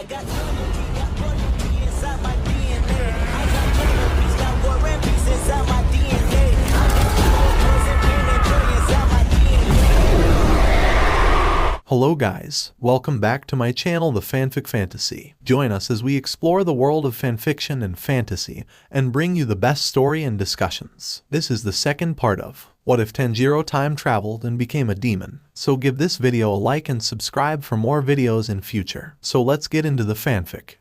I got loyalty, got royalty inside my DNA. I got love, peace, got war and peace inside my DNA. I got power, poison, pain, and joy inside my DNA. Hello guys, welcome back to my channel The Fanfic Fantasy. Join us as we explore the world of fanfiction and fantasy and bring you the best story and discussions. This is the second part of What If Tanjiro Time Traveled and Became a Demon? So give this video a like and subscribe for more videos in future. So let's get into the fanfic.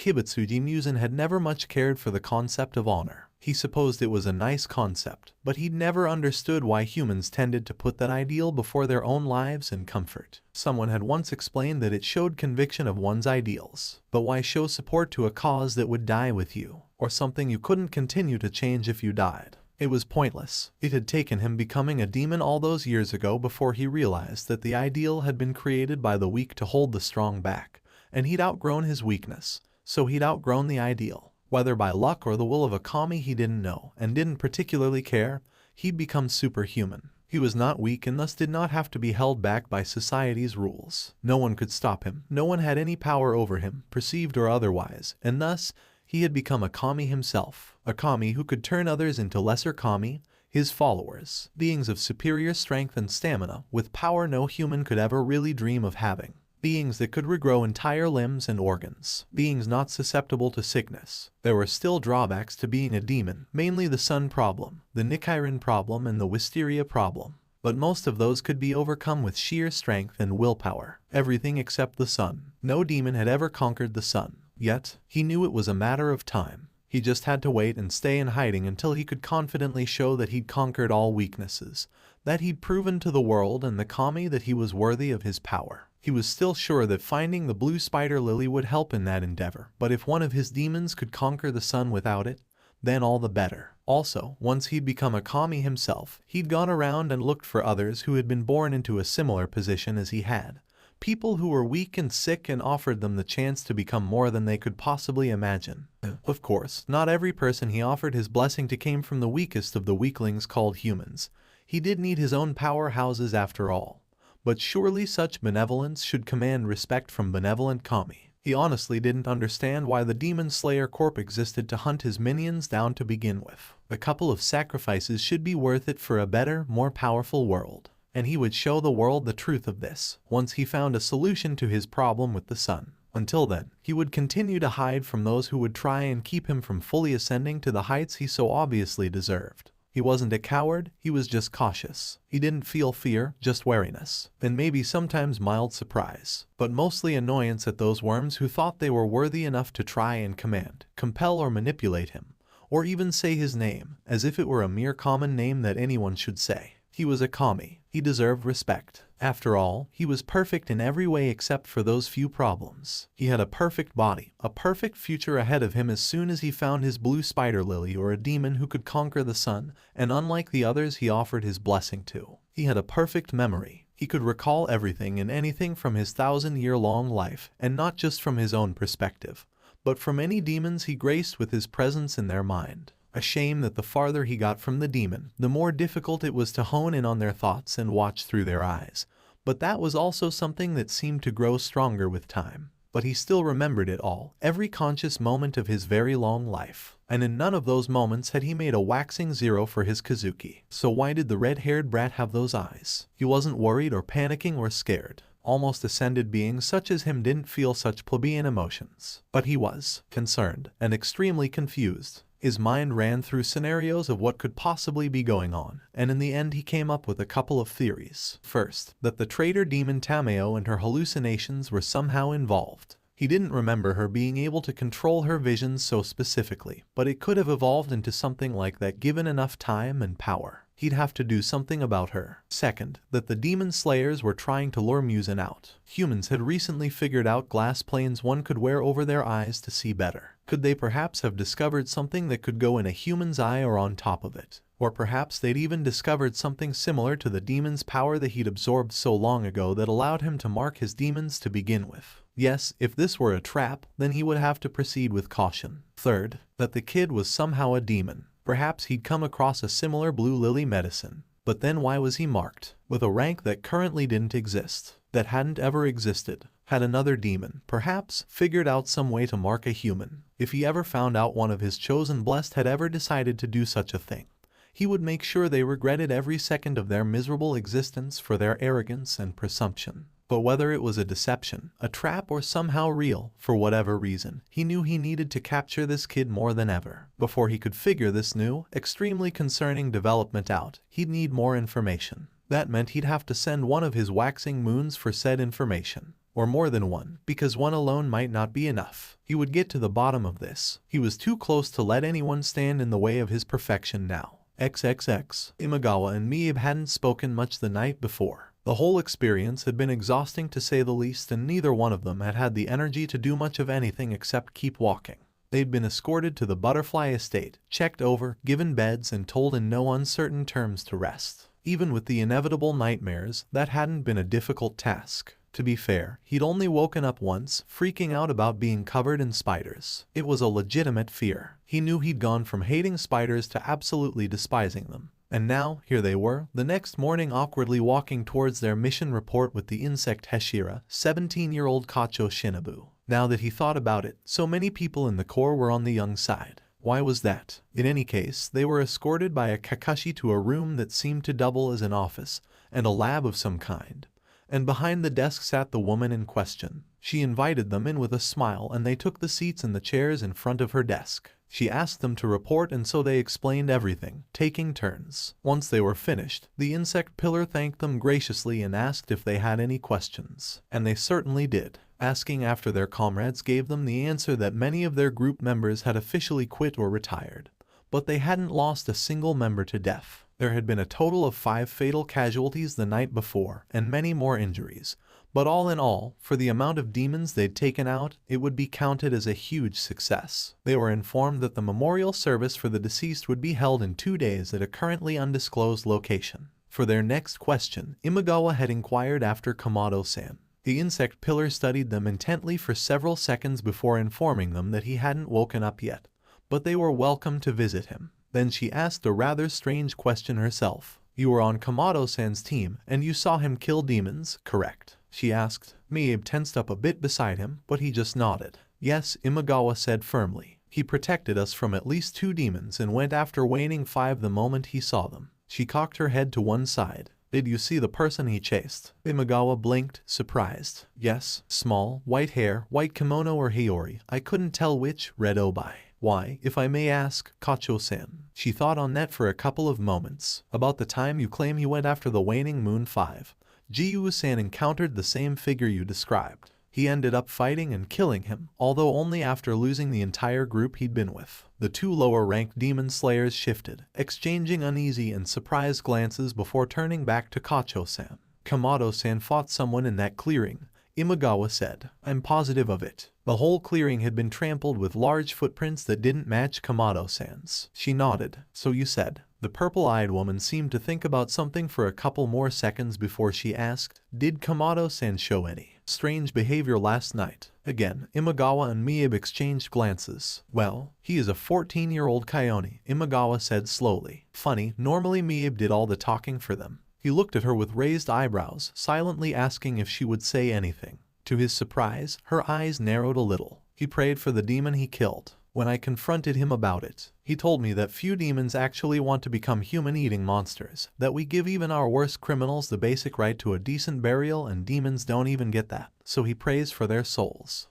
Kibutsuji Musen had never much cared for the concept of honor. He supposed it was a nice concept, but he'd never understood why humans tended to put that ideal before their own lives and comfort. Someone had once explained that it showed conviction of one's ideals, but why show support to a cause that would die with you, or something you couldn't continue to change if you died? It was pointless. It had taken him becoming a demon all those years ago before he realized that the ideal had been created by the weak to hold the strong back, and he'd outgrown his weakness, so he'd outgrown the ideal. Whether by luck or the will of a kami he didn't know and didn't particularly care, he'd become superhuman. He was not weak and thus did not have to be held back by society's rules. No one could stop him, no one had any power over him, perceived or otherwise, and thus he had become a kami himself. A kami who could turn others into lesser kami, his followers, beings of superior strength and stamina, with power no human could ever really dream of having. Beings that could regrow entire limbs and organs. Beings not susceptible to sickness. There were still drawbacks to being a demon, mainly the sun problem, the Nichiren problem, and the wisteria problem. But most of those could be overcome with sheer strength and willpower. Everything except the sun. No demon had ever conquered the sun. Yet, he knew it was a matter of time. He just had to wait and stay in hiding until he could confidently show that he'd conquered all weaknesses, that he'd proven to the world and the kami that he was worthy of his power. He was still sure that finding the blue spider lily would help in that endeavor, but if one of his demons could conquer the sun without it, then all the better. Also, once he'd become a kami himself, he'd gone around and looked for others who had been born into a similar position as he had. People who were weak and sick, and offered them the chance to become more than they could possibly imagine. Of course, not every person he offered his blessing to came from the weakest of the weaklings called humans. He did need his own powerhouses after all. But surely such benevolence should command respect from benevolent kami. He honestly didn't understand why the Demon Slayer Corp existed to hunt his minions down to begin with. A couple of sacrifices should be worth it for a better, more powerful world. And he would show the world the truth of this, once he found a solution to his problem with the sun. Until then, he would continue to hide from those who would try and keep him from fully ascending to the heights he so obviously deserved. He wasn't a coward, he was just cautious. He didn't feel fear, just wariness, and maybe sometimes mild surprise, but mostly annoyance at those worms who thought they were worthy enough to try and command, compel, or manipulate him, or even say his name, as if it were a mere common name that anyone should say. He was a kami. He deserved respect. After all, he was perfect in every way except for those few problems. He had a perfect body, a perfect future ahead of him as soon as he found his blue spider lily or a demon who could conquer the sun, and unlike the others he offered his blessing to. He had a perfect memory. He could recall everything and anything from his 1,000-year-long life, and not just from his own perspective, but from any demons he graced with his presence in their mind. A shame that the farther he got from the demon, the more difficult it was to hone in on their thoughts and watch through their eyes. But that was also something that seemed to grow stronger with time. But he still remembered it all, every conscious moment of his very long life. And in none of those moments had he made a waxing zero for his Kazuki. So why did the red-haired brat have those eyes? He wasn't worried or panicking or scared. Almost ascended beings such as him didn't feel such plebeian emotions. But he was concerned and extremely confused. His mind ran through scenarios of what could possibly be going on, and in the end he came up with a couple of theories. First, that the traitor demon Tameo and her hallucinations were somehow involved. He didn't remember her being able to control her visions so specifically, but it could have evolved into something like that given enough time and power. He'd have to do something about her. Second, that the demon slayers were trying to lure Musen out. Humans had recently figured out glass planes one could wear over their eyes to see better. Could they perhaps have discovered something that could go in a human's eye or on top of it? Or perhaps they'd even discovered something similar to the demon's power that he'd absorbed so long ago that allowed him to mark his demons to begin with. Yes, if this were a trap, then he would have to proceed with caution. Third, that the kid was somehow a demon. Perhaps he'd come across a similar blue lily medicine. But then why was he marked with a rank that currently didn't exist, that hadn't ever existed? Had another demon, perhaps, figured out some way to mark a human? If he ever found out one of his chosen blessed had ever decided to do such a thing, he would make sure they regretted every second of their miserable existence for their arrogance and presumption. But whether it was a deception, a trap, or somehow real, for whatever reason, he knew he needed to capture this kid more than ever. Before he could figure this new, extremely concerning development out, he'd need more information. That meant he'd have to send one of his waxing moons for said information. Or more than one, because one alone might not be enough. He would get to the bottom of this. He was too close to let anyone stand in the way of his perfection now. XXX. Imagawa and Miebe hadn't spoken much the night before. The whole experience had been exhausting to say the least, and neither one of them had had the energy to do much of anything except keep walking. They'd been escorted to the butterfly estate, checked over, given beds, and told in no uncertain terms to rest. Even with the inevitable nightmares, that hadn't been a difficult task. To be fair, he'd only woken up once, freaking out about being covered in spiders. It was a legitimate fear. He knew he'd gone from hating spiders to absolutely despising them. And now, here they were, the next morning awkwardly walking towards their mission report with the insect Heshira, 17-year-old Kacho Shinobu. Now that he thought about it, so many people in the Corps were on the young side. Why was that? In any case, they were escorted by a Kakashi to a room that seemed to double as an office, and a lab of some kind. And behind the desk sat the woman in question. She invited them in with a smile, and they took the seats in the chairs in front of her desk. She asked them to report, and so they explained everything, taking turns. Once they were finished, the insect pillar thanked them graciously and asked if they had any questions. And they certainly did. Asking after their comrades gave them the answer that many of their group members had officially quit or retired. But they hadn't lost a single member to death. There had been a total of 5 fatal casualties the night before, and many more injuries. But all in all, for the amount of demons they'd taken out, it would be counted as a huge success. They were informed that the memorial service for the deceased would be held in 2 days at a currently undisclosed location. For their next question, Imagawa had inquired after Kamado-san. The insect pillar studied them intently for several seconds before informing them that he hadn't woken up yet, but they were welcome to visit him. Then she asked a rather strange question herself. You were on Kamado-san's team, and you saw him kill demons, correct? She asked. Miebe tensed up a bit beside him, but he just nodded. Yes, Imagawa said firmly. He protected us from at least 2 demons and went after waning 5 the moment he saw them. She cocked her head to one side. Did you see the person he chased? Imagawa blinked, surprised. Yes, small, white hair, white kimono or Hiyori, I couldn't tell which, read Obai. Why, if I may ask, Kacho-san? She thought on that for a couple of moments. About the time you claim you went after the waning moon 5. Jiyu-san encountered the same figure you described. He ended up fighting and killing him, although only after losing the entire group he'd been with. The 2 lower-ranked demon slayers shifted, exchanging uneasy and surprised glances before turning back to Kacho-san. Kamado-san fought someone in that clearing, Imagawa said. I'm positive of it. The whole clearing had been trampled with large footprints that didn't match Kamado-san's. She nodded. So you said. The purple-eyed woman seemed to think about something for a couple more seconds before she asked, did Kamado-san show any strange behavior last night? Again, Imagawa and Miebe exchanged glances. Well, he is a 14-year-old Kaioni, Imagawa said slowly. Funny, normally Miebe did all the talking for them. He looked at her with raised eyebrows, silently asking if she would say anything. To his surprise, her eyes narrowed a little. He prayed for the demon he killed. When I confronted him about it, he told me that few demons actually want to become human-eating monsters, that we give even our worst criminals the basic right to a decent burial, and demons don't even get that. So he prays for their souls.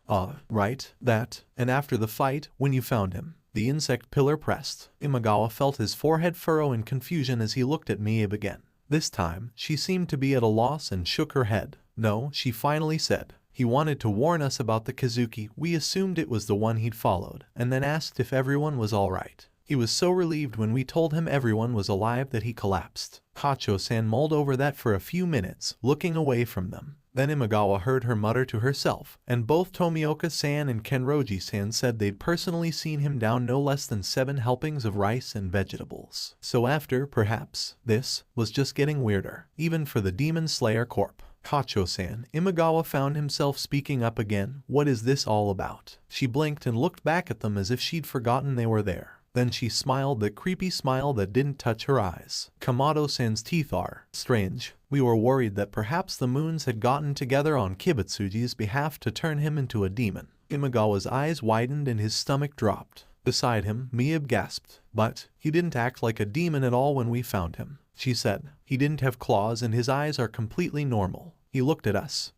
Right, that. And after the fight, when you found him, the insect pillar pressed. Imagawa felt his forehead furrow in confusion as he looked at Miebe again. This time, she seemed to be at a loss and shook her head. No, she finally said. He wanted to warn us about the Kazuki. We assumed it was the one he'd followed, and then asked if everyone was alright. He was so relieved when we told him everyone was alive that he collapsed. Kacho-san mulled over that for a few minutes, looking away from them. Then Imagawa heard her mutter to herself, and both Tomioka-san and Kenroji-san said they'd personally seen him down no less than 7 helpings of rice and vegetables. So after, perhaps, this was just getting weirder, even for the Demon Slayer Corp. Kacho-san, Imagawa found himself speaking up again. What is this all about? She blinked and looked back at them as if she'd forgotten they were there. Then she smiled, that creepy smile that didn't touch her eyes. Kamado-san's teeth are strange. We were worried that perhaps the moons had gotten together on Kibutsuji's behalf to turn him into a demon. Imagawa's eyes widened and his stomach dropped. Beside him, Mieb gasped. But he didn't act like a demon at all when we found him, she said. He didn't have claws and his eyes are completely normal. He looked at us.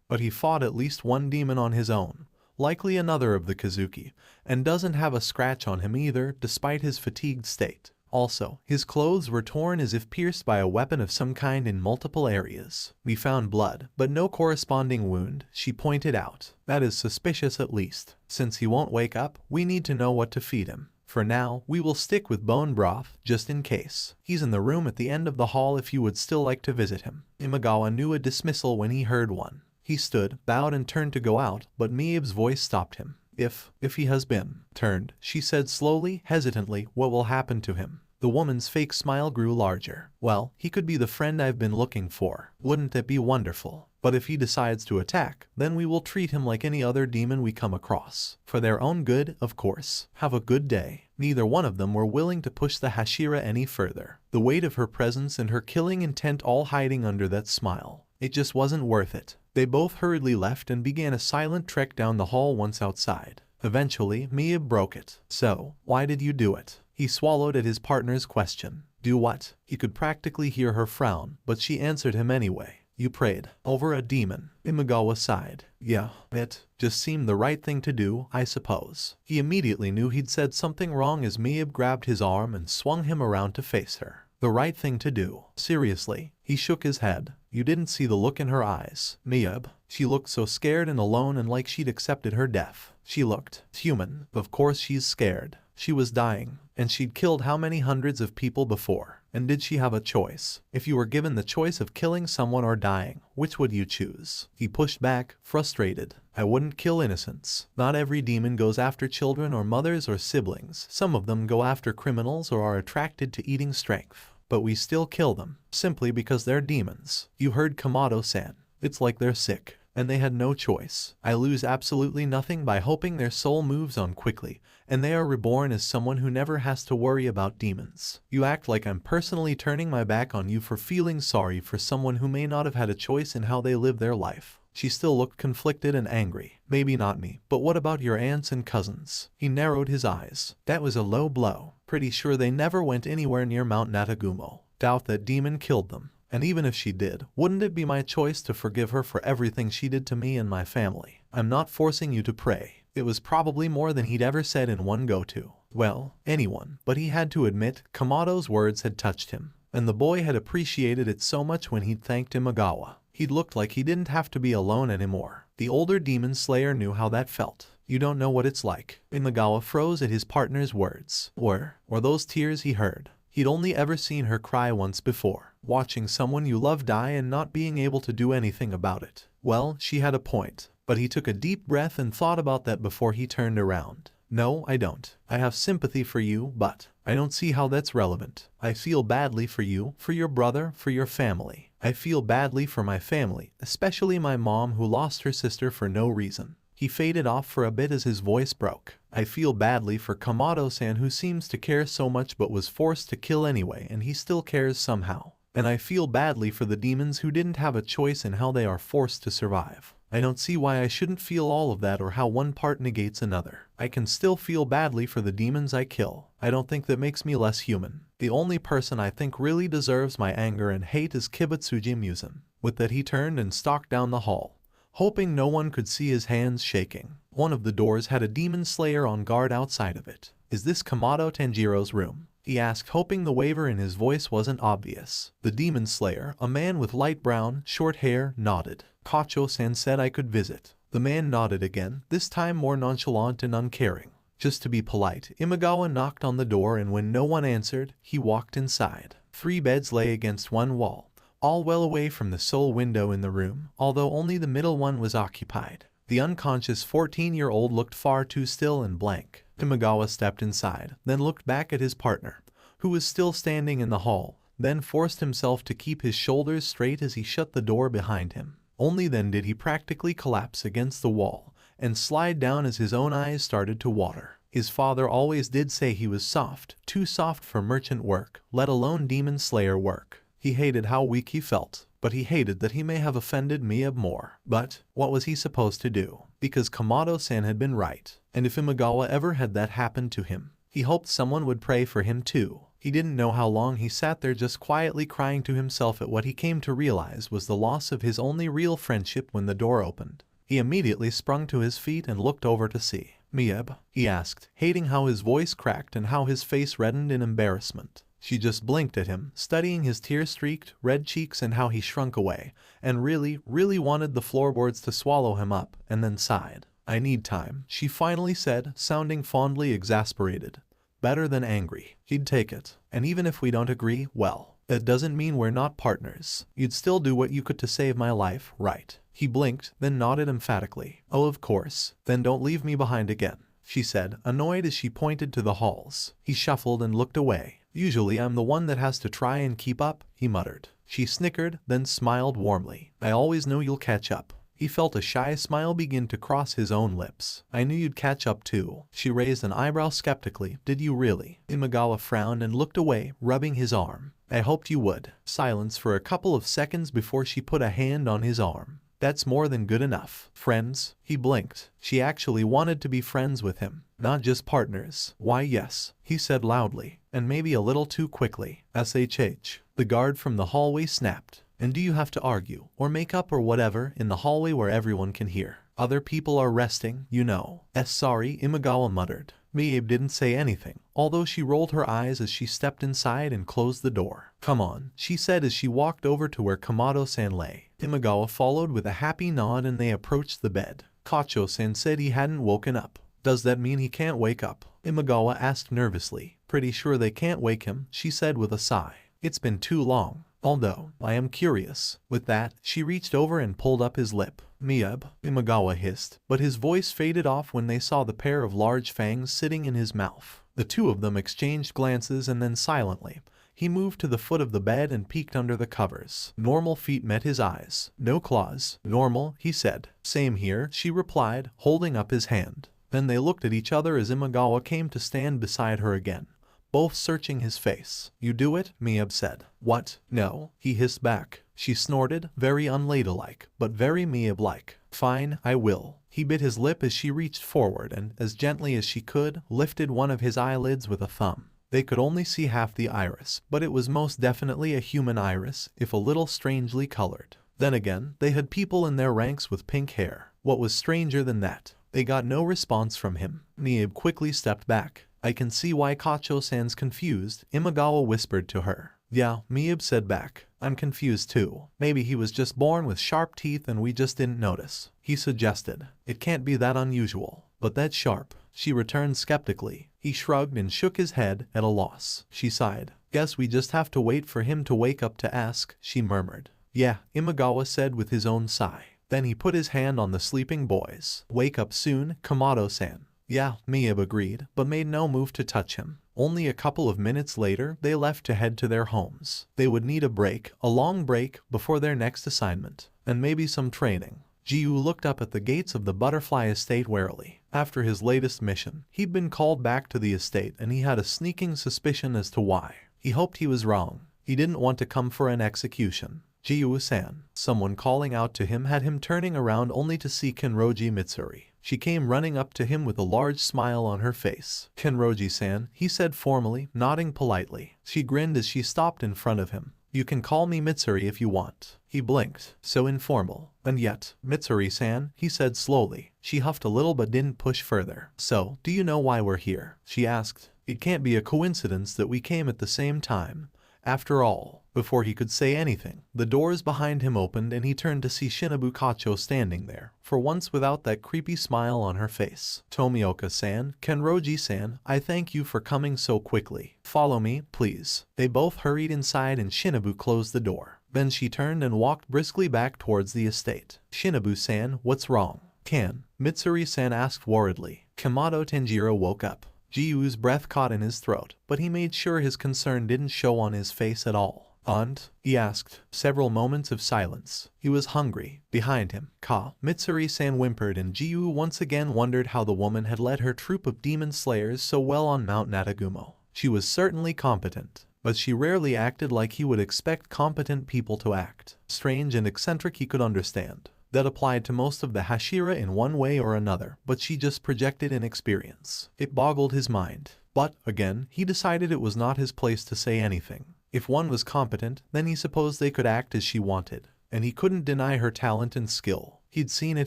But he fought at least one demon on his own. Likely another of the Kazuki, and doesn't have a scratch on him either, despite his fatigued state. Also, his clothes were torn as if pierced by a weapon of some kind in multiple areas. We found blood, but no corresponding wound, she pointed out. That is suspicious at least. Since he won't wake up, we need to know what to feed him. For now, we will stick with bone broth, just in case. He's in the room at the end of the hall if you would still like to visit him. Imagawa knew a dismissal when he heard one. He stood, bowed and turned to go out, but Mieb's voice stopped him. If he has been turned, she said slowly, hesitantly, what will happen to him? The woman's fake smile grew larger. Well, he could be the friend I've been looking for. Wouldn't that be wonderful? But if he decides to attack, then we will treat him like any other demon we come across. For their own good, of course. Have a good day. Neither one of them were willing to push the Hashira any further. The weight of her presence and her killing intent all hiding under that smile. It just wasn't worth it. They both hurriedly left and began a silent trek down the hall once outside. Eventually, Mieb broke it. So, why did you do it? He swallowed at his partner's question. Do what? He could practically hear her frown, but she answered him anyway. You prayed over a demon. Imagawa sighed. Yeah, it just seemed the right thing to do, I suppose. He immediately knew he'd said something wrong as Mieb grabbed his arm and swung him around to face her. The right thing to do. Seriously. He shook his head. You didn't see the look in her eyes. Mieb. She looked so scared and alone and like she'd accepted her death. She looked human. Of course she's scared. She was dying. And she'd killed how many hundreds of people before? And did she have a choice? If you were given the choice of killing someone or dying, which would you choose? He pushed back, frustrated. I wouldn't kill innocents. Not every demon goes after children or mothers or siblings. Some of them go after criminals or are attracted to eating strength. But we still kill them, simply because they're demons. You heard Kamado-san. It's like they're sick. And they had no choice. I lose absolutely nothing by hoping their soul moves on quickly, and they are reborn as someone who never has to worry about demons. You act like I'm personally turning my back on you for feeling sorry for someone who may not have had a choice in how they live their life. She still looked conflicted and angry. Maybe not me, but what about your aunts and cousins? He narrowed his eyes. That was a low blow. Pretty sure they never went anywhere near Mount Natagumo. Doubt that demon killed them. And even if she did, wouldn't it be my choice to forgive her for everything she did to me and my family? I'm not forcing you to pray. It was probably more than he'd ever said in one go-to. Well, anyone. But he had to admit, Kamado's words had touched him. And the boy had appreciated it so much when he'd thanked Imagawa. He'd looked like he didn't have to be alone anymore. The older demon slayer knew how that felt. You don't know what it's like. Imagawa froze at his partner's words. Or those tears he heard. He'd only ever seen her cry once before, watching someone you love die and not being able to do anything about it. Well, she had a point, but he took a deep breath and thought about that before he turned around. No, I don't. I have sympathy for you, but I don't see how that's relevant. I feel badly for you, for your brother, for your family. I feel badly for my family, especially my mom who lost her sister for no reason. He faded off for a bit as his voice broke. I feel badly for Kamado-san who seems to care so much but was forced to kill anyway and he still cares somehow. And I feel badly for the demons who didn't have a choice in how they are forced to survive. I don't see why I shouldn't feel all of that or how one part negates another. I can still feel badly for the demons I kill. I don't think that makes me less human. The only person I think really deserves my anger and hate is Kibutsuji Musen. With that he turned and stalked down the hall, hoping no one could see his hands shaking. One of the doors had a demon slayer on guard outside of it. Is this T-tanjiro's room? He asked, hoping the waver in his voice wasn't obvious. The demon slayer, a man with light brown, short hair, nodded. Kacho-san said I could visit. The man nodded again, this time more nonchalant and uncaring. Just to be polite, Imagawa knocked on the door and when no one answered, he walked inside. 3 beds lay against one wall, all well away from the sole window in the room, although only the middle one was occupied. The unconscious 14-year-old looked far too still and blank. Imagawa stepped inside, then looked back at his partner, who was still standing in the hall, then forced himself to keep his shoulders straight as he shut the door behind him. Only then did he practically collapse against the wall and slide down as his own eyes started to water. His father always did say he was soft, too soft for merchant work, let alone demon slayer work. He hated how weak he felt, but he hated that he may have offended Miebe more. But what was he supposed to do? Because Kamado-san had been right, and if Imagawa ever had that happen to him, he hoped someone would pray for him too. He didn't know how long he sat there just quietly crying to himself at what he came to realize was the loss of his only real friendship when the door opened. He immediately sprung to his feet and looked over to see Miebe, he asked, hating how his voice cracked and how his face reddened in embarrassment. She just blinked at him, studying his tear-streaked, red cheeks and how he shrunk away, and really wanted the floorboards to swallow him up, and then sighed. I need time, she finally said, sounding fondly exasperated. Better than angry. He'd take it. And even if we don't agree, well, that doesn't mean we're not partners. You'd still do what you could to save my life, right? He blinked, then nodded emphatically. Oh, of course. Then don't leave me behind again, she said, annoyed as she pointed to the halls. He shuffled and looked away. Usually I'm the one that has to try and keep up, he muttered. She snickered, then smiled warmly. I always know you'll catch up. He felt a shy smile begin to cross his own lips. I knew you'd catch up too. She raised an eyebrow skeptically. Did you really? Imagawa frowned and looked away, rubbing his arm. I hoped you would. Silence for a couple of seconds before she put a hand on his arm. That's more than good enough. Friends? He blinked. She actually wanted to be friends with him, not just partners. Why yes, he said loudly, and maybe a little too quickly. SHH. The guard from the hallway snapped. And do you have to argue, or make up or whatever, in the hallway where everyone can hear? Other people are resting, you know. Sorry, Imagawa muttered. Miebe didn't say anything, although she rolled her eyes as she stepped inside and closed the door. Come on, she said as she walked over to where Kamado-san lay. Imagawa followed with a happy nod and they approached the bed. Kacho-san said he hadn't woken up. Does that mean he can't wake up? Imagawa asked nervously. Pretty sure they can't wake him, she said with a sigh. It's been too long. Although, I am curious. With that, she reached over and pulled up his lip. Miebe, Imagawa hissed, but his voice faded off when they saw the pair of large fangs sitting in his mouth. The two of them exchanged glances and then silently, he moved to the foot of the bed and peeked under the covers. Normal feet met his eyes. No claws. Normal, he said. Same here, she replied, holding up his hand. Then they looked at each other as Imagawa came to stand beside her again, both searching his face. You do it? Miebe said. What? No, he hissed back. She snorted, very unladylike, but very Miebe-like. Fine, I will. He bit his lip as she reached forward and, as gently as she could, lifted one of his eyelids with a thumb. They could only see half the iris, but it was most definitely a human iris, if a little strangely colored. Then again, they had people in their ranks with pink hair. What was stranger than that? They got no response from him. Miebe quickly stepped back. I can see why Kacho-san's confused, Imagawa whispered to her. Yeah, Miebe said back. I'm confused too. Maybe he was just born with sharp teeth and we just didn't notice. He suggested. It can't be that unusual. But that's sharp. She returned skeptically. He shrugged and shook his head, at a loss. She sighed. Guess we just have to wait for him to wake up to ask, she murmured. Yeah, Imagawa said with his own sigh. Then he put his hand on the sleeping boys. Wake up soon, Kamado-san. Yeah, Miebe agreed, but made no move to touch him. Only a couple of minutes later, they left to head to their homes. They would need a break, a long break, before their next assignment. And maybe some training. Jiu looked up at the gates of the Butterfly Estate warily. After his latest mission, he'd been called back to the estate and he had a sneaking suspicion as to why. He hoped he was wrong. He didn't want to come for an execution. Jiu-san, someone calling out to him had him turning around only to see Kenroji Mitsuri. She came running up to him with a large smile on her face. Kenroji-san, he said formally, nodding politely. She grinned as she stopped in front of him. You can call me Mitsuri if you want. He blinked. So informal. And yet, Mitsuri-san, he said slowly. She huffed a little but didn't push further. So, do you know why we're here? She asked. It can't be a coincidence that we came at the same time. After all, before he could say anything, the doors behind him opened and he turned to see Shinobu Kacho standing there, for once without that creepy smile on her face. Tomioka-san, Kenroji-san, I thank you for coming so quickly. Follow me, please. They both hurried inside and Shinobu closed the door. Then she turned and walked briskly back towards the estate. Shinobu-san, what's wrong? Mitsuri-san asked worriedly. Kamado-Tanjiro woke up. Jiu's breath caught in his throat, but he made sure his concern didn't show on his face at all. Aunt? He asked. Several moments of silence. He was hungry. Behind him, Mitsuri-san whimpered, and Jiu once again wondered how the woman had led her troop of demon slayers so well on Mount Natagumo. She was certainly competent, but she rarely acted like he would expect competent people to act. Strange and eccentric, he could understand. That applied to most of the Hashira in one way or another, but she just projected inexperience. It boggled his mind. But, again, he decided it was not his place to say anything. If one was competent, then he supposed they could act as she wanted. And he couldn't deny her talent and skill. He'd seen it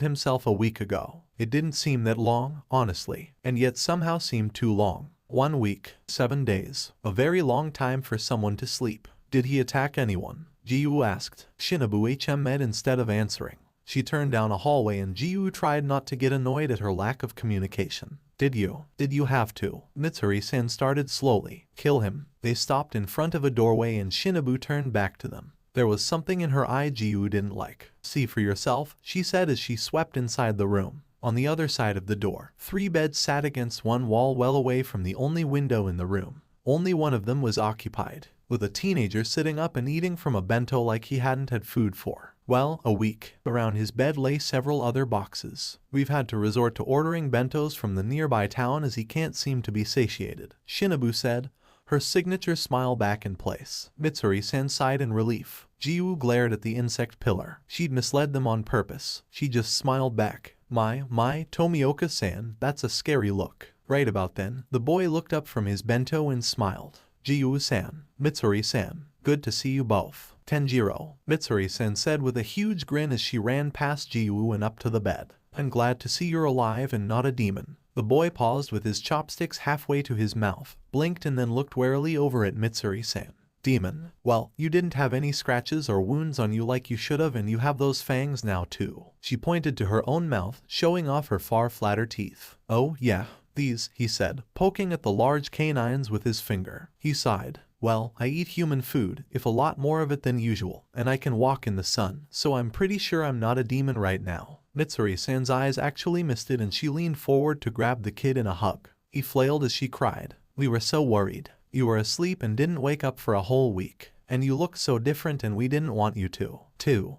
himself a week ago. It didn't seem that long, honestly, and yet somehow seemed too long. 1 week, 7 days, a very long time for someone to sleep. Did he attack anyone? Jiu asked. Shinobu Hmed instead of answering. She turned down a hallway and Jiu tried not to get annoyed at her lack of communication. Did you have to? Mitsuri-san started slowly. Kill him. They stopped in front of a doorway and Shinobu turned back to them. There was something in her eye Jiu didn't like. See for yourself, she said as she swept inside the room. On the other side of the door, 3 beds sat against one wall well away from the only window in the room. Only one of them was occupied, with a teenager sitting up and eating from a bento like he hadn't had food for, well, a week. Around his bed lay several other boxes. We've had to resort to ordering bentos from the nearby town as he can't seem to be satiated, Shinobu said, her signature smile back in place. Mitsuri-san sighed in relief. Jiu glared at the insect pillar. She'd misled them on purpose. She just smiled back. My, Tomioka-san, that's a scary look. Right about then, the boy looked up from his bento and smiled. Jiu-san, Mitsuri-san, good to see you both. Tanjiro, Mitsuri-san said with a huge grin as she ran past Jiu and up to the bed. I'm glad to see you're alive and not a demon. The boy paused with his chopsticks halfway to his mouth, blinked and then looked warily over at Mitsuri-san. Demon? Well, you didn't have any scratches or wounds on you like you should have, and you have those fangs now too. She pointed to her own mouth, showing off her far flatter teeth. Oh, yeah, these, he said, poking at the large canines with his finger. He sighed. Well, I eat human food, if a lot more of it than usual, and I can walk in the sun, so I'm pretty sure I'm not a demon right now. Mitsuri-san's eyes actually misted and she leaned forward to grab the kid in a hug. He flailed as she cried. We were so worried. You were asleep and didn't wake up for a whole week. And you looked so different and we didn't want you to.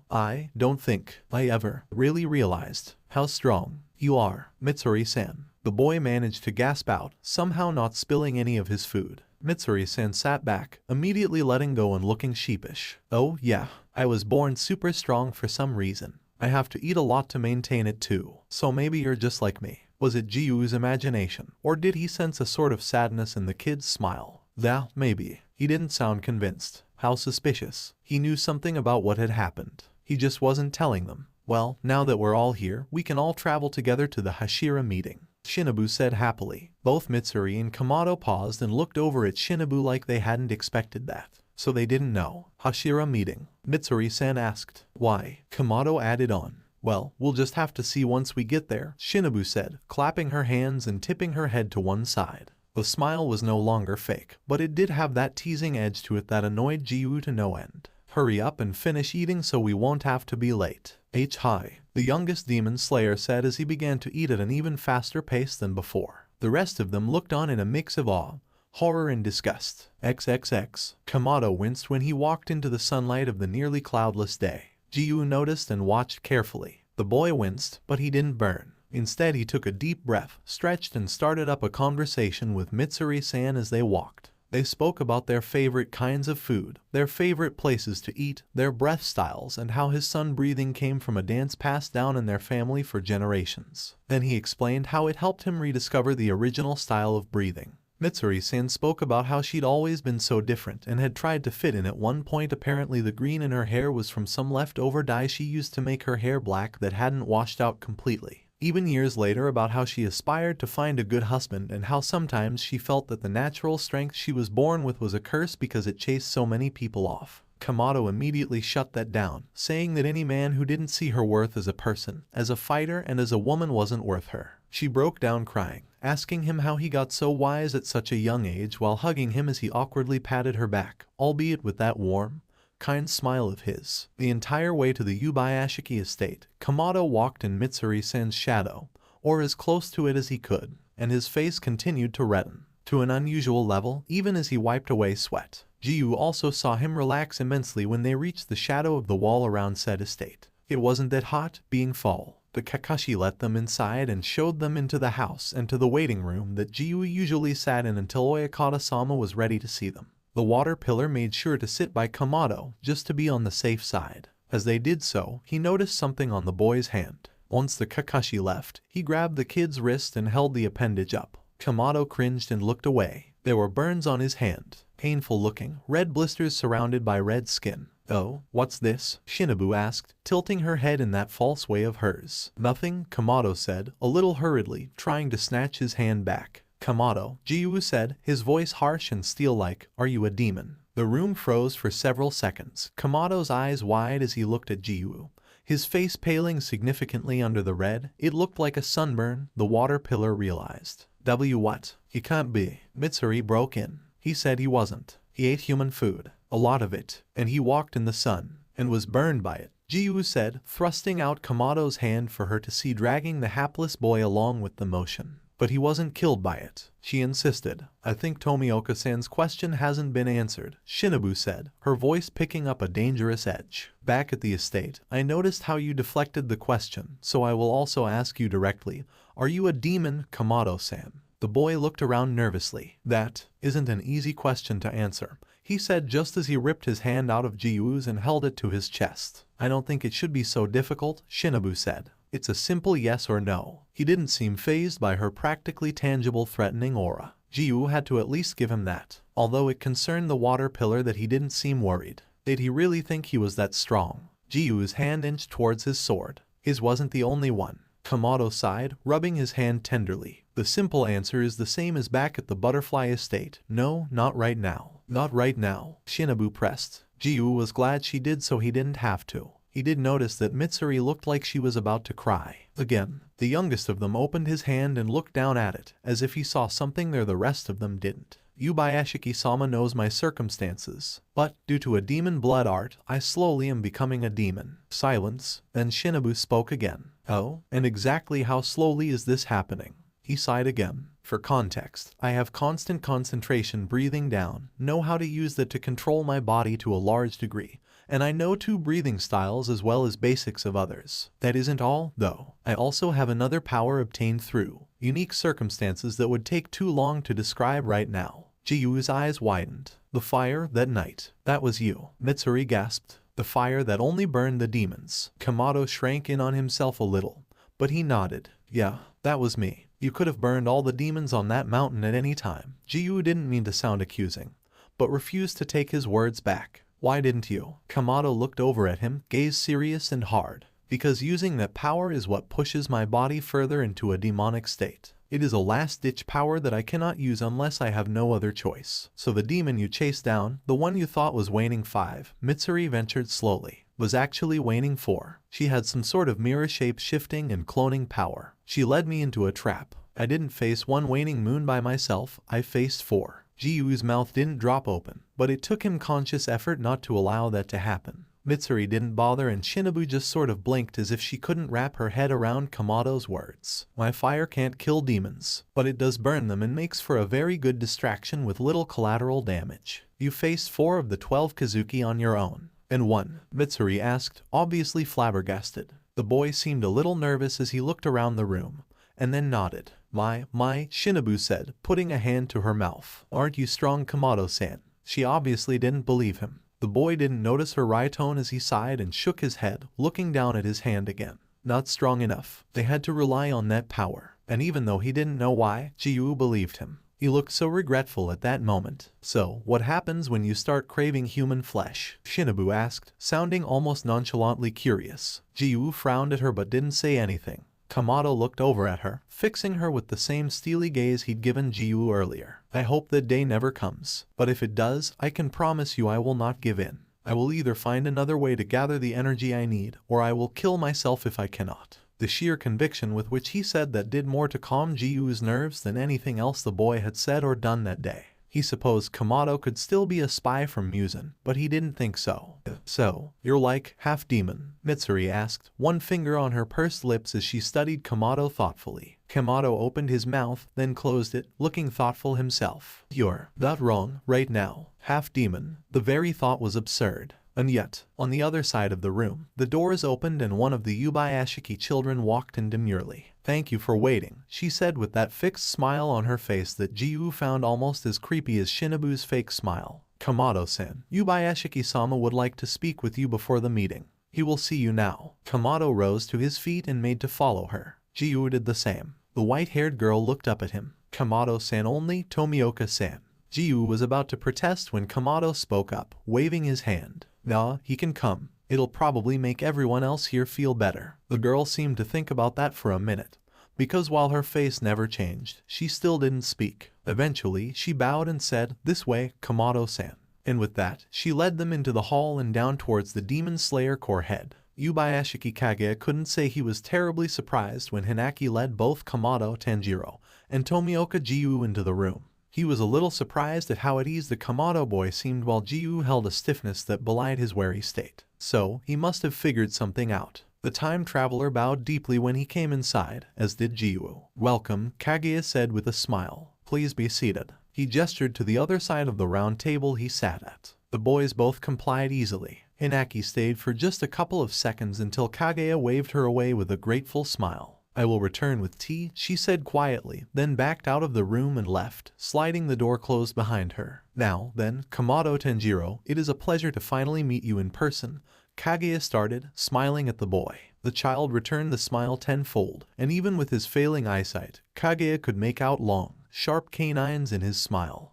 I don't think I ever really realized how strong you are, Mitsuri-san. The boy managed to gasp out, somehow not spilling any of his food. Mitsuri-san sat back, immediately letting go and looking sheepish. Oh yeah, I was born super strong for some reason. I have to eat a lot to maintain it too. So maybe you're just like me. Was it Jiu's imagination, or did he sense a sort of sadness in the kid's smile? Yeah, maybe. He didn't sound convinced. How suspicious. He knew something about what had happened. He just wasn't telling them. Well, now that we're all here, we can all travel together to the Hashira meeting, Shinobu said happily. Both Mitsuri and Kamado paused and looked over at Shinobu like they hadn't expected that. So they didn't know. Hashira meeting? Mitsuri-san asked. Why? Kamado added on. Well, we'll just have to see once we get there, Shinobu said, clapping her hands and tipping her head to one side. The smile was no longer fake, but it did have that teasing edge to it that annoyed Jiu to no end. Hurry up and finish eating so we won't have to be late. Hi, the youngest demon slayer said as he began to eat at an even faster pace than before. The rest of them looked on in a mix of awe, horror and disgust. XXX. Kamado winced when he walked into the sunlight of the nearly cloudless day. Jiu noticed and watched carefully. The boy winced, but he didn't burn. Instead, he took a deep breath, stretched and started up a conversation with Mitsuri-san as they walked. They spoke about their favorite kinds of food, their favorite places to eat, their breath styles, and how his sun breathing came from a dance passed down in their family for generations. Then he explained how it helped him rediscover the original style of breathing. Mitsuri-san spoke about how she'd always been so different and had tried to fit in at one point. Apparently the green in her hair was from some leftover dye she used to make her hair black that hadn't washed out completely. Even years later, about how she aspired to find a good husband and how sometimes she felt that the natural strength she was born with was a curse because it chased so many people off. Kamado immediately shut that down, saying that any man who didn't see her worth as a person, as a fighter, and as a woman wasn't worth her. She broke down crying, asking him how he got so wise at such a young age while hugging him as he awkwardly patted her back, albeit with that warm, kind smile of his. The entire way to the Yubayashiki estate, Kamado walked in Mitsuri-san's shadow, or as close to it as he could, and his face continued to redden. to an unusual level even as he wiped away sweat. Jiu also saw him relax immensely when they reached the shadow of the wall around said estate. It wasn't that hot, being fall. The Kakashi let them inside and showed them into the house and to the waiting room that Jiu usually sat in until Oyakata-sama was ready to see them. The water pillar made sure to sit by Kamado just to be on the safe side. As they did so, he noticed something on the boy's hand. Once the Kakashi left, he grabbed the kid's wrist and held the appendage up. Kamado cringed and looked away. There were burns on his hand. Painful looking, red blisters surrounded by red skin. "Oh, what's this?" Shinobu asked, tilting her head in that false way of hers. "Nothing," Kamado said, a little hurriedly, trying to snatch his hand back. "Kamado," Jiu said, his voice harsh and steel-like, "are you a demon?" The room froze for several seconds, Kamado's eyes wide as he looked at Jiu. His face paling significantly under the red. It looked like a sunburn, the water pillar realized. What? He can't be. Mitsuri broke in. He said he wasn't. He ate human food. A lot of it. And he walked in the sun. And was burned by it. Jiu said, thrusting out Kamado's hand for her to see, dragging the hapless boy along with the motion. But he wasn't killed by it, she insisted. "I think Tomioka-san's question hasn't been answered," Shinobu said, her voice picking up a dangerous edge. "Back at the estate, I noticed how you deflected the question, so I will also ask you directly. Are you a demon, Kamado-san?" The boy looked around nervously. "That isn't an easy question to answer," he said just as he ripped his hand out of Jiu's and held it to his chest. "I don't think it should be so difficult," Shinobu said. "It's a simple yes or no." He didn't seem fazed by her practically tangible threatening aura. Jiu had to at least give him that. Although it concerned the water pillar that he didn't seem worried. Did he really think he was that strong? Jiu's hand inched towards his sword. His wasn't the only one. Kamado sighed, rubbing his hand tenderly. "The simple answer is the same as back at the butterfly estate. No, not right now." "Not right now," Shinobu pressed. Jiu was glad she did so he didn't have to. He did notice that Mitsuri looked like she was about to cry. Again, the youngest of them opened his hand and looked down at it, as if he saw something there the rest of them didn't. "Yubayashiki-sama knows my circumstances, but, due to a demon blood art, I slowly am becoming a demon." Silence, then Shinobu spoke again. "Oh, and exactly how slowly is this happening?" He sighed again. "For context, I have constant concentration breathing down, know how to use that to control my body to a large degree, and I know 2 breathing styles as well as basics of others. That isn't all, though. I also have another power obtained through unique circumstances that would take too long to describe right now." Jiu's eyes widened. "The fire that night. That was you," Mitsuri gasped. "The fire that only burned the demons." Kamado shrank in on himself a little, but he nodded. "Yeah, that was me. You could have burned all the demons on that mountain at any time." Jiu didn't mean to sound accusing, but refused to take his words back. "Why didn't you?" Kamado looked over at him, gaze serious and hard. "Because using that power is what pushes my body further into a demonic state. It is a last-ditch power that I cannot use unless I have no other choice." "So the demon you chased down, the one you thought was waning 5, Mitsuri ventured slowly, was actually waning 4. She had some sort of mirror shape shifting and cloning power. She led me into a trap. I didn't face 1 waning moon by myself, I faced 4. Jiu's mouth didn't drop open, but it took him conscious effort not to allow that to happen. Mitsuri didn't bother and Shinobu just sort of blinked as if she couldn't wrap her head around Kamado's words. "My fire can't kill demons, but it does burn them and makes for a very good distraction with little collateral damage. You faced 4 of the 12 Kazuki on your own." "And 1?" Mitsuri asked, obviously flabbergasted. The boy seemed a little nervous as he looked around the room, and then nodded. My, Shinobu said, putting a hand to her mouth. "Aren't you strong, Kamado-san?" She obviously didn't believe him. The boy didn't notice her wry tone as he sighed and shook his head, looking down at his hand again. "Not strong enough. They had to rely on that power." And even though he didn't know why, Jiu believed him. He looked so regretful at that moment. "So, what happens when you start craving human flesh?" Shinobu asked, sounding almost nonchalantly curious. Jiu frowned at her but didn't say anything. Kamado looked over at her, fixing her with the same steely gaze he'd given Jiu earlier. "I hope that day never comes. But if it does, I can promise you I will not give in. I will either find another way to gather the energy I need, or I will kill myself if I cannot." The sheer conviction with which he said that did more to calm Jiu's nerves than anything else the boy had said or done that day. He supposed Kamado could still be a spy from Muzan, but he didn't think so. "So, you're like, half demon?" Mitsuri asked, one finger on her pursed lips as she studied Kamado thoughtfully. Kamado opened his mouth, then closed it, looking thoughtful himself. You're that wrong right now. Half demon. The very thought was absurd. And yet, on the other side of the room, the doors opened and one of the Yubayashiki children walked in demurely. Thank you for waiting, she said with that fixed smile on her face that Jiu found almost as creepy as Shinobu's fake smile. Kamado-san, Yubayashiki-sama would like to speak with you before the meeting. He will see you now. Kamado rose to his feet and made to follow her. Jiu did the same. The white-haired girl looked up at him. Kamado-san only, Tomioka-san. Jiu was about to protest when Kamado spoke up, waving his hand. Nah, he can come. It'll probably make everyone else here feel better. The girl seemed to think about that for a minute, because while her face never changed, she still didn't speak. Eventually, she bowed and said, "This way, Kamado-san." And with that, she led them into the hall and down towards the Demon Slayer core head. Yubayashiki Kage couldn't say he was terribly surprised when Hinaki led both Kamado Tanjiro and Tomioka Jiu into the room. He was a little surprised at how at ease the Kamado boy seemed while Jiu held a stiffness that belied his wary state. So, he must have figured something out. The time traveler bowed deeply when he came inside, as did Jiu. "Welcome," Kaguya said with a smile. "Please be seated." He gestured to the other side of the round table he sat at. The boys both complied easily. Hinaki stayed for just a couple of seconds until Kaguya waved her away with a grateful smile. "I will return with tea," she said quietly, then backed out of the room and left, sliding the door closed behind her. "Now, then, Kamado Tanjiro, it is a pleasure to finally meet you in person," Kaguya started, smiling at the boy. The child returned the smile tenfold, and even with his failing eyesight, Kaguya could make out long, sharp canines in his smile.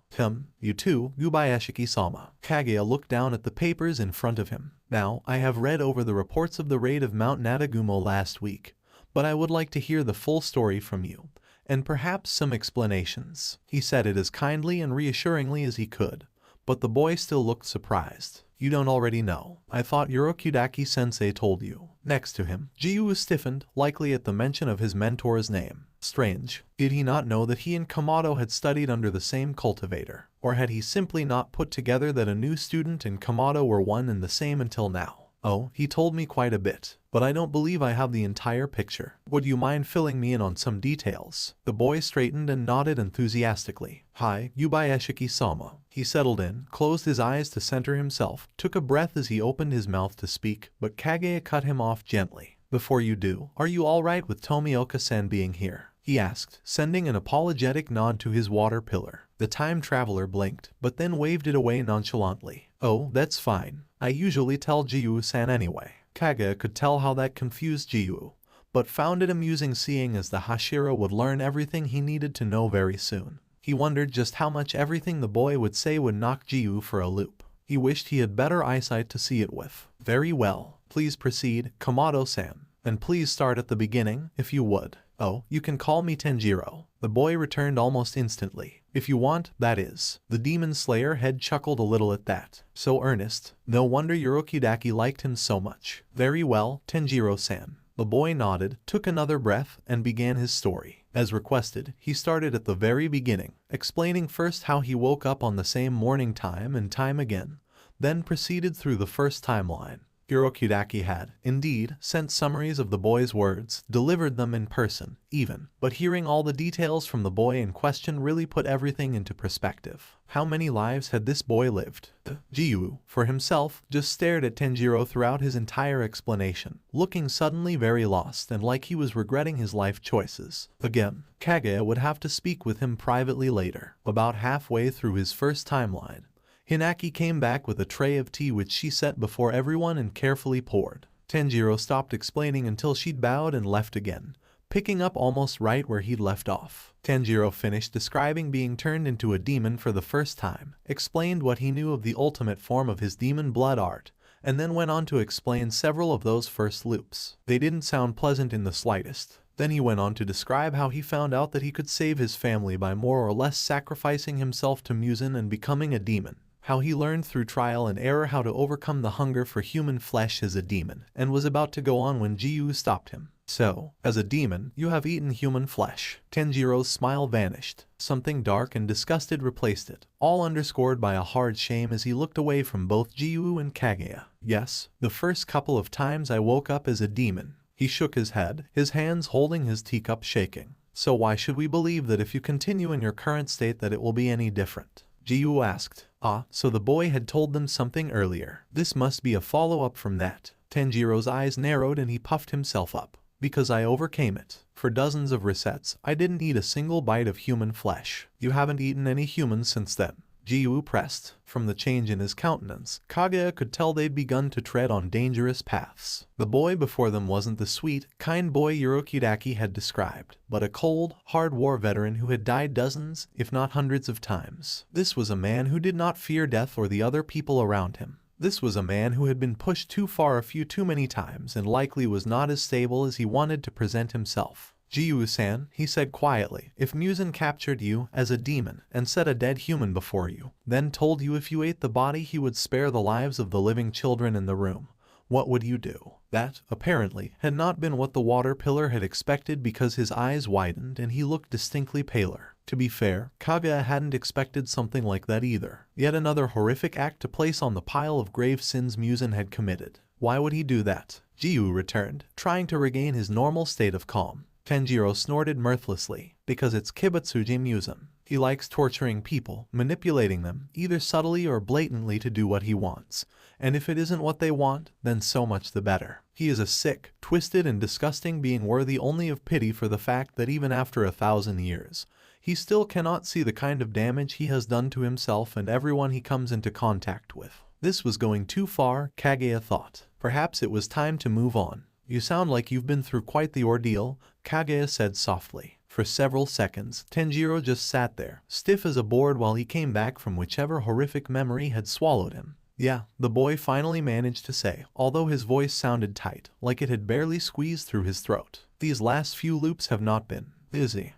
You too, Yubayashiki-sama." Kaguya looked down at the papers in front of him. "Now, I have read over the reports of the raid of Mount Nadagumo last week, but I would like to hear the full story from you, and perhaps some explanations." He said it as kindly and reassuringly as he could, but the boy still looked surprised. "You don't already know. I thought Urokudaki-sensei told you." Next to him, Jiu stiffened, likely at the mention of his mentor's name. Strange. Did he not know that he and Kamado had studied under the same cultivator? Or had he simply not put together that a new student and Kamado were one and the same until now? "Oh, he told me quite a bit, but I don't believe I have the entire picture. Would you mind filling me in on some details?" The boy straightened and nodded enthusiastically. "Hi, Yubayashiki-sama." He settled in, closed his eyes to center himself, took a breath as he opened his mouth to speak, but Kaguya cut him off gently. "Before you do, are you alright with Tomioka-san being here?" he asked, sending an apologetic nod to his water pillar. The time traveler blinked, but then waved it away nonchalantly. "Oh, that's fine. I usually tell Jiu-san anyway." Kaguya could tell how that confused Jiu, but found it amusing seeing as the Hashira would learn everything he needed to know very soon. He wondered just how much everything the boy would say would knock Jiu for a loop. He wished he had better eyesight to see it with. "Very well. Please proceed, Kamado-san. And please start at the beginning, if you would." "Oh, you can call me Tanjiro." The boy returned almost instantly. "If you want, that is." The Demon Slayer head chuckled a little at that. So earnest. No wonder Urokudaki liked him so much. "Very well, Tanjiro-san." The boy nodded, took another breath, and began his story. As requested, he started at the very beginning, explaining first how he woke up on the same morning time and time again, then proceeded through the first timeline. Urokudaki had, indeed, sent summaries of the boy's words, delivered them in person, even, but hearing all the details from the boy in question really put everything into perspective. How many lives had this boy lived? Jiu, for himself, just stared at Tanjiro throughout his entire explanation, looking suddenly very lost and like he was regretting his life choices. Again, Kaguya would have to speak with him privately later. About halfway through his first timeline, Hinaki came back with a tray of tea which she set before everyone and carefully poured. Tanjiro stopped explaining until she'd bowed and left again, picking up almost right where he'd left off. Tanjiro finished describing being turned into a demon for the first time, explained what he knew of the ultimate form of his demon blood art, and then went on to explain several of those first loops. They didn't sound pleasant in the slightest. Then he went on to describe how he found out that he could save his family by more or less sacrificing himself to Muzan and becoming a demon. How he learned through trial and error how to overcome the hunger for human flesh as a demon, and was about to go on when Jiu stopped him. "So, as a demon, you have eaten human flesh." Tanjiro's smile vanished. Something dark and disgusted replaced it, all underscored by a hard shame as he looked away from both Jiu and Kaguya. "Yes, the first couple of times I woke up as a demon." He shook his head, his hands holding his teacup shaking. So why should we believe that if you continue in your current state that it will be any different? Jiwoo asked. Ah, so the boy had told them something earlier. This must be a follow-up from that. Tanjiro's eyes narrowed and he puffed himself up. Because I overcame it. For dozens of resets, I didn't eat a single bite of human flesh. You haven't eaten any humans since then. Jiwoo pressed. From the change in his countenance, Kaguya could tell they'd begun to tread on dangerous paths. The boy before them wasn't the sweet, kind boy Yurokidaki had described, but a cold, hard war veteran who had died dozens, if not hundreds of times. This was a man who did not fear death or the other people around him. This was a man who had been pushed too far a few too many times and likely was not as stable as he wanted to present himself. Jiwoo-san, he said quietly, if Muzan captured you as a demon and set a dead human before you, then told you if you ate the body he would spare the lives of the living children in the room, what would you do? That, apparently, had not been what the water pillar had expected because his eyes widened and he looked distinctly paler. To be fair, Kaguya hadn't expected something like that either. Yet another horrific act to place on the pile of grave sins Muzan had committed. Why would he do that? Jiwoo returned, trying to regain his normal state of calm. Tanjiro snorted mirthlessly, because it's Kibutsuji Muzan. He likes torturing people, manipulating them, either subtly or blatantly to do what he wants. And if it isn't what they want, then so much the better. He is a sick, twisted and disgusting being worthy only of pity for the fact that even after 1,000 years, he still cannot see the kind of damage he has done to himself and everyone he comes into contact with. This was going too far, Kaguya thought. Perhaps it was time to move on. You sound like you've been through quite the ordeal, Kaguya said softly. For several seconds, Tanjiro just sat there, stiff as a board while he came back from whichever horrific memory had swallowed him. Yeah, the boy finally managed to say, although his voice sounded tight, like it had barely squeezed through his throat. These last few loops have not been easy.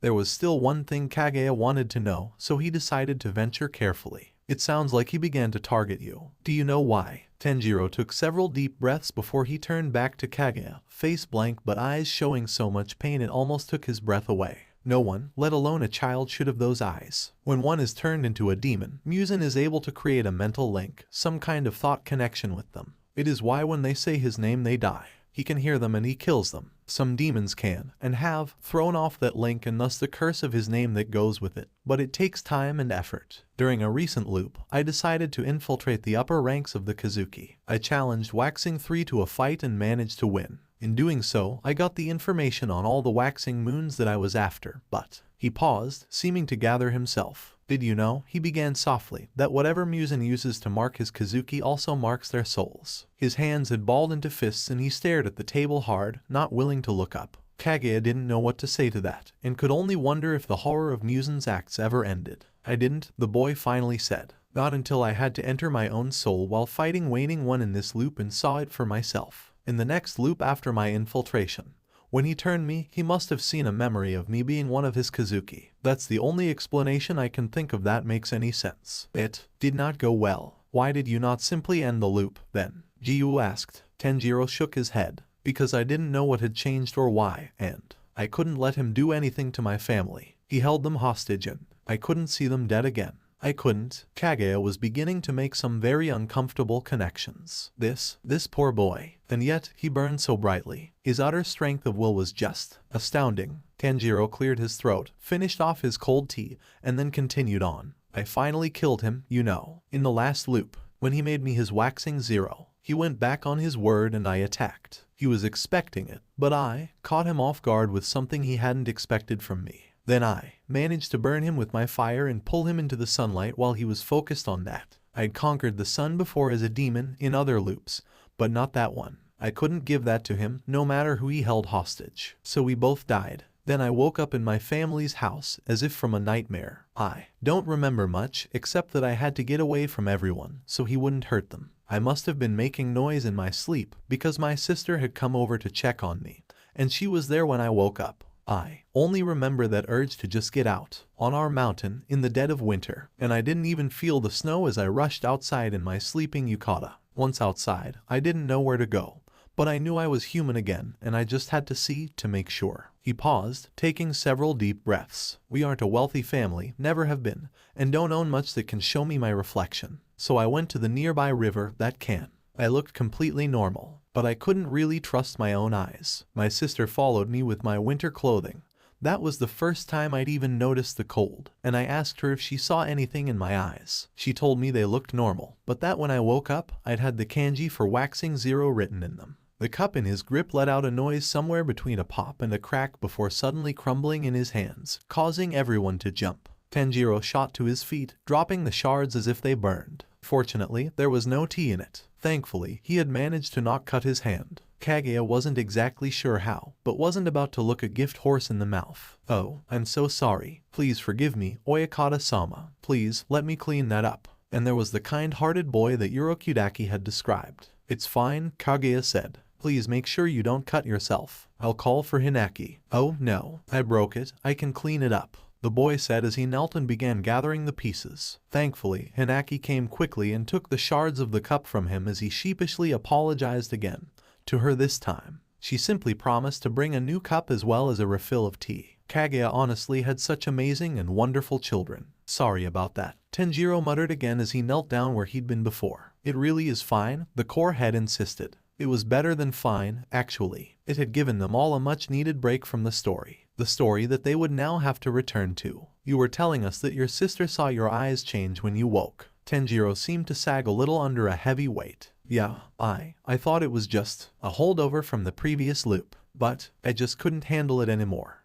There was still one thing Kaguya wanted to know, so he decided to venture carefully. It sounds like he began to target you. Do you know why? Tanjiro took several deep breaths before he turned back to Kaguya, face blank but eyes showing so much pain it almost took his breath away. No one, let alone a child, should have those eyes. When one is turned into a demon, Muzan is able to create a mental link, some kind of thought connection with them. It is why when they say his name they die. He can hear them and he kills them. Some demons can, and have, thrown off that link and thus the curse of his name that goes with it. But it takes time and effort. During a recent loop, I decided to infiltrate the upper ranks of the Kazuki. I challenged Waxing 3 to a fight and managed to win. In doing so, I got the information on all the Waxing moons that I was after, but... He paused, seeming to gather himself. Did you know, he began softly, that whatever Muzan uses to mark his Kazuki also marks their souls? His hands had balled into fists and he stared at the table hard, not willing to look up. Kaguya didn't know what to say to that, and could only wonder if the horror of Muzan's acts ever ended. I didn't, the boy finally said. Not until I had to enter my own soul while fighting Waning One in this loop and saw it for myself. In the next loop after my infiltration. When he turned me, he must have seen a memory of me being one of his Kazuki. That's the only explanation I can think of that makes any sense. It did not go well. Why did you not simply end the loop, then? Jiwoo asked. Tanjiro shook his head. Because I didn't know what had changed or why, and I couldn't let him do anything to my family. He held them hostage and I couldn't see them dead again. I couldn't. Kaguya was beginning to make some very uncomfortable connections. This poor boy. And yet, he burned so brightly. His utter strength of will was just astounding. Tanjiro cleared his throat, finished off his cold tea, and then continued on. I finally killed him, you know, in the last loop, when he made me his Waxing 0. He went back on his word and I attacked. He was expecting it, but I caught him off guard with something he hadn't expected from me. Then I managed to burn him with my fire and pull him into the sunlight while he was focused on that. I'd conquered the sun before as a demon in other loops, but not that one. I couldn't give that to him, no matter who he held hostage. So we both died. Then I woke up in my family's house, as if from a nightmare. I don't remember much, except that I had to get away from everyone, so he wouldn't hurt them. I must have been making noise in my sleep, because my sister had come over to check on me, and she was there when I woke up. I only remember that urge to just get out, on our mountain, in the dead of winter, and I didn't even feel the snow as I rushed outside in my sleeping yukata. Once outside, I didn't know where to go, but I knew I was human again, and I just had to see to make sure. He paused, taking several deep breaths. We aren't a wealthy family, never have been, and don't own much that can show me my reflection. So I went to the nearby river that can. I looked completely normal, but I couldn't really trust my own eyes. My sister followed me with my winter clothing, That was the first time I'd even noticed the cold, and I asked her if she saw anything in my eyes. She told me they looked normal, but that when I woke up, I'd had the kanji for waxing 0 written in them. The cup in his grip let out a noise somewhere between a pop and a crack before suddenly crumbling in his hands, causing everyone to jump. Tanjiro shot to his feet, dropping the shards as if they burned. Fortunately, there was no tea in it. Thankfully, he had managed to not cut his hand. Kaguya wasn't exactly sure how, but wasn't about to look a gift horse in the mouth. "Oh, I'm so sorry. Please forgive me, Oyakata-sama. Please, let me clean that up." And there was the kind-hearted boy that Urokudaki had described. "It's fine," Kaguya said. "Please make sure you don't cut yourself. I'll call for Hinaki." "Oh, no. I broke it. I can clean it up," the boy said as he knelt and began gathering the pieces. Thankfully, Hinaki came quickly and took the shards of the cup from him as he sheepishly apologized again. To her this time, she simply promised to bring a new cup as well as a refill of tea. Kaguya honestly had such amazing and wonderful children. "Sorry about that," Tanjiro muttered again as he knelt down where he'd been before. "It really is fine," the core head insisted. It was better than fine, actually. It had given them all a much-needed break from the story that they would now have to return to. "You were telling us that your sister saw your eyes change when you woke." Tanjiro seemed to sag a little under a heavy weight. "Yeah, I thought it was just a holdover from the previous loop, but I just couldn't handle it anymore."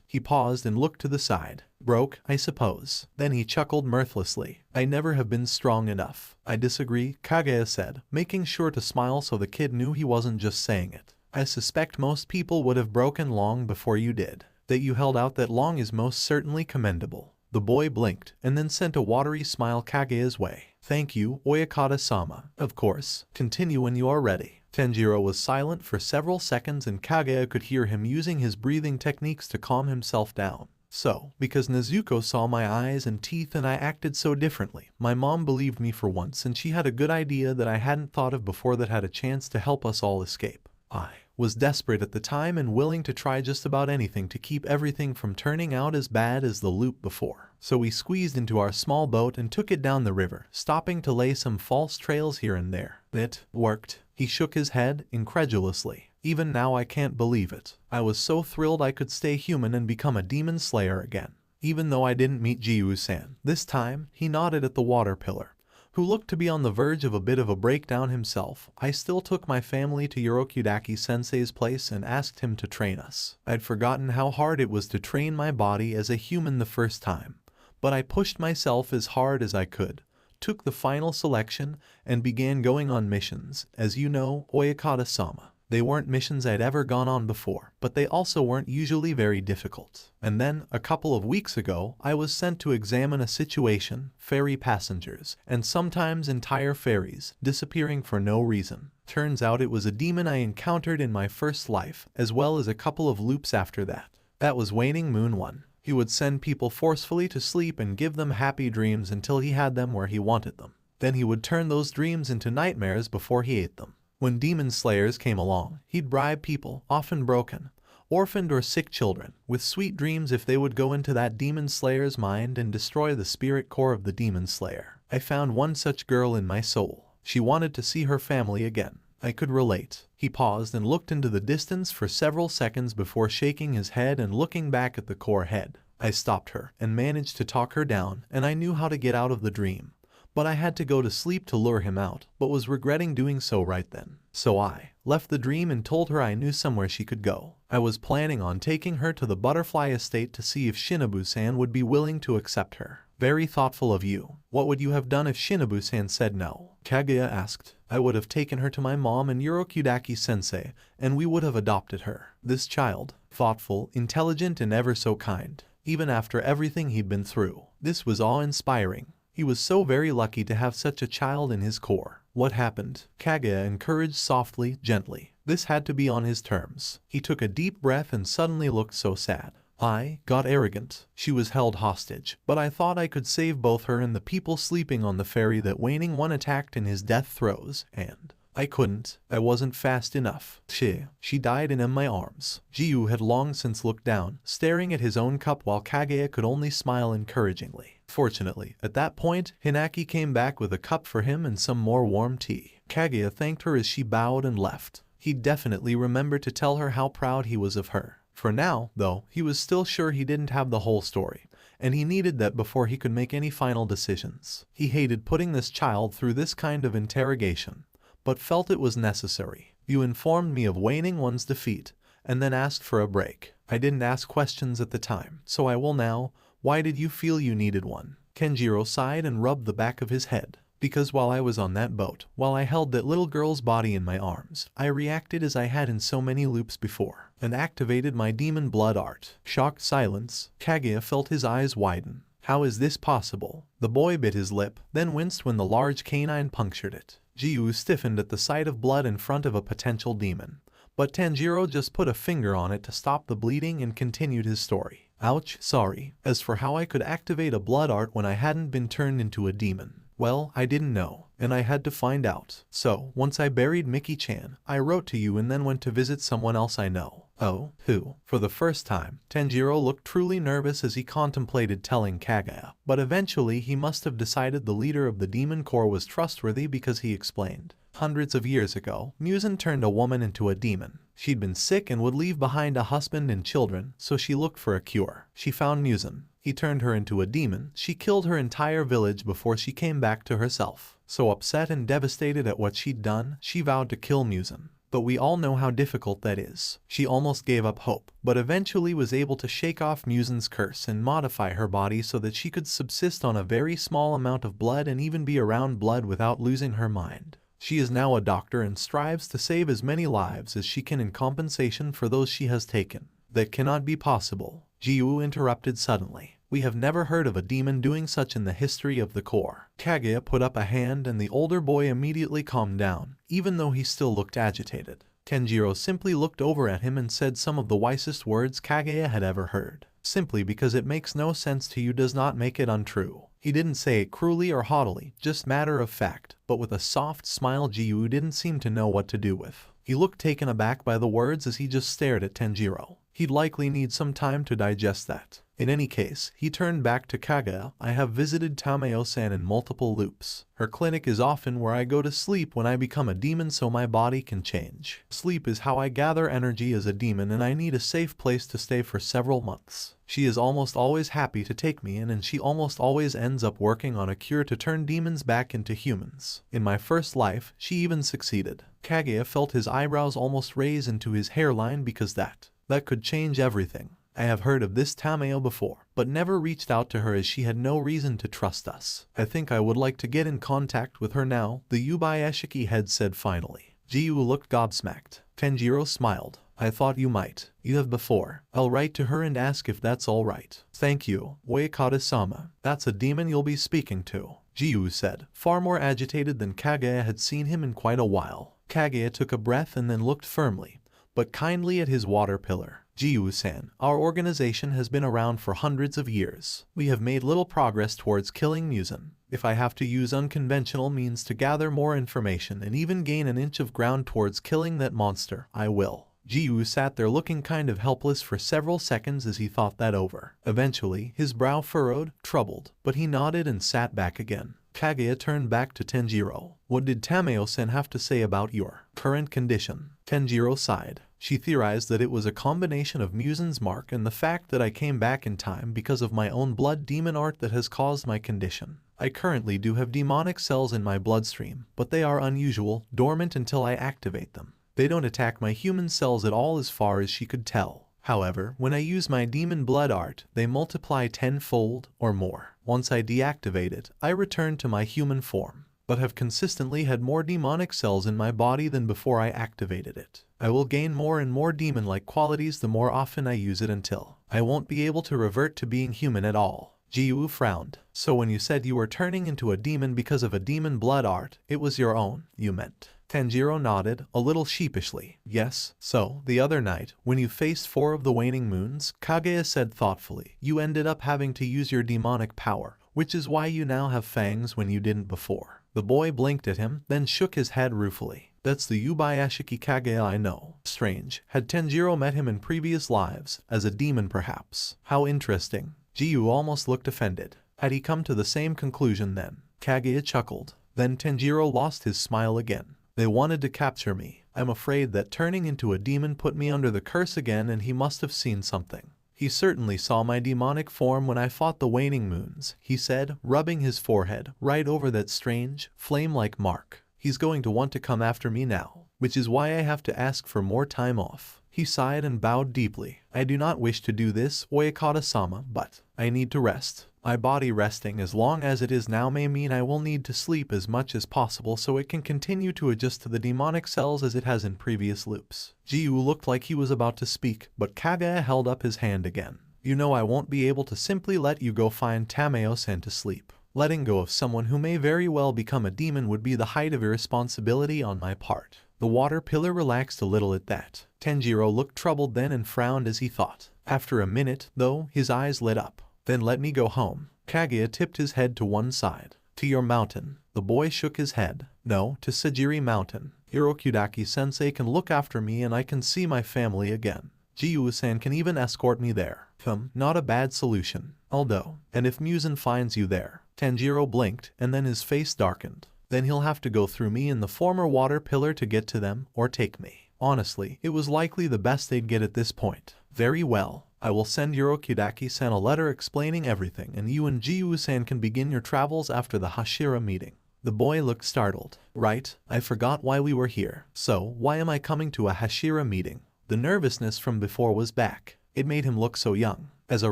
He paused and looked to the side. "Broke, I suppose." Then he chuckled mirthlessly. "I never have been strong enough." "I disagree," Kaguya said, making sure to smile so the kid knew he wasn't just saying it. "I suspect most people would have broken long before you did. That you held out that long is most certainly commendable." The boy blinked and then sent a watery smile Kaguya's way. "Thank you, Oyakata-sama. Of course, continue when you are ready." Tanjiro was silent for several seconds and Kaguya could hear him using his breathing techniques to calm himself down. "So, because Nezuko saw my eyes and teeth and I acted so differently, my mom believed me for once and she had a good idea that I hadn't thought of before that had a chance to help us all escape. I was desperate at the time and willing to try just about anything to keep everything from turning out as bad as the loop before. So we squeezed into our small boat and took it down the river, stopping to lay some false trails here and there. It worked." He shook his head incredulously. "Even now I can't believe it. I was so thrilled I could stay human and become a demon slayer again. Even though I didn't meet Jiu-san. This time," he nodded at the water pillar, who looked to be on the verge of a bit of a breakdown himself. "I still took my family to Urokudaki-sensei's place and asked him to train us. I'd forgotten how hard it was to train my body as a human the first time, but I pushed myself as hard as I could, took the final selection, and began going on missions. As you know, Oyakata-sama, they weren't missions I'd ever gone on before, but they also weren't usually very difficult. And then, a couple of weeks ago, I was sent to examine a situation, ferry passengers, and sometimes entire ferries, disappearing for no reason. Turns out it was a demon I encountered in my first life, as well as a couple of loops after that. That was Waning Moon 1. He would send people forcefully to sleep and give them happy dreams until he had them where he wanted them. Then he would turn those dreams into nightmares before he ate them. When demon slayers came along, he'd bribe people, often broken, orphaned or sick children, with sweet dreams if they would go into that demon slayer's mind and destroy the spirit core of the demon slayer. I found one such girl in my soul. She wanted to see her family again. I could relate." He paused and looked into the distance for several seconds before shaking his head and looking back at the core head. "I stopped her and managed to talk her down, and I knew how to get out of the dream. But I had to go to sleep to lure him out, but was regretting doing so right then. So I left the dream and told her I knew somewhere she could go. I was planning on taking her to the butterfly estate to see if Shinobu-san would be willing to accept her." "Very thoughtful of you. What would you have done if Shinobu-san said no?" Kaguya asked. "I would have taken her to my mom and Urokudaki-sensei, and we would have adopted her." This child, thoughtful, intelligent, and ever so kind, even after everything he'd been through. This was awe-inspiring. He was so very lucky to have such a child in his core. "What happened?" Kaguya encouraged softly, gently. This had to be on his terms. He took a deep breath and suddenly looked so sad. "I got arrogant. She was held hostage, but I thought I could save both her and the people sleeping on the ferry that Waning One attacked in his death throes, and I couldn't. I wasn't fast enough. She died in my arms." Jiu had long since looked down, staring at his own cup while Kaguya could only smile encouragingly. Fortunately, at that point, Hinaki came back with a cup for him and some more warm tea. Kaguya thanked her as she bowed and left. He'd definitely remember to tell her how proud he was of her. For now, though, he was still sure he didn't have the whole story, and he needed that before he could make any final decisions. He hated putting this child through this kind of interrogation, but felt it was necessary. You informed me of waning one's defeat, and then asked for a break. I didn't ask questions at the time, so I will now. Why did you feel you needed one? Kenjiro sighed and rubbed the back of his head. Because while I was on that boat, while I held that little girl's body in my arms, I reacted as I had in so many loops before, and activated my demon blood art. Shocked silence. Kaguya felt his eyes widen. How is this possible? The boy bit his lip, then winced when the large canine punctured it. Jiu stiffened at the sight of blood in front of a potential demon, but Tanjiro just put a finger on it to stop the bleeding and continued his story. Ouch, sorry. As for how I could activate a blood art when I hadn't been turned into a demon, well, I didn't know, and I had to find out. So, once I buried Miki-chan, I wrote to you and then went to visit someone else I know. Oh, who? For the first time, Tanjiro looked truly nervous as he contemplated telling Kaguya, but eventually he must have decided the leader of the Demon Corps was trustworthy because he explained. Hundreds of years ago, Muzan turned a woman into a demon. She'd been sick and would leave behind a husband and children, so she looked for a cure. She found Muzan. He turned her into a demon. She killed her entire village before she came back to herself. So upset and devastated at what she'd done, she vowed to kill Muzan. But we all know how difficult that is. She almost gave up hope, but eventually was able to shake off Muzan's curse and modify her body so that she could subsist on a very small amount of blood and even be around blood without losing her mind. She is now a doctor and strives to save as many lives as she can in compensation for those she has taken. That cannot be possible. Jiu interrupted suddenly. We have never heard of a demon doing such in the history of the Corps. Kaguya put up a hand and the older boy immediately calmed down, even though he still looked agitated. Tanjiro simply looked over at him and said some of the wisest words Kaguya had ever heard. Simply because it makes no sense to you does not make it untrue. He didn't say it cruelly or haughtily, just matter of fact, but with a soft smile Jiu didn't seem to know what to do with. He looked taken aback by the words as he just stared at Tanjiro. He'd likely need some time to digest that. In any case, he turned back to Kaguya. I have visited Tameo-san in multiple loops. Her clinic is often where I go to sleep when I become a demon so my body can change. Sleep is how I gather energy as a demon and I need a safe place to stay for several months. She is almost always happy to take me in and she almost always ends up working on a cure to turn demons back into humans. In my first life, she even succeeded. Kaguya felt his eyebrows almost raise into his hairline because that could change everything. I have heard of this Tameo before, but never reached out to her as she had no reason to trust us. I think I would like to get in contact with her now, the Yubai head said finally. Jiu looked gobsmacked. Tanjiro smiled. I thought you might. You have before. I'll write to her and ask if that's all right. Thank you, Uekata-sama. That's a demon you'll be speaking to, Jiu said, far more agitated than Kaguya had seen him in quite a while. Kaguya took a breath and then looked firmly, but kindly at his water pillar. Jiu-san, our organization has been around for hundreds of years. We have made little progress towards killing Muzan. If I have to use unconventional means to gather more information and even gain an inch of ground towards killing that monster, I will. Jiu sat there looking kind of helpless for several seconds as he thought that over. Eventually, his brow furrowed, troubled, but he nodded and sat back again. Kaguya turned back to Tanjiro. What did Tameo-san have to say about your current condition? Tanjiro sighed. She theorized that it was a combination of Muzan's mark and the fact that I came back in time because of my own blood demon art that has caused my condition. I currently do have demonic cells in my bloodstream, but they are unusual, dormant until I activate them. They don't attack my human cells at all as far as she could tell. However, when I use my demon blood art, they multiply tenfold or more. Once I deactivate it, I return to my human form, but have consistently had more demonic cells in my body than before I activated it. I will gain more and more demon-like qualities the more often I use it until I won't be able to revert to being human at all. Jiu frowned. So when you said you were turning into a demon because of a demon blood art, it was your own, you meant? Tanjiro nodded, a little sheepishly. Yes, so, the other night, when you faced 4 of the waning moons, Kaguya said thoughtfully, you ended up having to use your demonic power, which is why you now have fangs when you didn't before. The boy blinked at him, then shook his head ruefully. That's the Yubai Kaguya I know. Strange. Had Tanjiro met him in previous lives, as a demon perhaps? How interesting. Jiu almost looked offended. Had he come to the same conclusion then? Kaguya chuckled. Then Tanjiro lost his smile again. They wanted to capture me. I'm afraid that turning into a demon put me under the curse again, and he must have seen something. He certainly saw my demonic form when I fought the waning moons, he said, rubbing his forehead right over that strange, flame-like mark. He's going to want to come after me now, which is why I have to ask for more time off. He sighed and bowed deeply. I do not wish to do this, Oyakata-sama, but I need to rest. My body resting as long as it is now may mean I will need to sleep as much as possible so it can continue to adjust to the demonic cells as it has in previous loops. Jiu looked like he was about to speak, but Kaguya held up his hand again. You know I won't be able to simply let you go find Tameo-san to sleep. Letting go of someone who may very well become a demon would be the height of irresponsibility on my part. The water pillar relaxed a little at that. Tanjiro looked troubled then and frowned as he thought. After a minute, though, his eyes lit up. Then let me go home. Kaguya tipped his head to one side. To your mountain. The boy shook his head. No, to Sajiri Mountain. Hirokudaki-sensei can look after me and I can see my family again. Jiu-san can even escort me there. Not a bad solution. Although, and if Muzan finds you there. Tanjiro blinked and then his face darkened. Then he'll have to go through me in the former water pillar to get to them, or take me. Honestly, it was likely the best they'd get at this point. Very well. I will send Hirokudaki-san a letter explaining everything, and you and Jiu-san can begin your travels after the Hashira meeting. The boy looked startled. Right, I forgot why we were here. So, why am I coming to a Hashira meeting? The nervousness from before was back. It made him look so young. As a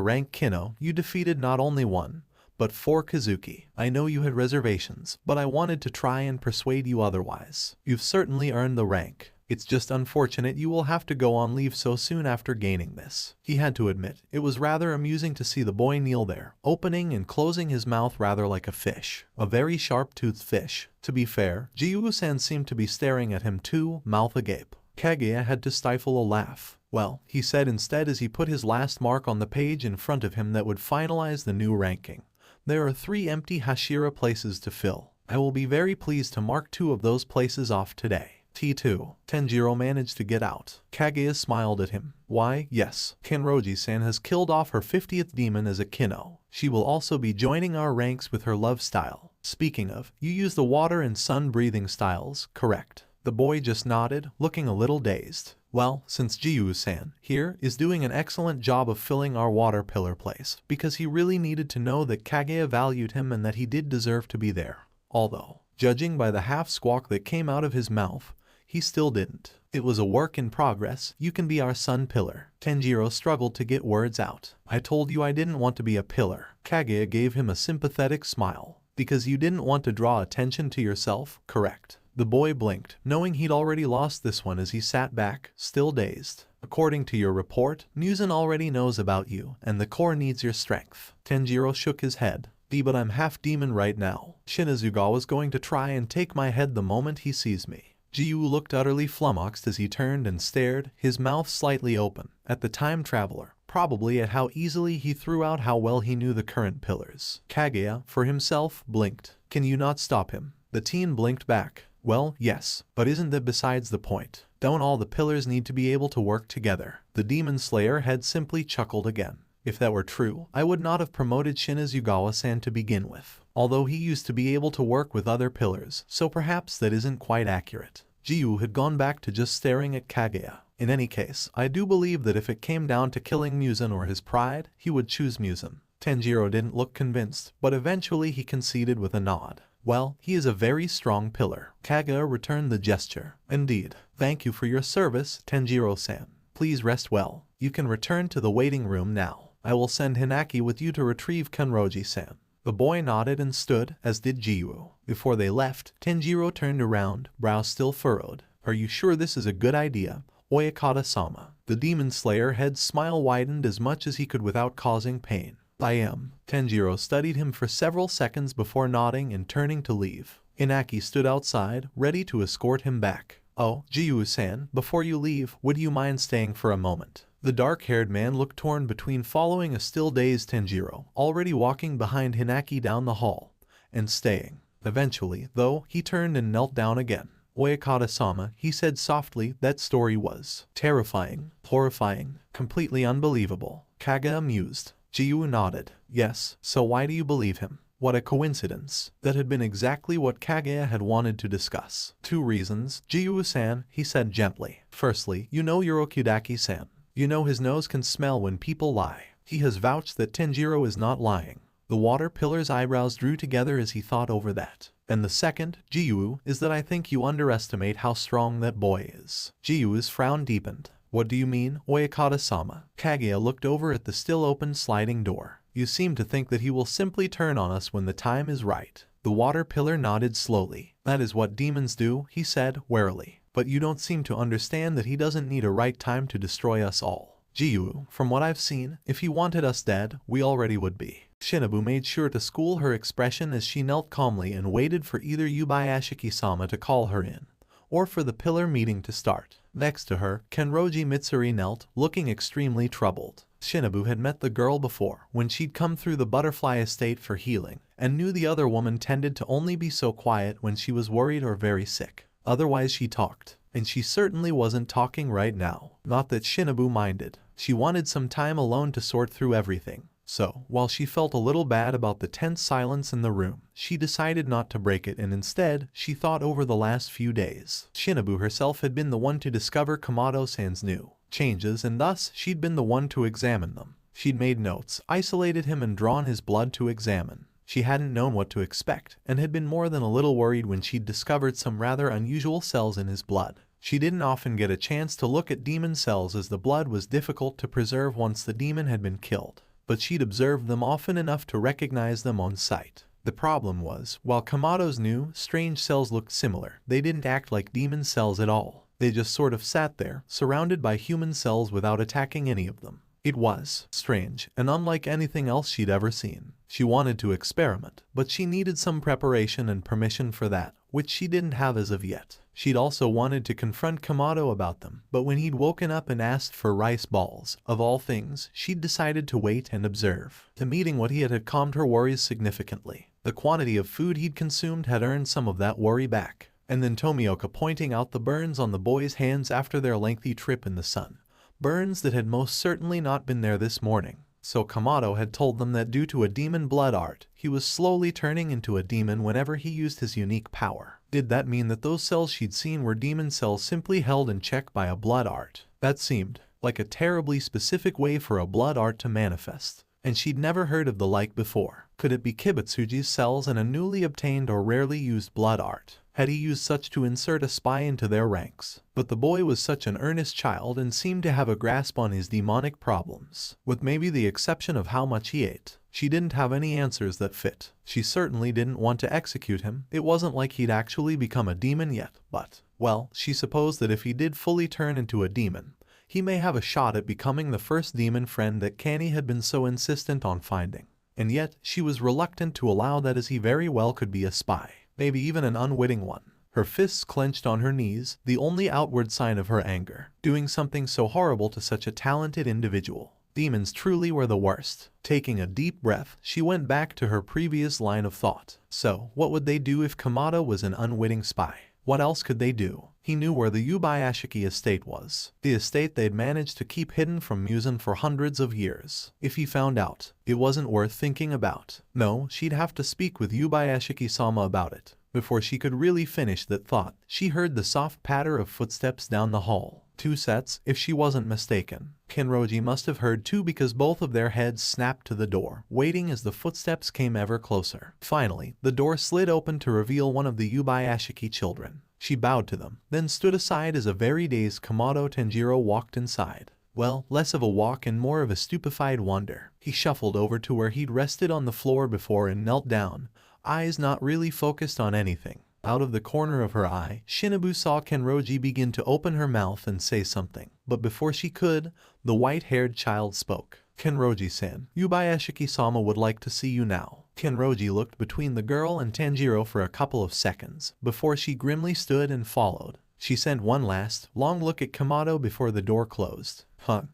rank Kino, you defeated not only one, but 4 Kazuki. I know you had reservations, but I wanted to try and persuade you otherwise. You've certainly earned the rank. It's just unfortunate you will have to go on leave so soon after gaining this. He had to admit, it was rather amusing to see the boy kneel there, opening and closing his mouth rather like a fish. A very sharp-toothed fish. To be fair, Jiu-san seemed to be staring at him too, mouth agape. Kaguya had to stifle a laugh. Well, he said instead as he put his last mark on the page in front of him that would finalize the new ranking. There are 3 empty Hashira places to fill. I will be very pleased to mark 2 of those places off today. T2. Tanjiro managed to get out. Kaguya smiled at him. Why, yes, Kenroji-san has killed off her 50th demon as a Kino. She will also be joining our ranks with her love style. Speaking of, you use the water and sun breathing styles, correct? The boy just nodded, looking a little dazed. Well, since Jiu-san here is doing an excellent job of filling our water pillar place, because he really needed to know that Kaguya valued him and that he did deserve to be there. Although, judging by the half squawk that came out of his mouth, he still didn't. It was a work in progress. You can be our sun pillar. Tanjiro struggled to get words out. I told you I didn't want to be a pillar. Kaguya gave him a sympathetic smile. Because you didn't want to draw attention to yourself, correct? The boy blinked, knowing he'd already lost this one as he sat back, still dazed. According to your report, Muzan already knows about you, and the core needs your strength. Tanjiro shook his head. But I'm half demon right now. Shinazugawa's going to try and take my head the moment he sees me. Jiu looked utterly flummoxed as he turned and stared, his mouth slightly open, at the time traveler, probably at how easily he threw out how well he knew the current pillars. Kaguya, for himself, blinked. Can you not stop him? The teen blinked back. Well, yes, but isn't that besides the point? Don't all the pillars need to be able to work together? The demon slayer had simply chuckled again. If that were true, I would not have promoted Shinazugawa-san to begin with. Although he used to be able to work with other pillars, so perhaps that isn't quite accurate. Jiu had gone back to just staring at Kaguya. In any case, I do believe that if it came down to killing Muzan or his pride, he would choose Muzan. Tanjiro didn't look convinced, but eventually he conceded with a nod. Well, he is a very strong pillar. Kaguya returned the gesture. Indeed. Thank you for your service, Tanjiro-san. Please rest well. You can return to the waiting room now. I will send Hinaki with you to retrieve Kenroji-san. The boy nodded and stood, as did Jiu. Before they left, Tanjiro turned around, brow still furrowed. Are you sure this is a good idea, Oyakata-sama? The demon slayer head's smile widened as much as he could without causing pain. I am. Tanjiro studied him for several seconds before nodding and turning to leave. Inaki stood outside, ready to escort him back. Oh, Jiu-san, before you leave, would you mind staying for a moment? The dark-haired man looked torn between following a still-dazed Tanjiro, already walking behind Hinaki down the hall, and staying. Eventually, though, he turned and knelt down again. Oyakata-sama, he said softly, that story was terrifying, horrifying, completely unbelievable. Kaguya mused. Jiu nodded. Yes, so why do you believe him? What a coincidence. That had been exactly what Kaguya had wanted to discuss. 2 reasons. Jiyu-san, he said gently. Firstly, you know Urokudaki-san. You know his nose can smell when people lie. He has vouched that Tanjiro is not lying. The water pillar's eyebrows drew together as he thought over that. And the second, Jiyu, is that I think you underestimate how strong that boy is. Jiyu's frown deepened. What do you mean, Oyakata-sama? Kaguya looked over at the still open sliding door. You seem to think that he will simply turn on us when the time is right. The water pillar nodded slowly. That is what demons do, he said, warily. But you don't seem to understand that he doesn't need a right time to destroy us all. Jiyu, from what I've seen, if he wanted us dead, we already would be. Shinobu made sure to school her expression as she knelt calmly and waited for either Yubayashiki-sama to call her in, or for the pillar meeting to start. Next to her, Kenroji Mitsuri knelt, looking extremely troubled. Shinobu had met the girl before, when she'd come through the butterfly estate for healing, and knew the other woman tended to only be so quiet when she was worried or very sick. Otherwise she talked. And she certainly wasn't talking right now. Not that Shinobu minded. She wanted some time alone to sort through everything. So, while she felt a little bad about the tense silence in the room, she decided not to break it and instead, she thought over the last few days. Shinobu herself had been the one to discover Kamado-san's new changes and thus, she'd been the one to examine them. She'd made notes, isolated him and drawn his blood to examine. She hadn't known what to expect, and had been more than a little worried when she'd discovered some rather unusual cells in his blood. She didn't often get a chance to look at demon cells as the blood was difficult to preserve once the demon had been killed, but she'd observed them often enough to recognize them on sight. The problem was, while Kamado's new, strange cells looked similar, they didn't act like demon cells at all. They just sort of sat there, surrounded by human cells without attacking any of them. It was strange and unlike anything else she'd ever seen. She wanted to experiment, but she needed some preparation and permission for that, which she didn't have as of yet. She'd also wanted to confront Kamado about them, but when he'd woken up and asked for rice balls, of all things, she'd decided to wait and observe. The meeting what he had calmed her worries significantly. The quantity of food he'd consumed had earned some of that worry back. And then Tomioka pointing out the burns on the boys' hands after their lengthy trip in the sun. Burns that had most certainly not been there this morning. So Kamado had told them that due to a demon blood art, he was slowly turning into a demon whenever he used his unique power. Did that mean that those cells she'd seen were demon cells simply held in check by a blood art? That seemed like a terribly specific way for a blood art to manifest. And she'd never heard of the like before. Could it be Kibutsuji's cells and a newly obtained or rarely used blood art? Had he used such to insert a spy into their ranks? But the boy was such an earnest child and seemed to have a grasp on his demonic problems, with maybe the exception of how much he ate. She didn't have any answers that fit. She certainly didn't want to execute him. It wasn't like he'd actually become a demon yet, but, well, she supposed that if he did fully turn into a demon, he may have a shot at becoming the first demon friend that Kanny had been so insistent on finding. And yet, she was reluctant to allow that as he very well could be a spy, maybe even an unwitting one. Her fists clenched on her knees, the only outward sign of her anger, doing something so horrible to such a talented individual. Demons truly were the worst. Taking a deep breath, she went back to her previous line of thought. So, what would they do if Kamado was an unwitting spy? What else could they do? He knew where the Yubayashiki estate was. The estate they'd managed to keep hidden from Muzan for hundreds of years. If he found out, it wasn't worth thinking about. No, she'd have to speak with Yubayashiki-sama about it. Before she could really finish that thought, she heard the soft patter of footsteps down the hall. 2 sets, if she wasn't mistaken. Kenroji must have heard too because both of their heads snapped to the door, waiting as the footsteps came ever closer. Finally, the door slid open to reveal one of the Yubayashiki children. She bowed to them, then stood aside as a very dazed Kamado Tanjiro walked inside. Well, less of a walk and more of a stupefied wonder. He shuffled over to where he'd rested on the floor before and knelt down, eyes not really focused on anything. Out of the corner of her eye, Shinobu saw Kenroji begin to open her mouth and say something. But before she could, the white-haired child spoke. Kenroji-san, Yubayashiki-sama would like to see you now. Kenroji looked between the girl and Tanjiro for a couple of seconds, before she grimly stood and followed. She sent one last, long look at Kamado before the door closed.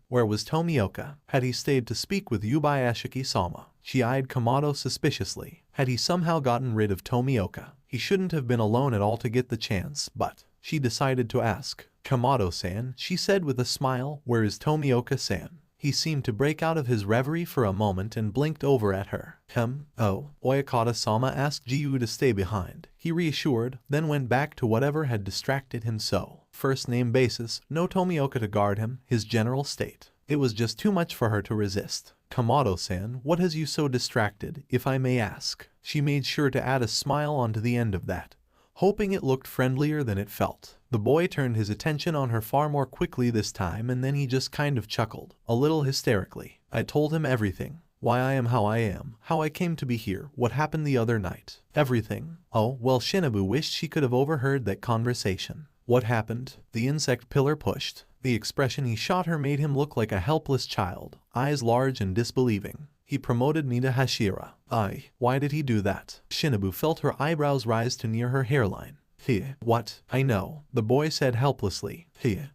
Where was Tomioka? Had he stayed to speak with Yubayashiki-sama? She eyed Kamado suspiciously. Had he somehow gotten rid of Tomioka? He shouldn't have been alone at all to get the chance, but she decided to ask. Kamado-san, she said with a smile, where is Tomioka-san? He seemed to break out of his reverie for a moment and blinked over at her. Oh, Oyakata-sama asked Jiu to stay behind. He reassured, then went back to whatever had distracted him so. First name basis, no Tomioka to guard him, his general state. It was just too much for her to resist. Kamado-san, what has you so distracted, if I may ask? She made sure to add a smile onto the end of that, hoping it looked friendlier than it felt. The boy turned his attention on her far more quickly this time, and then he just kind of chuckled, a little hysterically. I told him everything. Why I am, how I came to be here, what happened the other night. Everything. Oh, well, Shinobu wished she could have overheard that conversation. What happened? The insect pillar pushed. The expression he shot her made him look like a helpless child, eyes large and disbelieving. He promoted me to Hashira. Why did he do that? Shinobu felt her eyebrows rise to near her hairline. What? I know, the boy said helplessly.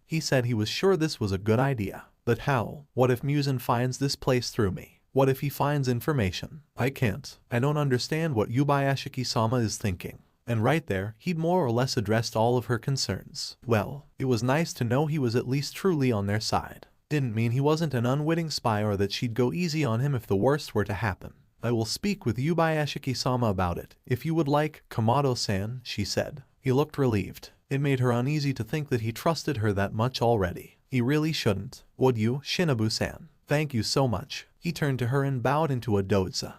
He said he was sure this was a good idea. But how? What if Muzan finds this place through me? What if he finds information? I can't. I don't understand what Yubayashiki-sama is thinking. And right there, he'd more or less addressed all of her concerns. Well, it was nice to know he was at least truly on their side. Didn't mean he wasn't an unwitting spy or that she'd go easy on him if the worst were to happen. I will speak with Yubayashiki-sama about it, if you would like, Kamado-san, she said. He looked relieved. It made her uneasy to think that he trusted her that much already. He really shouldn't. Would you, Shinobu-san? Thank you so much. He turned to her and bowed into a doza.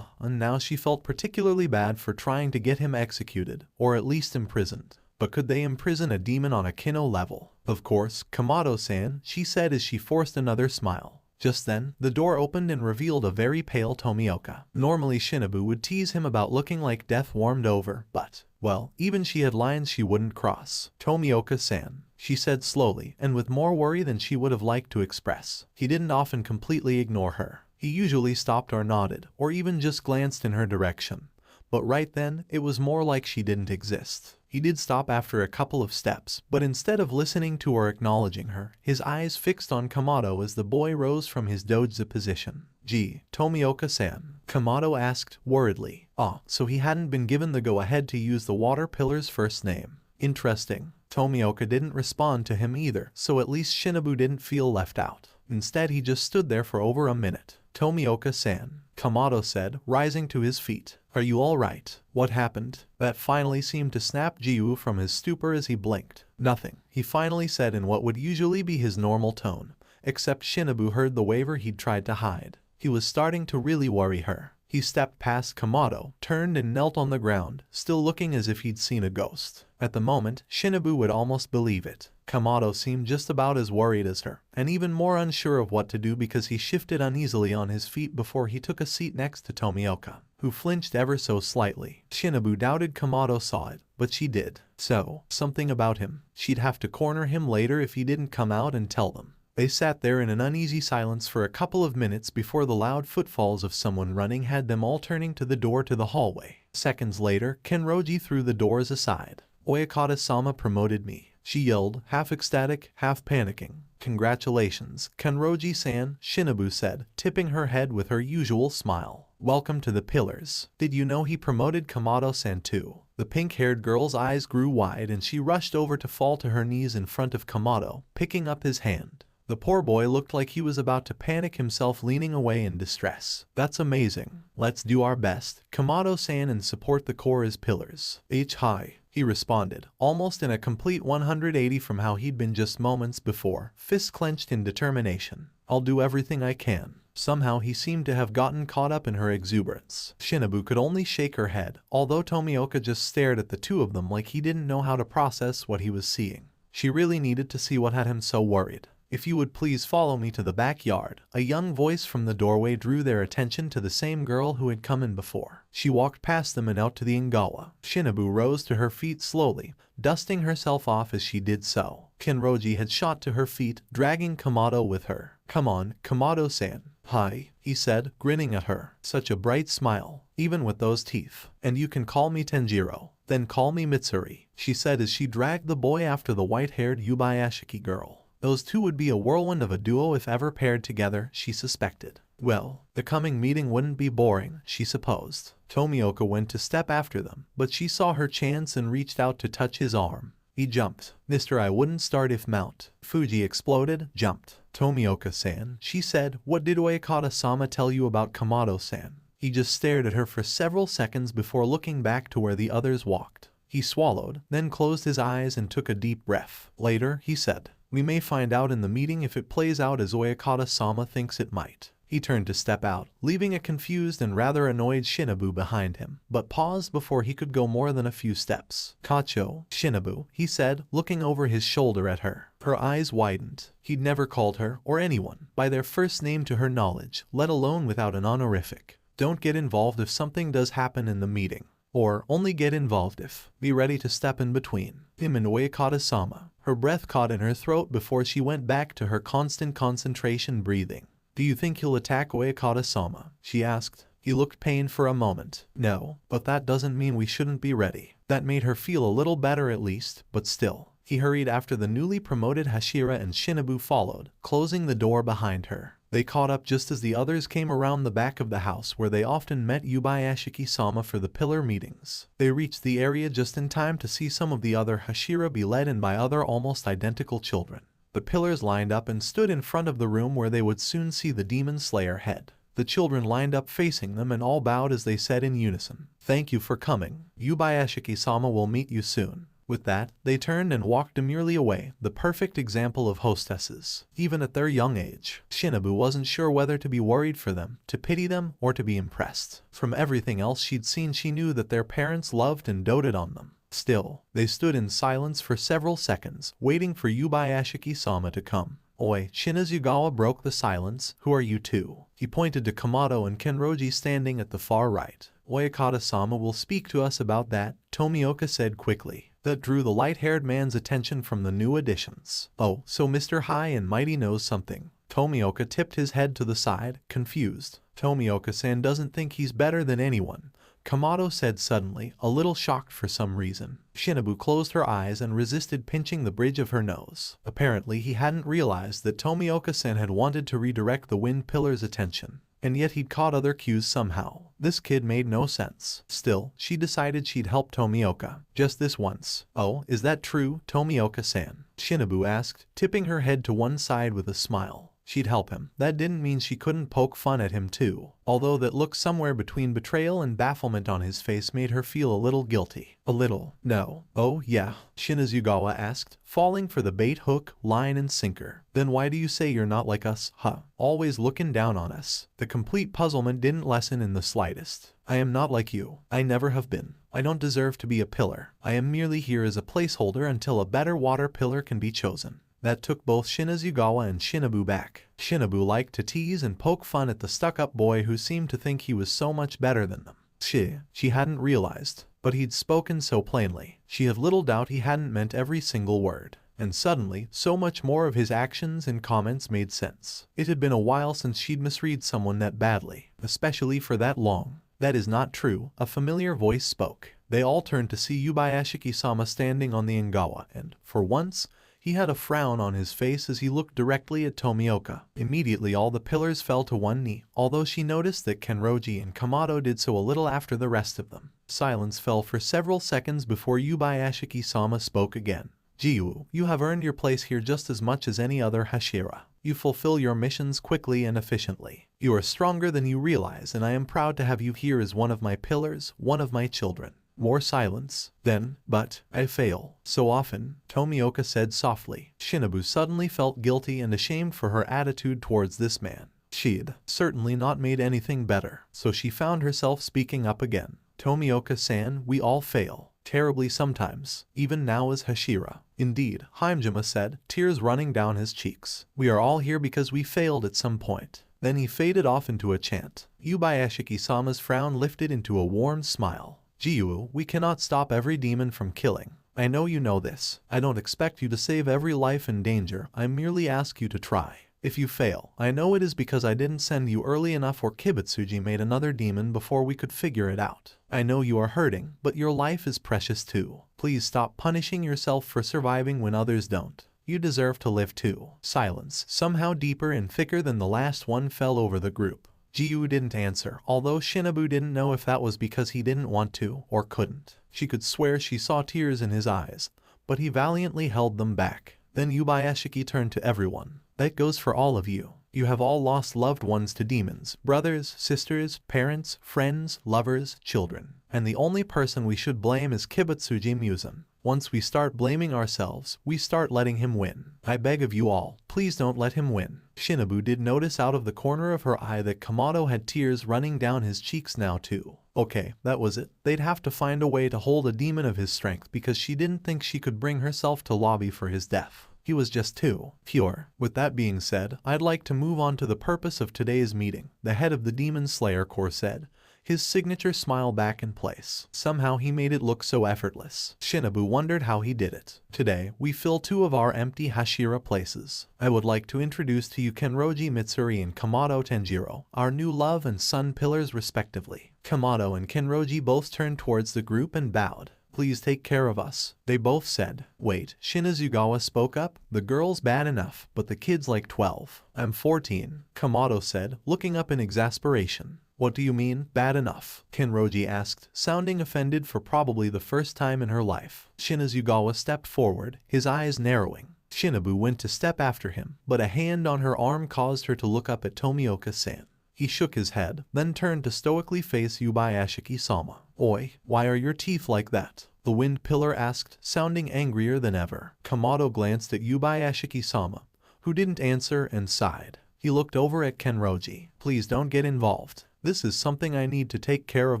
And now she felt particularly bad for trying to get him executed, or at least imprisoned. But could they imprison a demon on a Kino level? Of course, Kamado-san, she said as she forced another smile. Just then, the door opened and revealed a very pale Tomioka. Normally Shinobu would tease him about looking like death warmed over, but, well, even she had lines she wouldn't cross. Tomioka-san, she said slowly, and with more worry than she would have liked to express. He didn't often completely ignore her. He usually stopped or nodded, or even just glanced in her direction. But right then, it was more like she didn't exist. He did stop after a couple of steps, but instead of listening to or acknowledging her, his eyes fixed on Kamado as the boy rose from his doza position. Gee, Tomioka-san, Kamado asked, worriedly. So he hadn't been given the go-ahead to use the water pillar's first name. Interesting. Tomioka didn't respond to him either, so at least Shinobu didn't feel left out. Instead, he just stood there for over a minute. Tomioka-san, Kamado said, rising to his feet. Are you all right? What happened? That finally seemed to snap Jiu from his stupor as he blinked. Nothing, he finally said in what would usually be his normal tone, except Shinobu heard the waver he'd tried to hide. He was starting to really worry her. He stepped past Kamado, turned and knelt on the ground, still looking as if he'd seen a ghost. At the moment, Shinobu would almost believe it. Kamado seemed just about as worried as her, and even more unsure of what to do because he shifted uneasily on his feet before he took a seat next to Tomioka, who flinched ever so slightly. Shinobu doubted Kamado saw it, but she did. So, something about him. She'd have to corner him later if he didn't come out and tell them. They sat there in an uneasy silence for a couple of minutes before the loud footfalls of someone running had them all turning to the door to the hallway. Seconds later, Kenroji threw the doors aside. Oyakata-sama promoted me, she yelled, half ecstatic, half panicking. Congratulations, Kenroji-san, Shinobu said, tipping her head with her usual smile. Welcome to the pillars. Did you know he promoted Kamado-san too? The pink-haired girl's eyes grew wide and she rushed over to fall to her knees in front of Kamado, picking up his hand. The poor boy looked like he was about to panic himself, leaning away in distress. That's amazing. Let's do our best, Kamado-san, and support the core as pillars. Hi, he responded, almost in a complete 180 from how he'd been just moments before, fists clenched in determination. I'll do everything I can. Somehow he seemed to have gotten caught up in her exuberance. Shinobu could only shake her head, although Tomioka just stared at the two of them like he didn't know how to process what he was seeing. She really needed to see what had him so worried. If you would please follow me to the backyard, a young voice from the doorway drew their attention to the same girl who had come in before. She walked past them and out to the Ingawa. Shinobu rose to her feet slowly, dusting herself off as she did so. Kenroji had shot to her feet, dragging Kamado with her. Come on, Kamado-san. Hi, he said, grinning at her. Such a bright smile, even with those teeth. And you can call me Tanjiro. Then call me Mitsuri, she said as she dragged the boy after the white-haired Yubayashiki girl. Those two would be a whirlwind of a duo if ever paired together, she suspected. Well, the coming meeting wouldn't be boring, she supposed. Tomioka went to step after them, but she saw her chance and reached out to touch his arm. He jumped. Mr. I wouldn't start if Mount Fuji exploded, jumped. Tomioka-san, she said, what did Oyakata-sama tell you about Kamado-san? He just stared at her for several seconds before looking back to where the others walked. He swallowed, then closed his eyes and took a deep breath. Later, he said, we may find out in the meeting if it plays out as Oyakata-sama thinks it might. He turned to step out, leaving a confused and rather annoyed Shinobu behind him, but paused before he could go more than a few steps. Kacho, Shinobu, he said, looking over his shoulder at her. Her eyes widened. He'd never called her, or anyone, by their first name to her knowledge, let alone without an honorific. Don't get involved if something does happen in the meeting. Or only get involved if. Be ready to step in between him and Oyakata-sama. Her breath caught in her throat before she went back to her constant concentration breathing. Do you think he'll attack Oyakata-sama? She asked. He looked pained for a moment. No, but that doesn't mean we shouldn't be ready. That made her feel a little better at least, but still. He hurried after the newly promoted Hashira and Shinobu followed, closing the door behind her. They caught up just as the others came around the back of the house where they often met Yubayashiki-sama for the pillar meetings. They reached the area just in time to see some of the other Hashira be led in by other almost identical children. The pillars lined up and stood in front of the room where they would soon see the Demon Slayer head. The children lined up facing them and all bowed as they said in unison, "Thank you for coming. Yubayashiki-sama will meet you soon." With that, they turned and walked demurely away, the perfect example of hostesses. Even at their young age, Shinobu wasn't sure whether to be worried for them, to pity them, or to be impressed. From everything else she'd seen, she knew that their parents loved and doted on them. Still, they stood in silence for several seconds, waiting for Yubayashiki-sama to come. Oi, Shinazugawa broke the silence. Who are you two? He pointed to Kamado and Kenroji standing at the far right. Oyakata-sama will speak to us about that, Tomioka said quickly. That drew the light-haired man's attention from the new additions. Oh, so Mr. High and Mighty knows something. Tomioka tipped his head to the side, confused. Tomioka-san doesn't think he's better than anyone, Kamado said suddenly, a little shocked for some reason. Shinobu closed her eyes and resisted pinching the bridge of her nose. Apparently he hadn't realized that Tomioka-san had wanted to redirect the wind pillar's attention. And yet he'd caught other cues somehow. This kid made no sense. Still, she decided she'd help Tomioka. Just this once. Oh, is that true, Tomioka-san? Shinobu asked, tipping her head to one side with a smile. She'd help him. That didn't mean she couldn't poke fun at him too. Although that look somewhere between betrayal and bafflement on his face made her feel a little guilty. A little. No. Oh, yeah, Shinazugawa asked, falling for the bait hook, line and sinker. Then why do you say you're not like us, huh? Always looking down on us. The complete puzzlement didn't lessen in the slightest. I am not like you. I never have been. I don't deserve to be a pillar. I am merely here as a placeholder until a better water pillar can be chosen. That took both Shinazugawa and Shinobu back. Shinobu liked to tease and poke fun at the stuck-up boy who seemed to think he was so much better than them. She hadn't realized, but he'd spoken so plainly. She had little doubt he hadn't meant every single word. And suddenly, so much more of his actions and comments made sense. It had been a while since she'd misread someone that badly, especially for that long. That is not true, a familiar voice spoke. They all turned to see Yubayashiki-sama standing on the Ingawa, and, for once, he had a frown on his face as he looked directly at Tomioka. Immediately all the pillars fell to one knee, although she noticed that Kenroji and Kamado did so a little after the rest of them. Silence fell for several seconds before Yubayashiki-sama spoke again. Jiu, you have earned your place here just as much as any other Hashira. You fulfill your missions quickly and efficiently. You are stronger than you realize, and I am proud to have you here as one of my pillars, one of my children. More silence. Then, but, I fail. So often, Tomioka said softly. Shinobu suddenly felt guilty and ashamed for her attitude towards this man. She'd certainly not made anything better, so she found herself speaking up again. Tomioka-san, we all fail. Terribly sometimes, even now as Hashira. Indeed, Haimjima said, tears running down his cheeks. We are all here because we failed at some point. Then he faded off into a chant. Yubayashiki-sama's frown lifted into a warm smile. Jiu, we cannot stop every demon from killing. I know you know this. I don't expect you to save every life in danger. I merely ask you to try. If you fail, I know it is because I didn't send you early enough or Kibutsuji made another demon before we could figure it out. I know you are hurting, but your life is precious too. Please stop punishing yourself for surviving when others don't. You deserve to live too. Silence, somehow deeper and thicker than the last one, fell over the group. Jiu didn't answer, although Shinobu didn't know if that was because he didn't want to or couldn't. She could swear she saw tears in his eyes, but he valiantly held them back. Then Yubaeshiki turned to everyone. That goes for all of you. You have all lost loved ones to demons, brothers, sisters, parents, friends, lovers, children. And the only person we should blame is Kibutsuji Muzan. Once we start blaming ourselves, we start letting him win. I beg of you all, please don't let him win. Shinobu did notice out of the corner of her eye that Kamado had tears running down his cheeks now too. Okay, that was it. They'd have to find a way to hold a demon of his strength because she didn't think she could bring herself to lobby for his death. He was just too pure. With that being said, I'd like to move on to the purpose of today's meeting, the head of the Demon Slayer Corps said, his signature smile back in place. Somehow he made it look so effortless. Shinobu wondered how he did it. Today, we fill 2 of our empty Hashira places. I would like to introduce to you Kenroji Mitsuri and Kamado Tanjiro, our new love and sun pillars respectively. Kamado and Kenroji both turned towards the group and bowed. Please take care of us, they both said. Wait, Shinazugawa spoke up. The girl's bad enough, but the kid's like 12. I'm 14, Kamado said, looking up in exasperation. What do you mean, bad enough? Kenroji asked, sounding offended for probably the first time in her life. Shinazugawa stepped forward, his eyes narrowing. Shinobu went to step after him, but a hand on her arm caused her to look up at Tomioka-san. He shook his head, then turned to stoically face Yubaeshiki-sama. Oi, why are your teeth like that? The wind pillar asked, sounding angrier than ever. Kamado glanced at Yubaeshiki-sama, who didn't answer and sighed. He looked over at Kenroji. Please don't get involved. This is something I need to take care of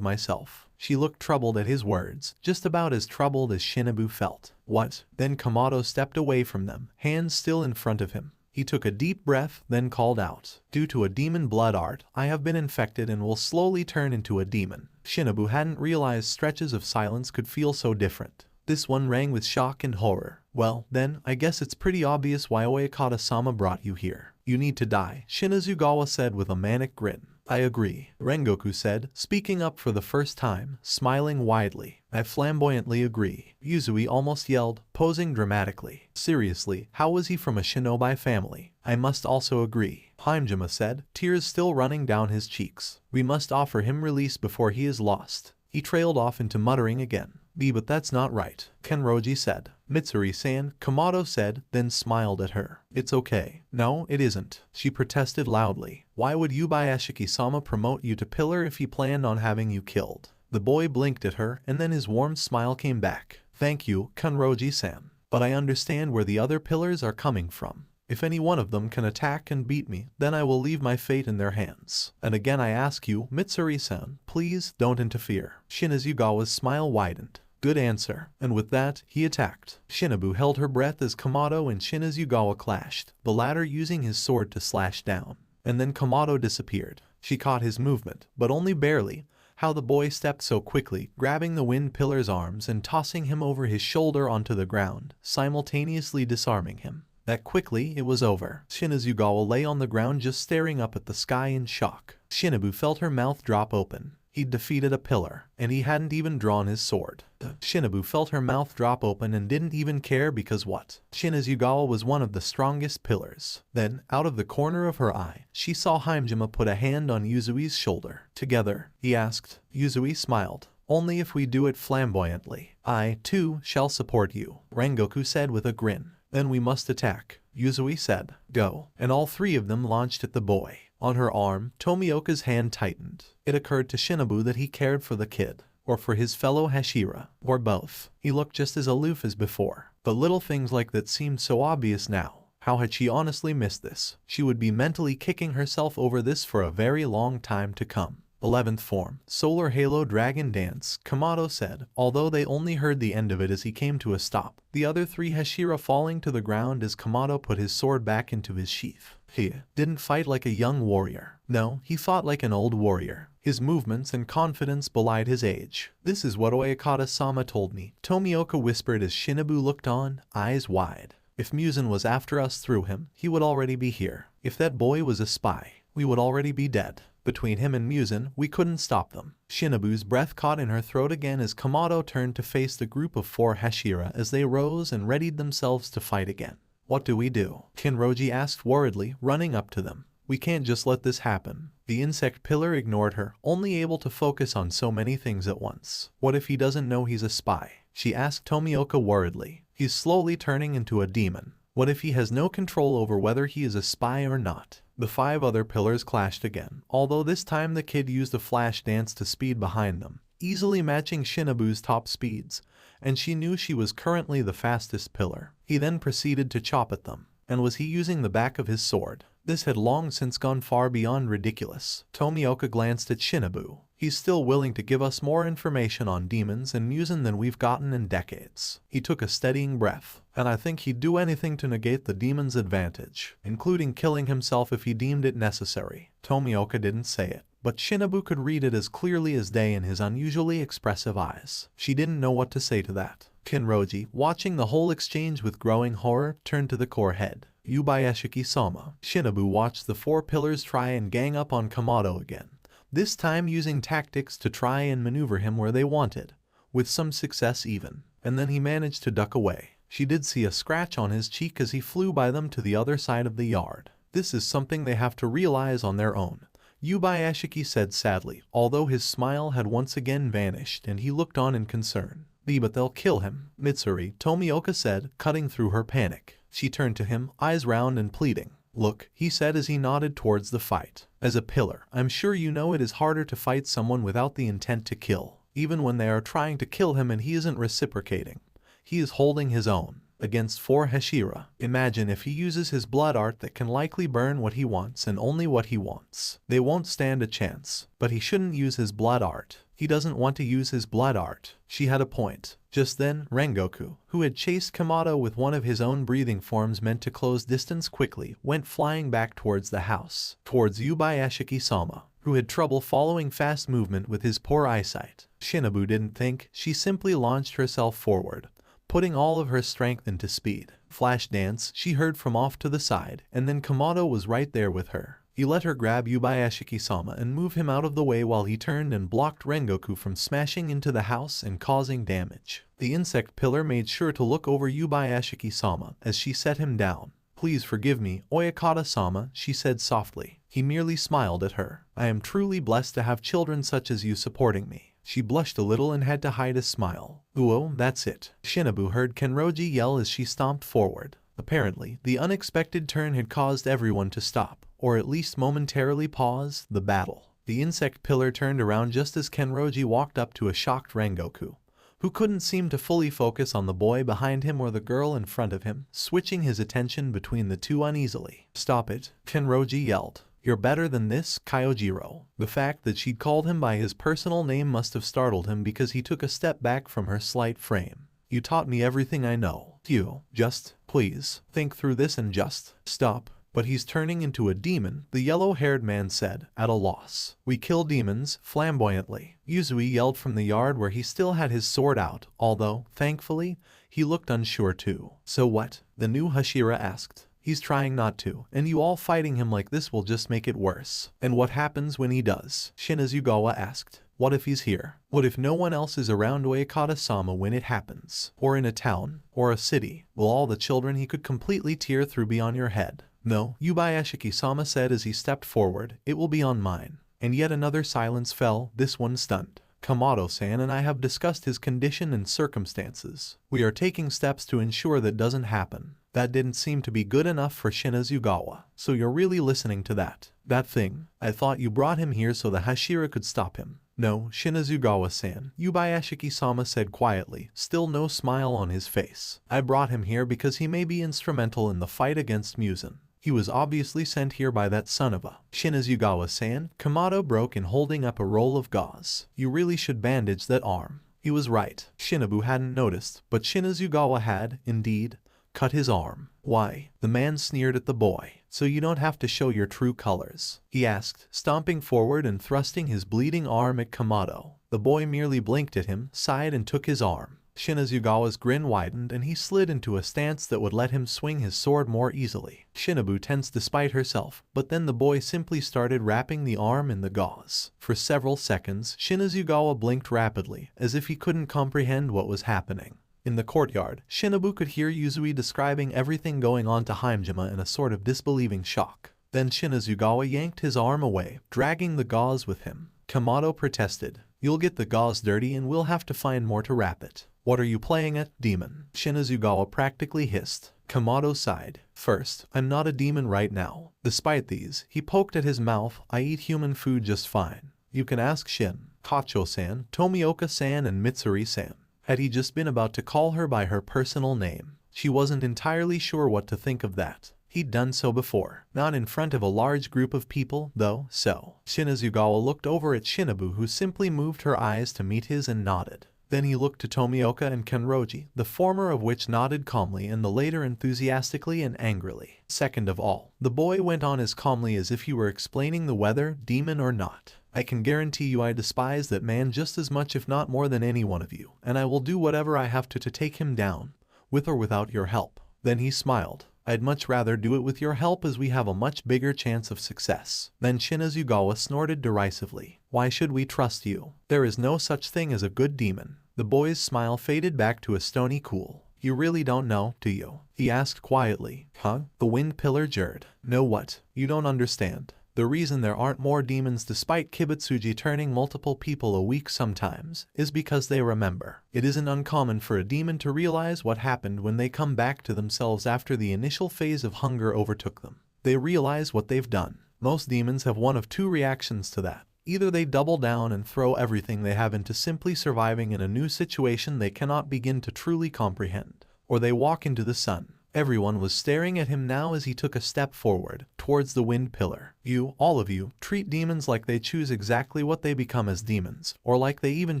myself. She looked troubled at his words, just about as troubled as Shinobu felt. What? Then Kamado stepped away from them, hands still in front of him. He took a deep breath, then called out, due to a demon blood art, I have been infected and will slowly turn into a demon. Shinobu hadn't realized stretches of silence could feel so different. This one rang with shock and horror. Well, then, I guess it's pretty obvious why Oyakata-sama brought you here. You need to die, Shinazugawa said with a manic grin. I agree, Rengoku said, speaking up for the first time, smiling widely. I flamboyantly agree. Yuzui almost yelled, posing dramatically. Seriously, how was he from a shinobi family? I must also agree, Haimjima said, tears still running down his cheeks. We must offer him release before he is lost. He trailed off into muttering again. But that's not right, Kenroji said. Mitsuri-san, Kamado said, then smiled at her. It's okay. No, it isn't, she protested loudly. Why would Yubaeshiki-sama promote you to pillar if he planned on having you killed? The boy blinked at her, and then his warm smile came back. Thank you, Kenroji-san. But I understand where the other pillars are coming from. If any one of them can attack and beat me, then I will leave my fate in their hands. And again I ask you, Mitsuri-san, please don't interfere. Shinazugawa's smile widened. Good answer. And with that, he attacked. Shinobu held her breath as Kamado and Shinazugawa clashed, the latter using his sword to slash down. And then Kamado disappeared. She caught his movement, but only barely. How the boy stepped so quickly, grabbing the wind pillar's arms and tossing him over his shoulder onto the ground, simultaneously disarming him. That quickly, it was over. Shinazugawa lay on the ground just staring up at the sky in shock. Shinobu felt her mouth drop open. He'd defeated a pillar, and he hadn't even drawn his sword. Shinobu felt her mouth drop open and didn't even care because what? Shinazugawa was one of the strongest pillars. Then, out of the corner of her eye, she saw Haimjima put a hand on Yuzui's shoulder. Together, he asked. Yuzui smiled. Only if we do it flamboyantly. I, too, shall support you, Rengoku said with a grin. Then we must attack, Yuzui said. Go. And all 3 of them launched at the boy. On her arm, Tomioka's hand tightened. It occurred to Shinobu that he cared for the kid, or for his fellow Hashira, or both. He looked just as aloof as before. But little things like that seemed so obvious now. How had she honestly missed this? She would be mentally kicking herself over this for a very long time to come. 11th form, Solar Halo Dragon Dance, Kamado said, although they only heard the end of it as he came to a stop, the other 3 Hashira falling to the ground as Kamado put his sword back into his sheath. He didn't fight like a young warrior. No, he fought like an old warrior. His movements and confidence belied his age. This is what Oyakata-sama told me, Tomioka whispered as Shinobu looked on, eyes wide. If Muzan was after us through him, he would already be here. If that boy was a spy, we would already be dead. Between him and Muzan, we couldn't stop them. Shinobu's breath caught in her throat again as Kamado turned to face the group of 4 Hashira as they rose and readied themselves to fight again. What do we do? Kenroji asked worriedly, running up to them. We can't just let this happen. The insect pillar ignored her, only able to focus on so many things at once. What if he doesn't know he's a spy? she asked Tomioka worriedly. He's slowly turning into a demon. What if he has no control over whether he is a spy or not? The 5 other pillars clashed again, although this time the kid used a flash dance to speed behind them, easily matching Shinobu's top speeds, and she knew she was currently the fastest pillar. He then proceeded to chop at them. And was he using the back of his sword? This had long since gone far beyond ridiculous. Tomioka glanced at Shinobu. He's still willing to give us more information on demons and Musen than we've gotten in decades. He took a steadying breath, and I think he'd do anything to negate the demon's advantage, including killing himself if he deemed it necessary. Tomioka didn't say it, but Shinobu could read it as clearly as day in his unusually expressive eyes. She didn't know what to say to that. Kenroji, watching the whole exchange with growing horror, turned to the core head, Yubayashiki-sama. Shinobu watched the 4 pillars try and gang up on Kamado again, this time using tactics to try and maneuver him where they wanted, with some success even, and then he managed to duck away. She did see a scratch on his cheek as he flew by them to the other side of the yard. This is something they have to realize on their own, Yubayashiki said sadly, although his smile had once again vanished and he looked on in concern. But they'll kill him, Mitsuri, Tomioka said, cutting through her panic. She turned to him, eyes round and pleading. Look, he said as he nodded towards the fight. As a pillar, I'm sure you know it is harder to fight someone without the intent to kill, even when they are trying to kill him and he isn't reciprocating. He is holding his own. Against 4 Hashira. Imagine if he uses his blood art that can likely burn what he wants and only what he wants. They won't stand a chance. But he shouldn't use his blood art. He doesn't want to use his blood art. She had a point. Just then, Rengoku, who had chased Kamado with one of his own breathing forms meant to close distance quickly, went flying back towards the house, towards Yubayashiki-sama, who had trouble following fast movement with his poor eyesight. Shinobu didn't think, she simply launched herself forward, putting all of her strength into speed. Flash dance, she heard from off to the side, and then Kamado was right there with her. He let her grab Yubayashiki-sama and move him out of the way while he turned and blocked Rengoku from smashing into the house and causing damage. The insect pillar made sure to look over Yubayashiki-sama as she set him down. Please forgive me, Oyakata-sama, she said softly. He merely smiled at her. I am truly blessed to have children such as you supporting me. She blushed a little and had to hide a smile. Uo, that's it. Shinobu heard Kenroji yell as she stomped forward. Apparently, the unexpected turn had caused everyone to stop, or at least momentarily pause, the battle. The insect pillar turned around just as Kenroji walked up to a shocked Rengoku, who couldn't seem to fully focus on the boy behind him or the girl in front of him, switching his attention between the two uneasily. Stop it, Kenroji yelled. You're better than this, Kyojiro. The fact that she'd called him by his personal name must have startled him because he took a step back from her slight frame. You taught me everything I know. You, just, please, think through this and just, stop. But he's turning into a demon, the yellow-haired man said, at a loss. We kill demons, flamboyantly. Yuzui yelled from the yard where he still had his sword out, although, thankfully, he looked unsure too. So what? The new Hashira asked. He's trying not to, and you all fighting him like this will just make it worse. And what happens when he does? Shinazugawa asked. What if he's here? What if no one else is around Oyakata-sama when it happens? Or in a town? Or a city? Will all the children he could completely tear through be on your head? No, Yubayashiki-sama said as he stepped forward, it will be on mine. And yet another silence fell, this one stunned. Kamado-san and I have discussed his condition and circumstances. We are taking steps to ensure that doesn't happen. That didn't seem to be good enough for Shinazugawa. So you're really listening to that? That thing? I thought you brought him here so the Hashira could stop him. No, Shinazugawa-san, Yubayashiki-sama said quietly, still no smile on his face. I brought him here because he may be instrumental in the fight against Musen. He was obviously sent here by that son of a Shinazugawa-san. Kamado broke in holding up a roll of gauze. You really should bandage that arm. He was right. Shinobu hadn't noticed, but Shinazugawa had, indeed, cut his arm. Why? The man sneered at the boy. So you don't have to show your true colors? He asked, stomping forward and thrusting his bleeding arm at Kamado. The boy merely blinked at him, sighed and took his arm. Shinazugawa's grin widened and he slid into a stance that would let him swing his sword more easily. Shinobu tensed despite herself, but then the boy simply started wrapping the arm in the gauze. For several seconds, Shinazugawa blinked rapidly, as if he couldn't comprehend what was happening. In the courtyard, Shinobu could hear Yuzui describing everything going on to Himejima in a sort of disbelieving shock. Then Shinazugawa yanked his arm away, dragging the gauze with him. Kamado protested. You'll get the gauze dirty and we'll have to find more to wrap it. What are you playing at, demon? Shinazugawa practically hissed. Kamado sighed. First, I'm not a demon right now. Despite these, he poked at his mouth, I eat human food just fine. You can ask Shin, Kacho-san, Tomioka-san and Mitsuri-san. Had he just been about to call her by her personal name? She wasn't entirely sure what to think of that. He'd done so before, not in front of a large group of people, though, so. Shinazugawa looked over at Shinobu, who simply moved her eyes to meet his and nodded. Then he looked to Tomioka and Kenroji, the former of which nodded calmly and the later enthusiastically and angrily. Second of all, the boy went on as calmly as if he were explaining the weather, demon or not. I can guarantee you I despise that man just as much if not more than any one of you, and I will do whatever I have to take him down, with or without your help. Then he smiled. I'd much rather do it with your help as we have a much bigger chance of success. Then Shinazugawa snorted derisively. Why should we trust you? There is no such thing as a good demon. The boy's smile faded back to a stony cool. You really don't know, do you? He asked quietly. Huh? The wind pillar jeered. Know what? You don't understand. The reason there aren't more demons despite Kibutsuji turning multiple people a week sometimes is because they remember. It isn't uncommon for a demon to realize what happened when they come back to themselves after the initial phase of hunger overtook them. They realize what they've done. Most demons have one of two reactions to that. Either they double down and throw everything they have into simply surviving in a new situation they cannot begin to truly comprehend, or they walk into the sun. Everyone was staring at him now as he took a step forward, towards the wind pillar. You, all of you, treat demons like they choose exactly what they become as demons, or like they even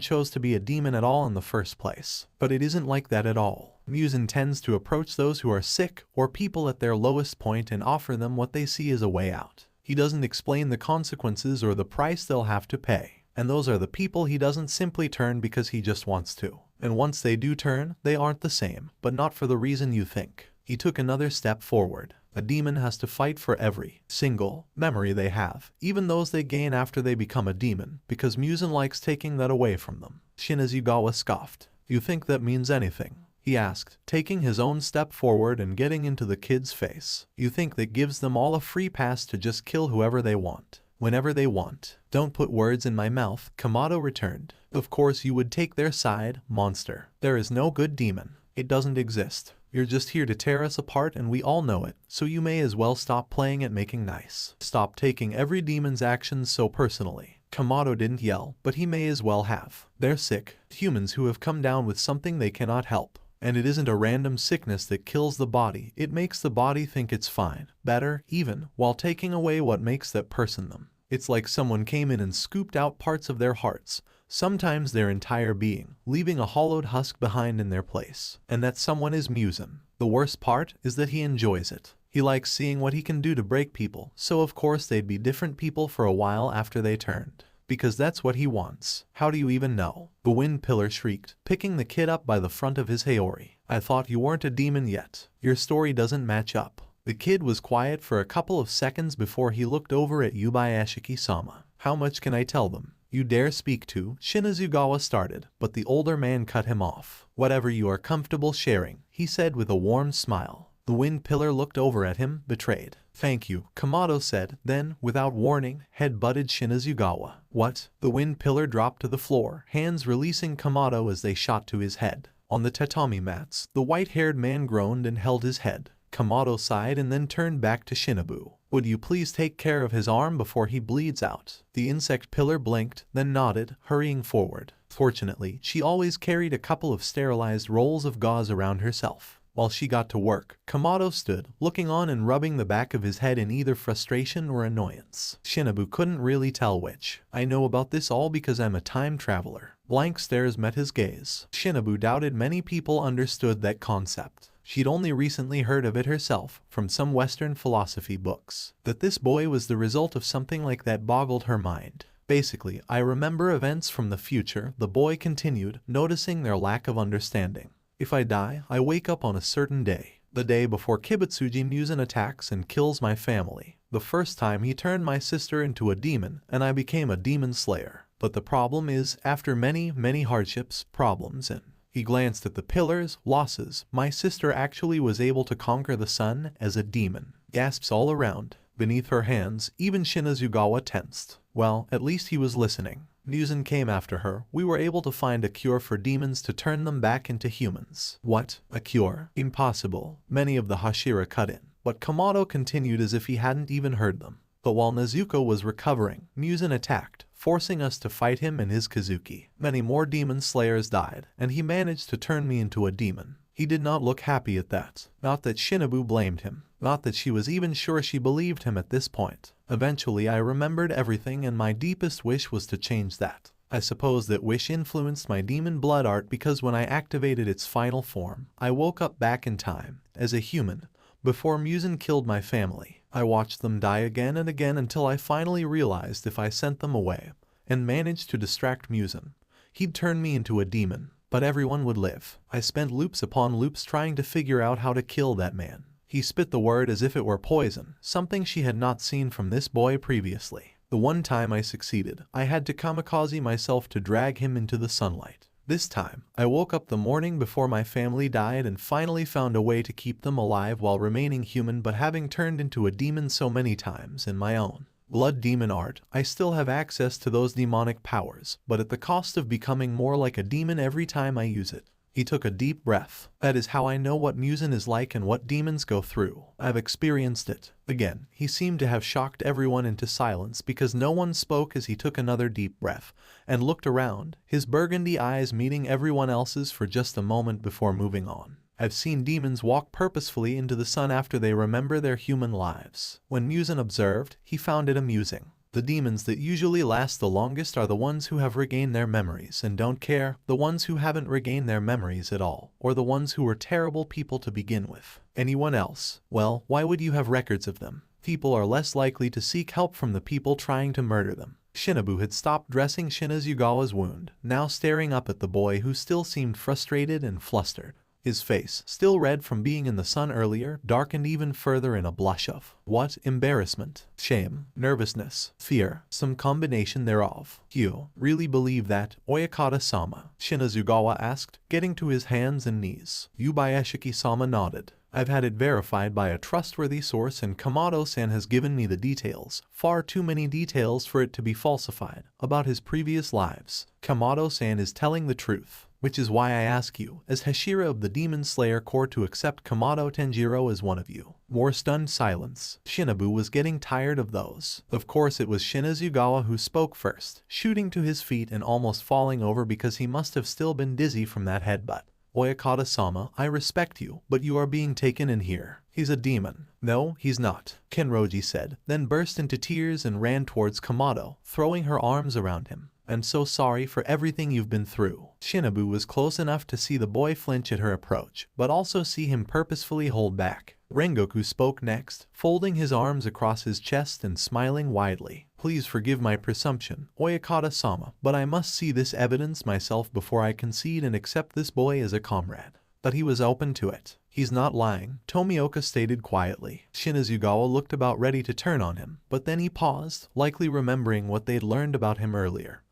chose to be a demon at all in the first place. But it isn't like that at all. Muse intends to approach those who are sick, or people at their lowest point and offer them what they see as a way out. He doesn't explain the consequences or the price they'll have to pay. And those are the people he doesn't simply turn because he just wants to. And once they do turn, they aren't the same, but not for the reason you think. He took another step forward. A demon has to fight for every single memory they have, even those they gain after they become a demon, because Musen likes taking that away from them. Shinazugawa scoffed. You think that means anything? He asked, taking his own step forward and getting into the kid's face. You think that gives them all a free pass to just kill whoever they want, whenever they want? Don't put words in my mouth, Kamado returned. Of course you would take their side, monster. There is no good demon. It doesn't exist. You're just here to tear us apart and we all know it, so you may as well stop playing at making nice. Stop taking every demon's actions so personally. Kamado didn't yell, but he may as well have. They're sick, humans who have come down with something they cannot help. And it isn't a random sickness that kills the body, it makes the body think it's fine, better, even, while taking away what makes that person them. It's like someone came in and scooped out parts of their hearts, sometimes their entire being, leaving a hollowed husk behind in their place. And that someone is Musen. The worst part is that he enjoys it. He likes seeing what he can do to break people, so of course they'd be different people for a while after they turned. Because that's what he wants. How do you even know? The wind pillar shrieked, picking the kid up by the front of his haori. I thought you weren't a demon yet. Your story doesn't match up. The kid was quiet for a couple of seconds before he looked over at Yubayashiki-sama. How much can I tell them? You dare speak to? Shinazugawa started, but the older man cut him off. Whatever you are comfortable sharing, he said with a warm smile. The wind pillar looked over at him, betrayed. Thank you, Kamado said, then, without warning, head-butted Shinazugawa. What? The wind pillar dropped to the floor, hands releasing Kamado as they shot to his head. On the tatami mats, the white-haired man groaned and held his head. Kamado sighed and then turned back to Shinobu. Would you please take care of his arm before he bleeds out? The insect pillar blinked, then nodded, hurrying forward. Fortunately, she always carried a couple of sterilized rolls of gauze around herself. While she got to work, Kamado stood, looking on and rubbing the back of his head in either frustration or annoyance. Shinobu couldn't really tell which. I know about this all because I'm a time traveler. Blank stares met his gaze. Shinobu doubted many people understood that concept. She'd only recently heard of it herself, from some Western philosophy books. That this boy was the result of something like that boggled her mind. Basically, I remember events from the future, the boy continued, noticing their lack of understanding. If I die, I wake up on a certain day. The day before Kibutsuji Musen attacks and kills my family. The first time he turned my sister into a demon, and I became a demon slayer. But the problem is, after many hardships, problems, and he glanced at the pillars, losses, my sister actually was able to conquer the sun as a demon. Gasps all around. beneath her hands. Even Shinazugawa tensed. Well, at least he was listening. Muzan came after her. We were able to find a cure for demons to turn them back into humans. What? A cure? Impossible. Many of the Hashira cut in. But Kamado continued as if he hadn't even heard them. But while Nezuko was recovering, Muzan attacked, forcing us to fight him and his Kazuki. Many more demon slayers died, and he managed to turn me into a demon. He did not look happy at that. Not that Shinobu blamed him. Not that she was even sure she believed him at this point. Eventually I remembered everything, and my deepest wish was to change that. I suppose that wish influenced my demon blood art, because when I activated its final form, I woke up back in time, as a human. Before Muzan killed my family, I watched them die again and again until I finally realized if I sent them away and managed to distract Muzan, he'd turn me into a demon, but everyone would live. I spent loops upon loops trying to figure out how to kill that man. He spit the word as if it were poison, something she had not seen from this boy previously. The one time I succeeded, I had to kamikaze myself to drag him into the sunlight. This time, I woke up the morning before my family died and finally found a way to keep them alive while remaining human, but having turned into a demon so many times in my own blood demon art, I still have access to those demonic powers, but at the cost of becoming more like a demon every time I use it. He took a deep breath. That is how I know what Muzan is like and what demons go through. I've experienced it. Again, he seemed to have shocked everyone into silence because no one spoke as he took another deep breath and looked around, his burgundy eyes meeting everyone else's for just a moment before moving on. I've seen demons walk purposefully into the sun after they remember their human lives. When Muzan observed, he found it amusing. The demons that usually last the longest are the ones who have regained their memories and don't care, the ones who haven't regained their memories at all, or the ones who were terrible people to begin with. Anyone else? Well, why would you have records of them? People are less likely to seek help from the people trying to murder them. Shinobu had stopped dressing Shinazugawa's wound, now staring up at the boy who still seemed frustrated and flustered. His face, still red from being in the sun earlier, darkened even further in a blush of what? Embarrassment, shame, nervousness, fear, some combination thereof. You really believe that, Oyakata-sama? Shinazugawa asked, getting to his hands and knees. Yubaeshiki-sama nodded. I've had it verified by a trustworthy source, and Kamado-san has given me the details, far too many details for it to be falsified, about his previous lives. Kamado-san is telling the truth. Which is why I ask you, as Hashira of the Demon Slayer Corps, to accept Kamado Tanjiro as one of you. More stunned silence. Shinobu was getting tired of those. Of course it was Shinazugawa who spoke first, shooting to his feet and almost falling over because he must have still been dizzy from that headbutt. Oyakata-sama, I respect you, but you are being taken in here. He's a demon. No, he's not, Kenroji said, then burst into tears and ran towards Kamado, throwing her arms around him. I'm so sorry for everything you've been through. Shinobu was close enough to see the boy flinch at her approach, but also see him purposefully hold back. Rengoku spoke next, folding his arms across his chest and smiling widely. Please forgive my presumption, Oyakata-sama, but I must see this evidence myself before I concede and accept this boy as a comrade. But he was open to it. He's not lying, Tomioka stated quietly. Shinazugawa looked about ready to turn on him, but then he paused, likely remembering what they'd learned about him earlier.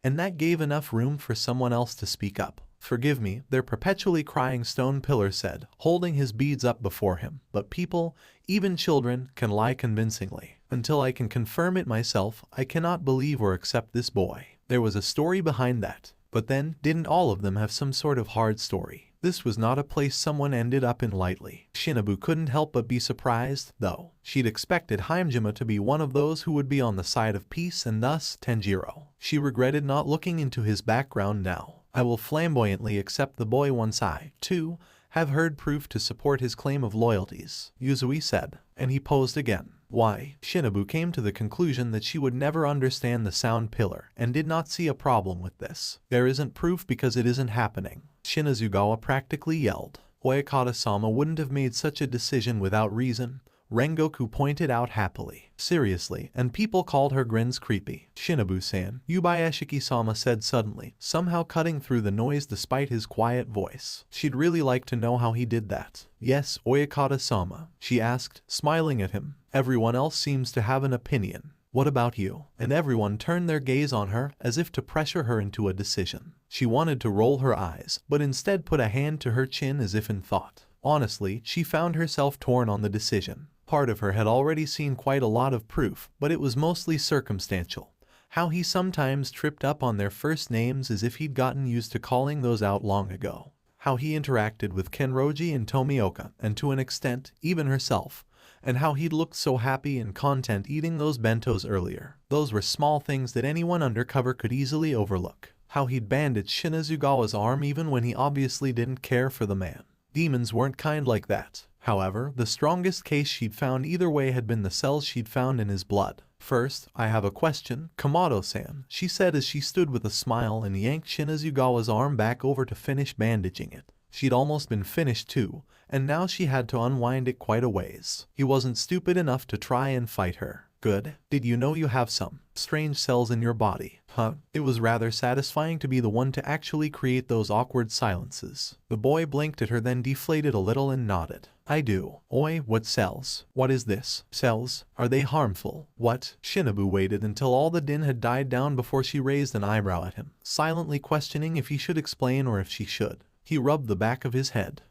And that gave enough room for someone else to speak up. Forgive me, their perpetually crying stone pillar said, holding his beads up before him. But people, even children, can lie convincingly. Until I can confirm it myself, I cannot believe or accept this boy. There was a story behind that. But then, didn't all of them have some sort of hard story? This was not a place someone ended up in lightly. Shinobu couldn't help but be surprised, though. She'd expected Hajime to be one of those who would be on the side of peace, and thus, Tanjiro. She regretted not looking into his background now. I will flamboyantly accept the boy once I, too, have heard proof to support his claim of loyalties, Yuzui said, and he posed again. Why? Shinobu came to the conclusion that she would never understand the sound pillar, and did not see a problem with this. There isn't proof because it isn't happening. Shinazugawa practically yelled. Oyakata-sama wouldn't have made such a decision without reason, Rengoku pointed out happily. Seriously, and people called her grins creepy. Shinobu-san, Yubaeshiki-sama said suddenly, somehow cutting through the noise despite his quiet voice. She'd really like to know how he did that. Yes, Oyakata-sama, she asked, smiling at him. Everyone else seems to have an opinion. What about you? And everyone turned their gaze on her, as if to pressure her into a decision. She wanted to roll her eyes, but instead put a hand to her chin as if in thought. Honestly, she found herself torn on the decision. Part of her had already seen quite a lot of proof, but it was mostly circumstantial. How he sometimes tripped up on their first names as if he'd gotten used to calling those out long ago. How he interacted with Kenroji and Tomioka, and to an extent, even herself. And how he'd looked so happy and content eating those bentos earlier. Those were small things that anyone undercover could easily overlook. How he'd bandaged Shinazugawa's arm even when he obviously didn't care for the man. Demons weren't kind like that. However, the strongest case she'd found either way had been the cells she'd found in his blood. First, I have a question, Kamado-san, she said as she stood with a smile and yanked Shinazugawa's arm back over to finish bandaging it. She'd almost been finished too, and now she had to unwind it quite a ways. He wasn't stupid enough to try and fight her. Good. Did you know you have some strange cells in your body? Huh? It was rather satisfying to be the one to actually create those awkward silences. The boy blinked at her, then deflated a little and nodded. I do. Oi, what cells? What is this? Cells? Are they harmful? What? Shinobu waited until all the din had died down before she raised an eyebrow at him, silently questioning if he should explain or if she should. He rubbed the back of his head.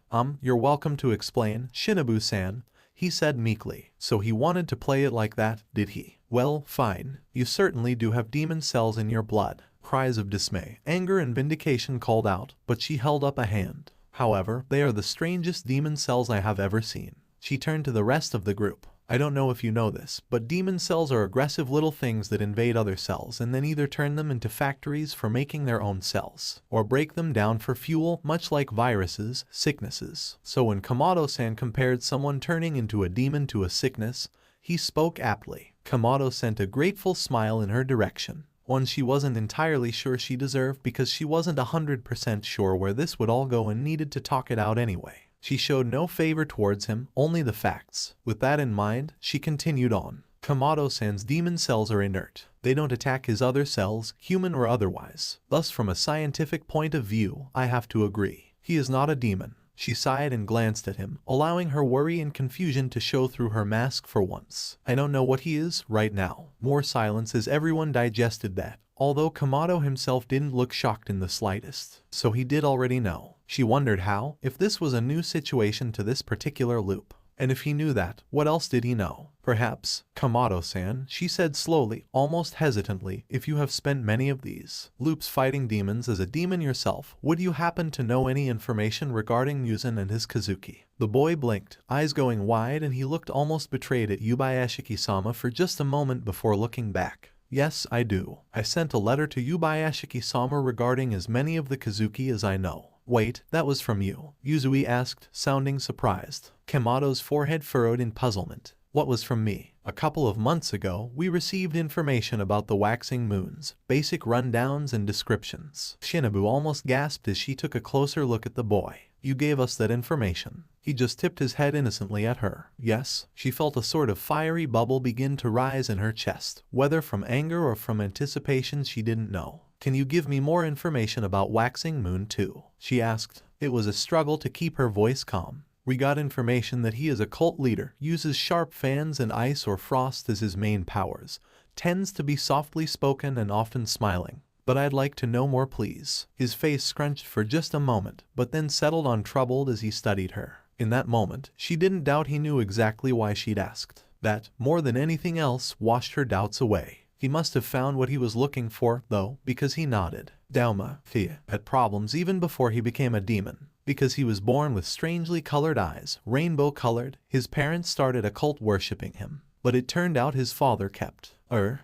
You're welcome to explain, Shinobu-san, he said meekly. So he wanted to play it like that, did he? Well, fine. You certainly do have demon cells in your blood. Cries of dismay, anger and vindication called out, but she held up a hand. However, they are the strangest demon cells I have ever seen. She turned to the rest of the group. I don't know if you know this, but demon cells are aggressive little things that invade other cells and then either turn them into factories for making their own cells, or break them down for fuel, much like viruses, sicknesses. So when Kamado-san compared someone turning into a demon to a sickness, he spoke aptly. Kamado sent a grateful smile in her direction, one she wasn't entirely sure she deserved because she wasn't 100% sure where this would all go and needed to talk it out anyway. She showed no favor towards him, only the facts. With that in mind, she continued on. Kamado-san's demon cells are inert. They don't attack his other cells, human or otherwise. Thus, from a scientific point of view, I have to agree. He is not a demon. She sighed and glanced at him, allowing her worry and confusion to show through her mask for once. I don't know what he is right now. More silence as everyone digested that, although Kamado himself didn't look shocked in the slightest. So he did already know. She wondered how, if this was a new situation to this particular loop. And if he knew that, what else did he know? Perhaps, Kamado-san, she said slowly, almost hesitantly, if you have spent many of these loops fighting demons as a demon yourself, would you happen to know any information regarding Muzan and his Kazuki? The boy blinked, eyes going wide, and he looked almost betrayed at Yubayashiki-sama for just a moment before looking back. Yes, I do. I sent a letter to Yubayashiki-sama regarding as many of the Kazuki as I know. Wait, that was from you? Yuzui asked, sounding surprised. Kamado's forehead furrowed in puzzlement. What was from me? A couple of months ago, we received information about the waxing moons, basic rundowns and descriptions. Shinobu almost gasped as she took a closer look at the boy. You gave us that information. He just tipped his head innocently at her. Yes, she felt a sort of fiery bubble begin to rise in her chest, whether from anger or from anticipation she didn't know. Can you give me more information about Waxing Moon too? She asked. It was a struggle to keep her voice calm. We got information that he is a cult leader, uses sharp fans and ice or frost as his main powers, tends to be softly spoken and often smiling. But I'd like to know more, please. His face scrunched for just a moment, but then settled on troubled as he studied her. In that moment, she didn't doubt he knew exactly why she'd asked. That, more than anything else, washed her doubts away. He must have found what he was looking for, though, because he nodded. Dauma, Thea, had problems even before he became a demon. Because he was born with strangely colored eyes, rainbow-colored, his parents started a cult worshipping him. But it turned out his father kept.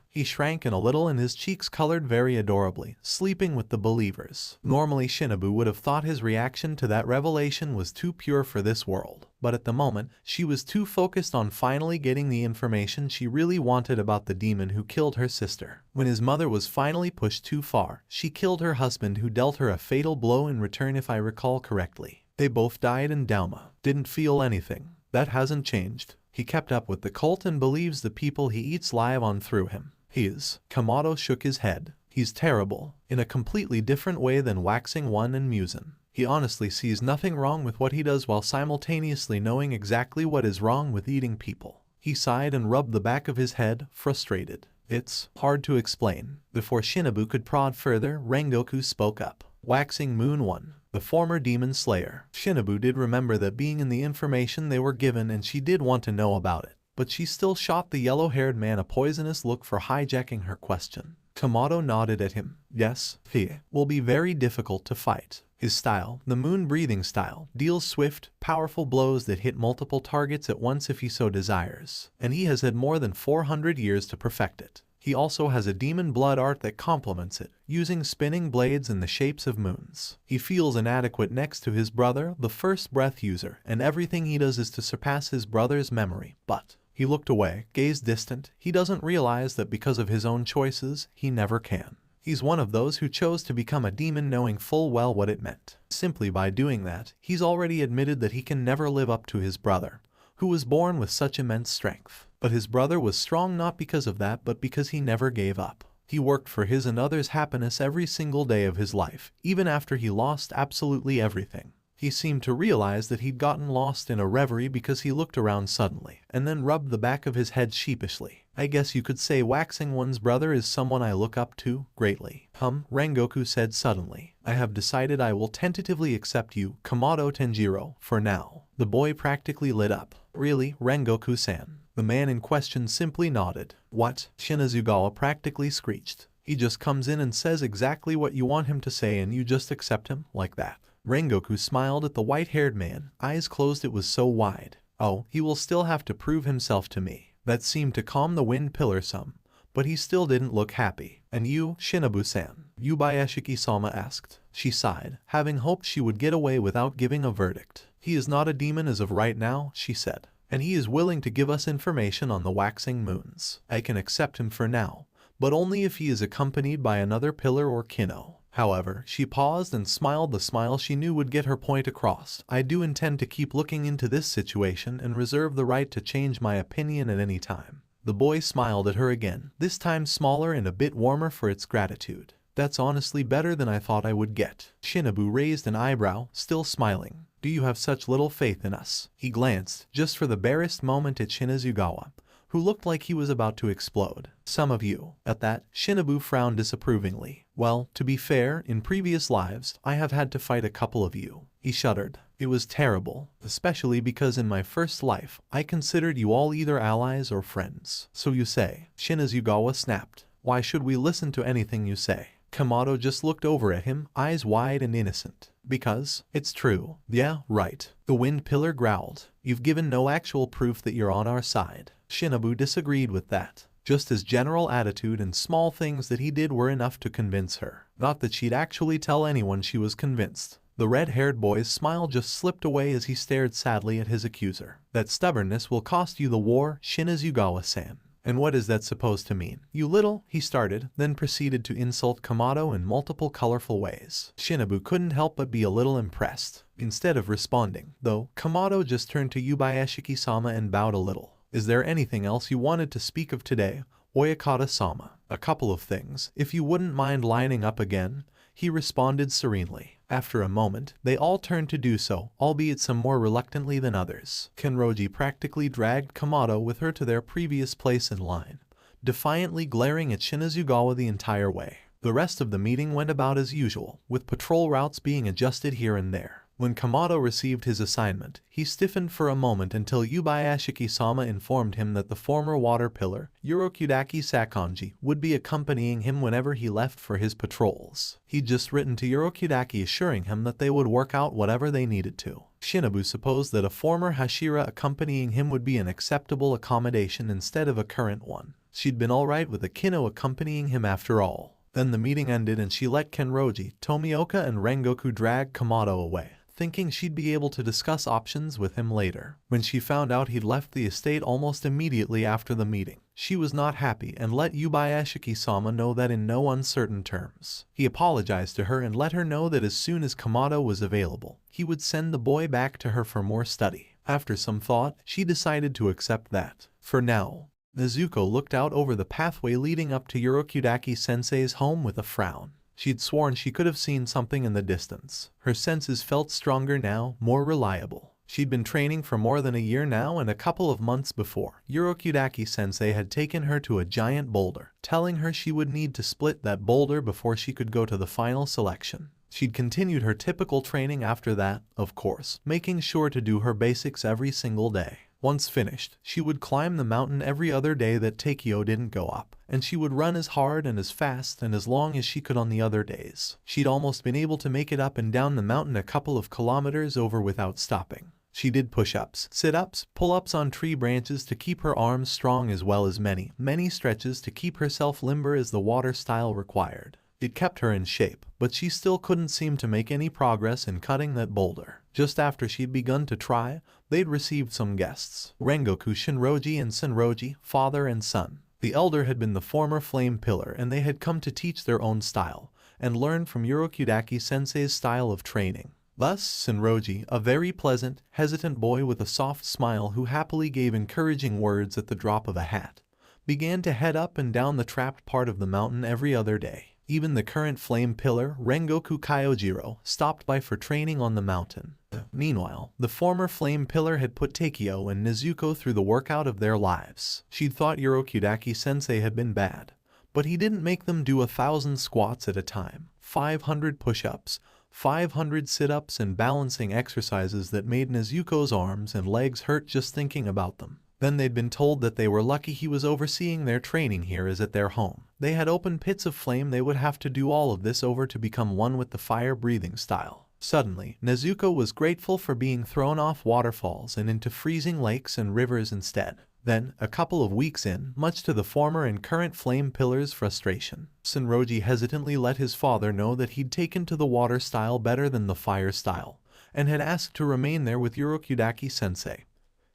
He shrank in a little and his cheeks colored very adorably, sleeping with the believers. Normally Shinobu would have thought his reaction to that revelation was too pure for this world. But at the moment, she was too focused on finally getting the information she really wanted about the demon who killed her sister. When his mother was finally pushed too far, she killed her husband who dealt her a fatal blow in return if I recall correctly. They both died and Dauma didn't feel anything. That hasn't changed. He kept up with the cult and believes the people he eats live on through him. Kamado shook his head. He's terrible, in a completely different way than Waxing One and Muzan. He honestly sees nothing wrong with what he does while simultaneously knowing exactly what is wrong with eating people. He sighed and rubbed the back of his head, frustrated. It's hard to explain. Before Shinobu could prod further, Rengoku spoke up. Waxing Moon 1. The former demon slayer. Shinobu did remember that being in the information they were given and she did want to know about it. but she still shot the yellow-haired man a poisonous look for hijacking her question. Kamado nodded at him. Yes, he will be very difficult to fight. His style, the moon-breathing style, deals swift, powerful blows that hit multiple targets at once if he so desires, and he has had more than 400 years to perfect it. He also has a demon blood art that complements it, using spinning blades in the shapes of moons. He feels inadequate next to his brother, the first breath user, and everything he does is to surpass his brother's memory, but he looked away, gazed distant. He doesn't realize that because of his own choices, he never can. He's one of those who chose to become a demon knowing full well what it meant. Simply by doing that, he's already admitted that he can never live up to his brother, who was born with such immense strength. But his brother was strong not because of that, but because he never gave up. He worked for his and others' happiness every single day of his life, even after he lost absolutely everything. He seemed to realize that he'd gotten lost in a reverie because he looked around suddenly, and then rubbed the back of his head sheepishly. I guess you could say waxing one's brother is someone I look up to greatly. Rengoku said suddenly. I have decided I will tentatively accept you, Kamado Tanjiro, for now. The boy practically lit up. Really, Rengoku-san? The man in question simply nodded. What? Shinazugawa practically screeched. He just comes in and says exactly what you want him to say and you just accept him like that. Rengoku smiled at the white-haired man, eyes closed. It was so wide. Oh, he will still have to prove himself to me. That seemed to calm the wind pillar some, but he still didn't look happy. And you, Shinobu-san? Yubaeshiki-sama asked. She sighed, having hoped she would get away without giving a verdict. He is not a demon as of right now, she said, and he is willing to give us information on the waxing moons. I can accept him for now, but only if he is accompanied by another pillar or kinno. However, she paused and smiled the smile she knew would get her point across. I do intend to keep looking into this situation and reserve the right to change my opinion at any time. The boy smiled at her again, this time smaller and a bit warmer for its gratitude. That's honestly better than I thought I would get. Shinobu raised an eyebrow, still smiling. Do you have such little faith in us? He glanced, just for the barest moment, at Shinazugawa, who looked like he was about to explode. Some of you. At that, Shinobu frowned disapprovingly. Well, to be fair, in previous lives, I have had to fight a couple of you. He shuddered. It was terrible, especially because in my first life, I considered you all either allies or friends. So you say. Shinazugawa snapped. Why should we listen to anything you say? Kamado just looked over at him, eyes wide and innocent. Because it's true. Yeah, right. The wind pillar growled. You've given no actual proof that you're on our side. Shinobu disagreed with that. Just his general attitude and small things that he did were enough to convince her. Not that she'd actually tell anyone she was convinced. The red-haired boy's smile just slipped away as he stared sadly at his accuser. That stubbornness will cost you the war, Shinazugawa-san. And what is that supposed to mean? You little, he started, then proceeded to insult Kamado in multiple colorful ways. Shinobu couldn't help but be a little impressed. Instead of responding, though, Kamado just turned to Yubaeshiki-sama and bowed a little. Is there anything else you wanted to speak of today, Oyakata-sama? A couple of things, if you wouldn't mind lining up again, he responded serenely. After a moment, they all turned to do so, albeit some more reluctantly than others. Kenroji practically dragged Kamado with her to their previous place in line, defiantly glaring at Shinazugawa the entire way. The rest of the meeting went about as usual, with patrol routes being adjusted here and there. When Kamado received his assignment, he stiffened for a moment until Yubaeshiki-sama informed him that the former water pillar, Urokudaki Sakonji, would be accompanying him whenever he left for his patrols. He'd just written to Urokudaki assuring him that they would work out whatever they needed to. Shinobu supposed that a former Hashira accompanying him would be an acceptable accommodation instead of a current one. She'd been alright with a kinno accompanying him after all. Then the meeting ended and she let Kenroji, Tomioka and Rengoku drag Kamado away, thinking she'd be able to discuss options with him later. When she found out he'd left the estate almost immediately after the meeting, she was not happy and let Yubaeshiki-sama know that in no uncertain terms. He apologized to her and let her know that as soon as Kamado was available, he would send the boy back to her for more study. After some thought, she decided to accept that. For now. Nezuko looked out over the pathway leading up to Urokudaki-sensei's home with a frown. She'd sworn she could have seen something in the distance. Her senses felt stronger now, more reliable. She'd been training for more than a year now, and a couple of months before, Urokudaki-sensei had taken her to a giant boulder, telling her she would need to split that boulder before she could go to the final selection. She'd continued her typical training after that, of course, making sure to do her basics every single day. Once finished, she would climb the mountain every other day that Takeo didn't go up, and she would run as hard and as fast and as long as she could on the other days. She'd almost been able to make it up and down the mountain a couple of kilometers over without stopping. She did push-ups, sit-ups, pull-ups on tree branches to keep her arms strong, as well as many stretches to keep herself limber as the water style required. It kept her in shape, but she still couldn't seem to make any progress in cutting that boulder. Just after she'd begun to try, they'd received some guests. Rengoku, Shinroji and Senroji, father and son. The elder had been the former flame pillar, and they had come to teach their own style, and learn from Urokudaki-sensei's style of training. Thus, Senroji, a very pleasant, hesitant boy with a soft smile who happily gave encouraging words at the drop of a hat, began to head up and down the trapped part of the mountain every other day. Even the current flame pillar, Rengoku Kyojiro, stopped by for training on the mountain. Meanwhile, the former flame pillar had put Takeo and Nezuko through the workout of their lives. She'd thought Urokudaki-sensei had been bad, but he didn't make them do 1,000 squats at a time, 500 push-ups, 500 sit-ups and balancing exercises that made Nezuko's arms and legs hurt just thinking about them. Then they'd been told that they were lucky he was overseeing their training here as at their home. They had open pits of flame. They would have to do all of this over to become one with the fire-breathing style. Suddenly, Nezuko was grateful for being thrown off waterfalls and into freezing lakes and rivers instead. Then, a couple of weeks in, much to the former and current flame pillar's frustration, Senroji hesitantly let his father know that he'd taken to the water style better than the fire style, and had asked to remain there with Urokudaki-sensei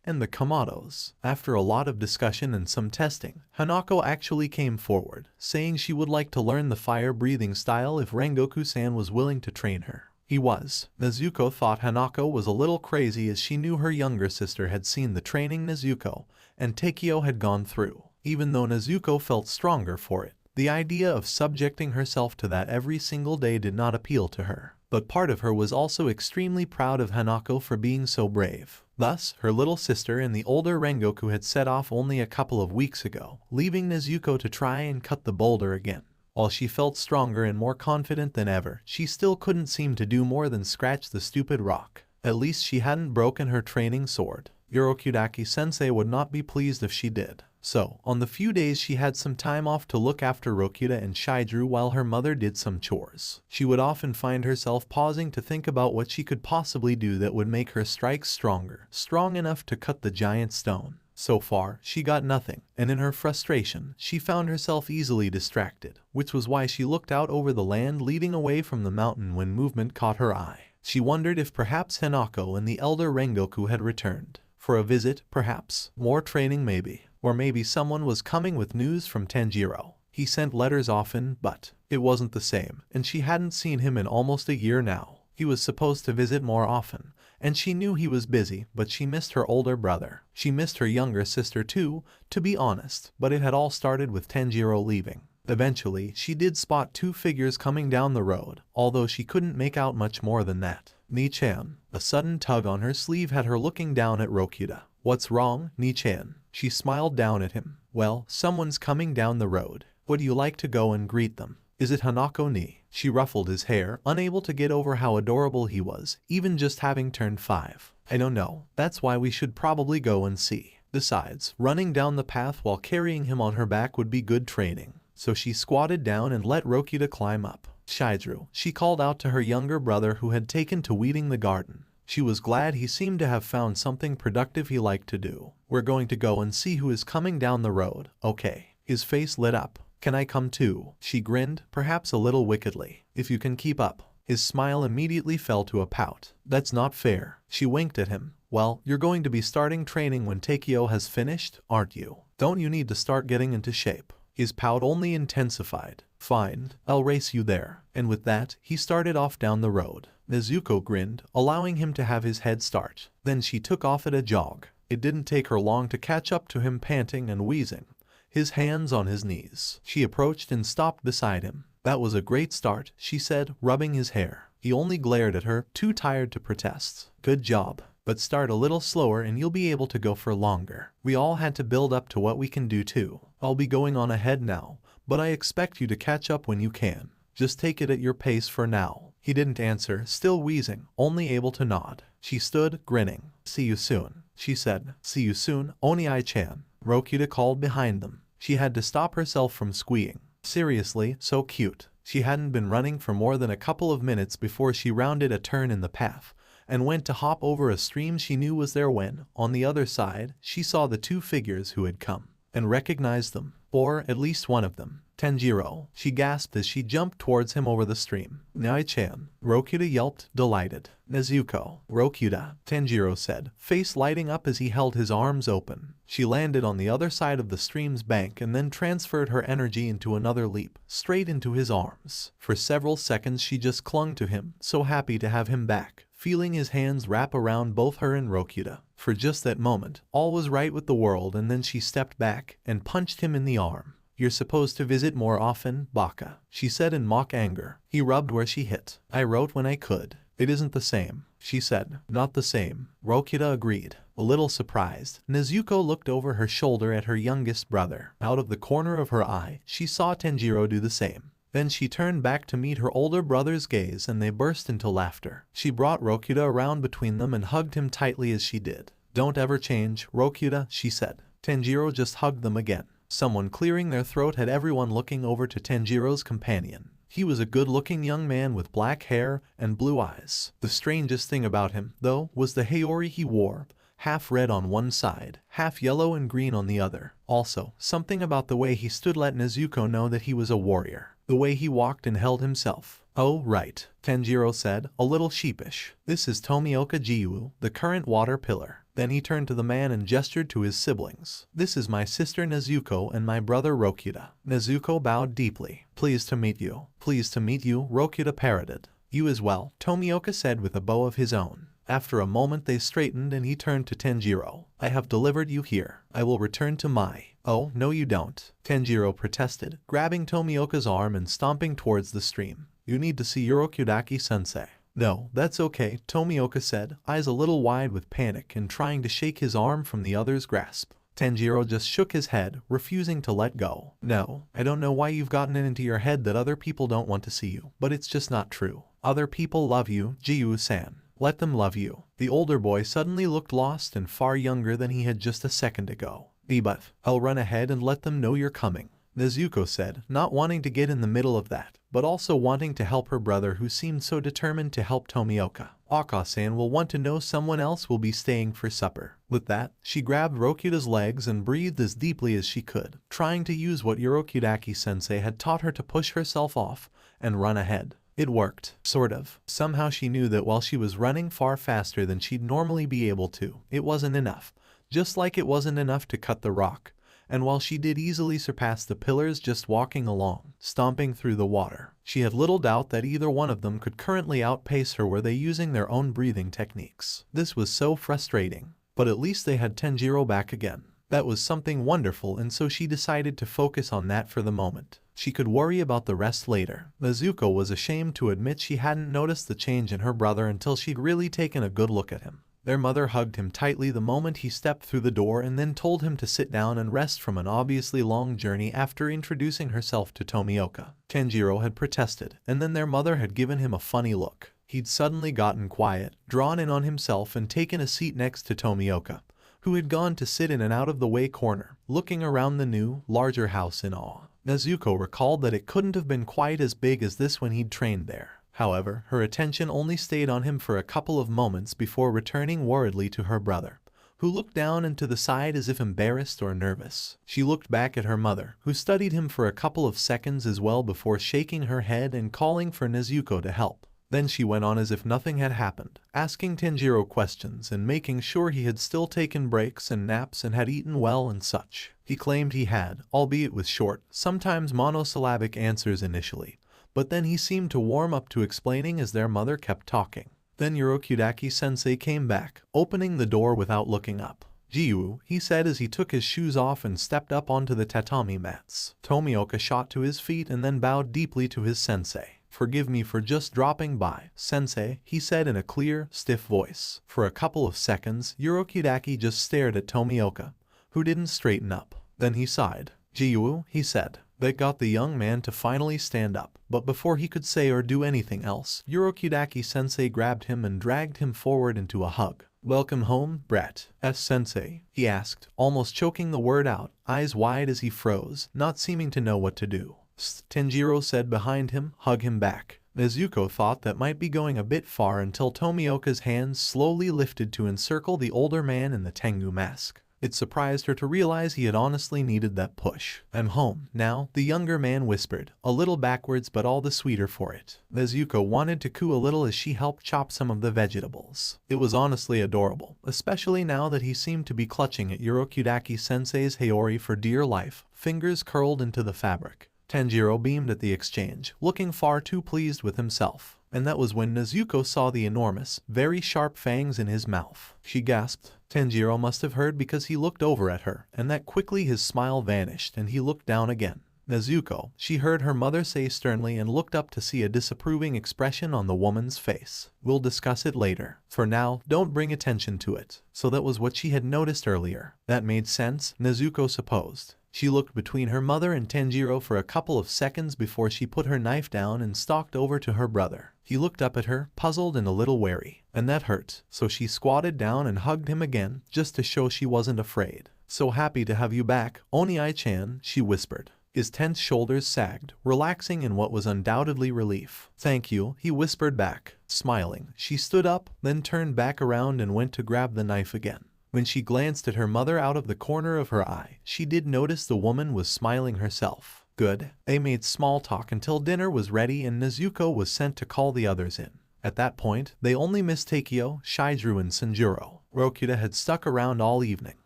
and the Kamados. After a lot of discussion and some testing, Hanako actually came forward, saying she would like to learn the fire-breathing style if Rengoku-san was willing to train her. He was. Nezuko thought Hanako was a little crazy, as she knew her younger sister had seen the training Nezuko and Takeo had gone through. Even though Nezuko felt stronger for it, the idea of subjecting herself to that every single day did not appeal to her. But part of her was also extremely proud of Hanako for being so brave. Thus, her little sister and the older Rengoku had set off only a couple of weeks ago, leaving Nezuko to try and cut the boulder again. While she felt stronger and more confident than ever, she still couldn't seem to do more than scratch the stupid rock. At least she hadn't broken her training sword. Urokudaki-sensei would not be pleased if she did. So, on the few days she had some time off to look after Rokuta and Shidru while her mother did some chores, she would often find herself pausing to think about what she could possibly do that would make her strikes stronger, strong enough to cut the giant stone. So far, she got nothing, and in her frustration, she found herself easily distracted, which was why she looked out over the land leading away from the mountain when movement caught her eye. She wondered if perhaps Hanako and the elder Rengoku had returned. For a visit, perhaps. More training maybe. Or maybe someone was coming with news from Tanjiro. He sent letters often, but it wasn't the same, and she hadn't seen him in almost a year now. He was supposed to visit more often, and she knew he was busy, but she missed her older brother. She missed her younger sister too, to be honest, but it had all started with Tanjiro leaving. Eventually, she did spot two figures coming down the road, although she couldn't make out much more than that. Ni-chan. A sudden tug on her sleeve had her looking down at Rokuta. "What's wrong, Ni-chan?" She smiled down at him. "Well, someone's coming down the road. Would you like to go and greet them?" "Is it Hanako ni?" She ruffled his hair, unable to get over how adorable he was, even just having turned 5. "I don't know. That's why we should probably go and see. Besides, running down the path while carrying him on her back would be good training." So she squatted down and let Rokuta climb up. "Shidru," she called out to her younger brother who had taken to weeding the garden. She was glad he seemed to have found something productive he liked to do. "We're going to go and see who is coming down the road, okay?" His face lit up. "Can I come too?" She grinned, perhaps a little wickedly. "If you can keep up." His smile immediately fell to a pout. "That's not fair." She winked at him. "Well, you're going to be starting training when Takeo has finished, aren't you? Don't you need to start getting into shape?" His pout only intensified. "Fine, I'll race you there." And with that, he started off down the road. Nezuko grinned, allowing him to have his head start. Then she took off at a jog. It didn't take her long to catch up to him, panting and wheezing, his hands on his knees. She approached and stopped beside him. "That was a great start," she said, rubbing his hair. He only glared at her, too tired to protest. "Good job. But start a little slower and you'll be able to go for longer. We all had to build up to what we can do too. I'll be going on ahead now, but I expect you to catch up when you can. Just take it at your pace for now." He didn't answer, still wheezing, only able to nod. She stood, grinning. "See you soon." she said. See you soon, Oniai-chan. Rokuta called behind them. She had to stop herself from squealing. Seriously, so cute. She hadn't been running for more than a couple of minutes before she rounded a turn in the path and went to hop over a stream she knew was there when, on the other side, she saw the two figures who had come and recognized them, or at least one of them. Tanjiro, she gasped as she jumped towards him over the stream. Nai-chan, Rokuta yelped, delighted. Nezuko, Rokuta, Tanjiro said, face lighting up as he held his arms open. She landed on the other side of the stream's bank and then transferred her energy into another leap, straight into his arms. For several seconds she just clung to him, so happy to have him back, feeling his hands wrap around both her and Rokuta. For just that moment, all was right with the world, and then she stepped back and punched him in the arm. You're supposed to visit more often, Baka, she said in mock anger. He rubbed where she hit. I wrote when I could. It isn't the same, she said. Not the same, Rokuta agreed. A little surprised, Nezuko looked over her shoulder at her youngest brother. Out of the corner of her eye, she saw Tanjiro do the same. Then she turned back to meet her older brother's gaze and they burst into laughter. She brought Rokuta around between them and hugged him tightly as she did. Don't ever change, Rokuta, she said. Tanjiro just hugged them again. Someone clearing their throat had everyone looking over to Tanjiro's companion. He was a good-looking young man with black hair and blue eyes. The strangest thing about him, though, was the haori he wore, half red on one side, half yellow and green on the other. Also, something about the way he stood let Nezuko know that he was a warrior. The way he walked and held himself. Oh, right, Tanjiro said, a little sheepish. This is Tomioka Jiu, the current water pillar. Then he turned to the man and gestured to his siblings. This is my sister Nezuko and my brother Rokuta. Nezuko bowed deeply. Pleased to meet you. Pleased to meet you, Rokuta parroted. You as well, Tomioka said with a bow of his own. After a moment they straightened and he turned to Tanjiro. I have delivered you here. I will return to my... Oh, no you don't, Tanjiro protested, grabbing Tomioka's arm and stomping towards the stream. You need to see Urokudaki-sensei. No, that's okay, Tomioka said, eyes a little wide with panic and trying to shake his arm from the other's grasp. Tanjiro just shook his head, refusing to let go. No, I don't know why you've gotten it into your head that other people don't want to see you, but it's just not true. Other people love you, Jiu-san. Let them love you. The older boy suddenly looked lost and far younger than he had just a second ago. But I'll run ahead and let them know you're coming, Nezuko said, not wanting to get in the middle of that, but also wanting to help her brother who seemed so determined to help Tomioka. Aka-san will want to know someone else will be staying for supper. With that, she grabbed Rokuta's legs and breathed as deeply as she could, trying to use what Urokudaki-sensei had taught her to push herself off and run ahead. It worked, sort of. Somehow she knew that while she was running far faster than she'd normally be able to, it wasn't enough. Just like it wasn't enough to cut the rock. And while she did easily surpass the pillars just walking along, stomping through the water, she had little doubt that either one of them could currently outpace her were they using their own breathing techniques. This was so frustrating. But at least they had Tanjiro back again. That was something wonderful, and so she decided to focus on that for the moment. She could worry about the rest later. Nezuko was ashamed to admit she hadn't noticed the change in her brother until she'd really taken a good look at him. Their mother hugged him tightly the moment he stepped through the door and then told him to sit down and rest from an obviously long journey after introducing herself to Tomioka. Tanjiro had protested, and then their mother had given him a funny look. He'd suddenly gotten quiet, drawn in on himself and taken a seat next to Tomioka, who had gone to sit in an out-of-the-way corner, looking around the new, larger house in awe. Nezuko recalled that it couldn't have been quite as big as this when he'd trained there. However, her attention only stayed on him for a couple of moments before returning worriedly to her brother, who looked down and to the side as if embarrassed or nervous. She looked back at her mother, who studied him for a couple of seconds as well before shaking her head and calling for Nezuko to help. Then she went on as if nothing had happened, asking Tanjiro questions and making sure he had still taken breaks and naps and had eaten well and such. He claimed he had, albeit with short, sometimes monosyllabic answers initially, but then he seemed to warm up to explaining as their mother kept talking. Then Urokudaki-sensei came back, opening the door without looking up. Jiu, he said as he took his shoes off and stepped up onto the tatami mats. Tomioka shot to his feet and then bowed deeply to his sensei. Forgive me for just dropping by, sensei, he said in a clear, stiff voice. For a couple of seconds, Urokudaki just stared at Tomioka, who didn't straighten up. Then he sighed. Jiu, he said. That got the young man to finally stand up, but before he could say or do anything else, Urokudaki-sensei grabbed him and dragged him forward into a hug. Welcome home, brat. Sensei, he asked, almost choking the word out, eyes wide as he froze, not seeming to know what to do. Tanjiro said behind him, hug him back. Nezuko thought that might be going a bit far until Tomioka's hands slowly lifted to encircle the older man in the Tengu mask. It surprised her to realize he had honestly needed that push. I'm home now, the younger man whispered, a little backwards but all the sweeter for it. Nezuko wanted to coo a little as she helped chop some of the vegetables. It was honestly adorable, especially now that he seemed to be clutching at Urokudaki-sensei's Haori for dear life, fingers curled into the fabric. Tanjiro beamed at the exchange, looking far too pleased with himself. And that was when Nezuko saw the enormous, very sharp fangs in his mouth. She gasped. Tanjiro must have heard because he looked over at her, and that quickly his smile vanished and he looked down again. Nezuko, she heard her mother say sternly and looked up to see a disapproving expression on the woman's face. We'll discuss it later. For now, don't bring attention to it. So that was what she had noticed earlier. That made sense, Nezuko supposed. She looked between her mother and Tanjiro for a couple of seconds before she put her knife down and stalked over to her brother. He looked up at her, puzzled and a little wary, and that hurt, so she squatted down and hugged him again, just to show she wasn't afraid. So happy to have you back, Oni-chan, she whispered. His tense shoulders sagged, relaxing in what was undoubtedly relief. Thank you, he whispered back, smiling. She stood up, then turned back around and went to grab the knife again. When she glanced at her mother out of the corner of her eye, she did notice the woman was smiling herself. Good. They made small talk until dinner was ready and Nezuko was sent to call the others in. At that point, they only missed Takeo, Shizuru and Sanjuro. Rokuta had stuck around all evening,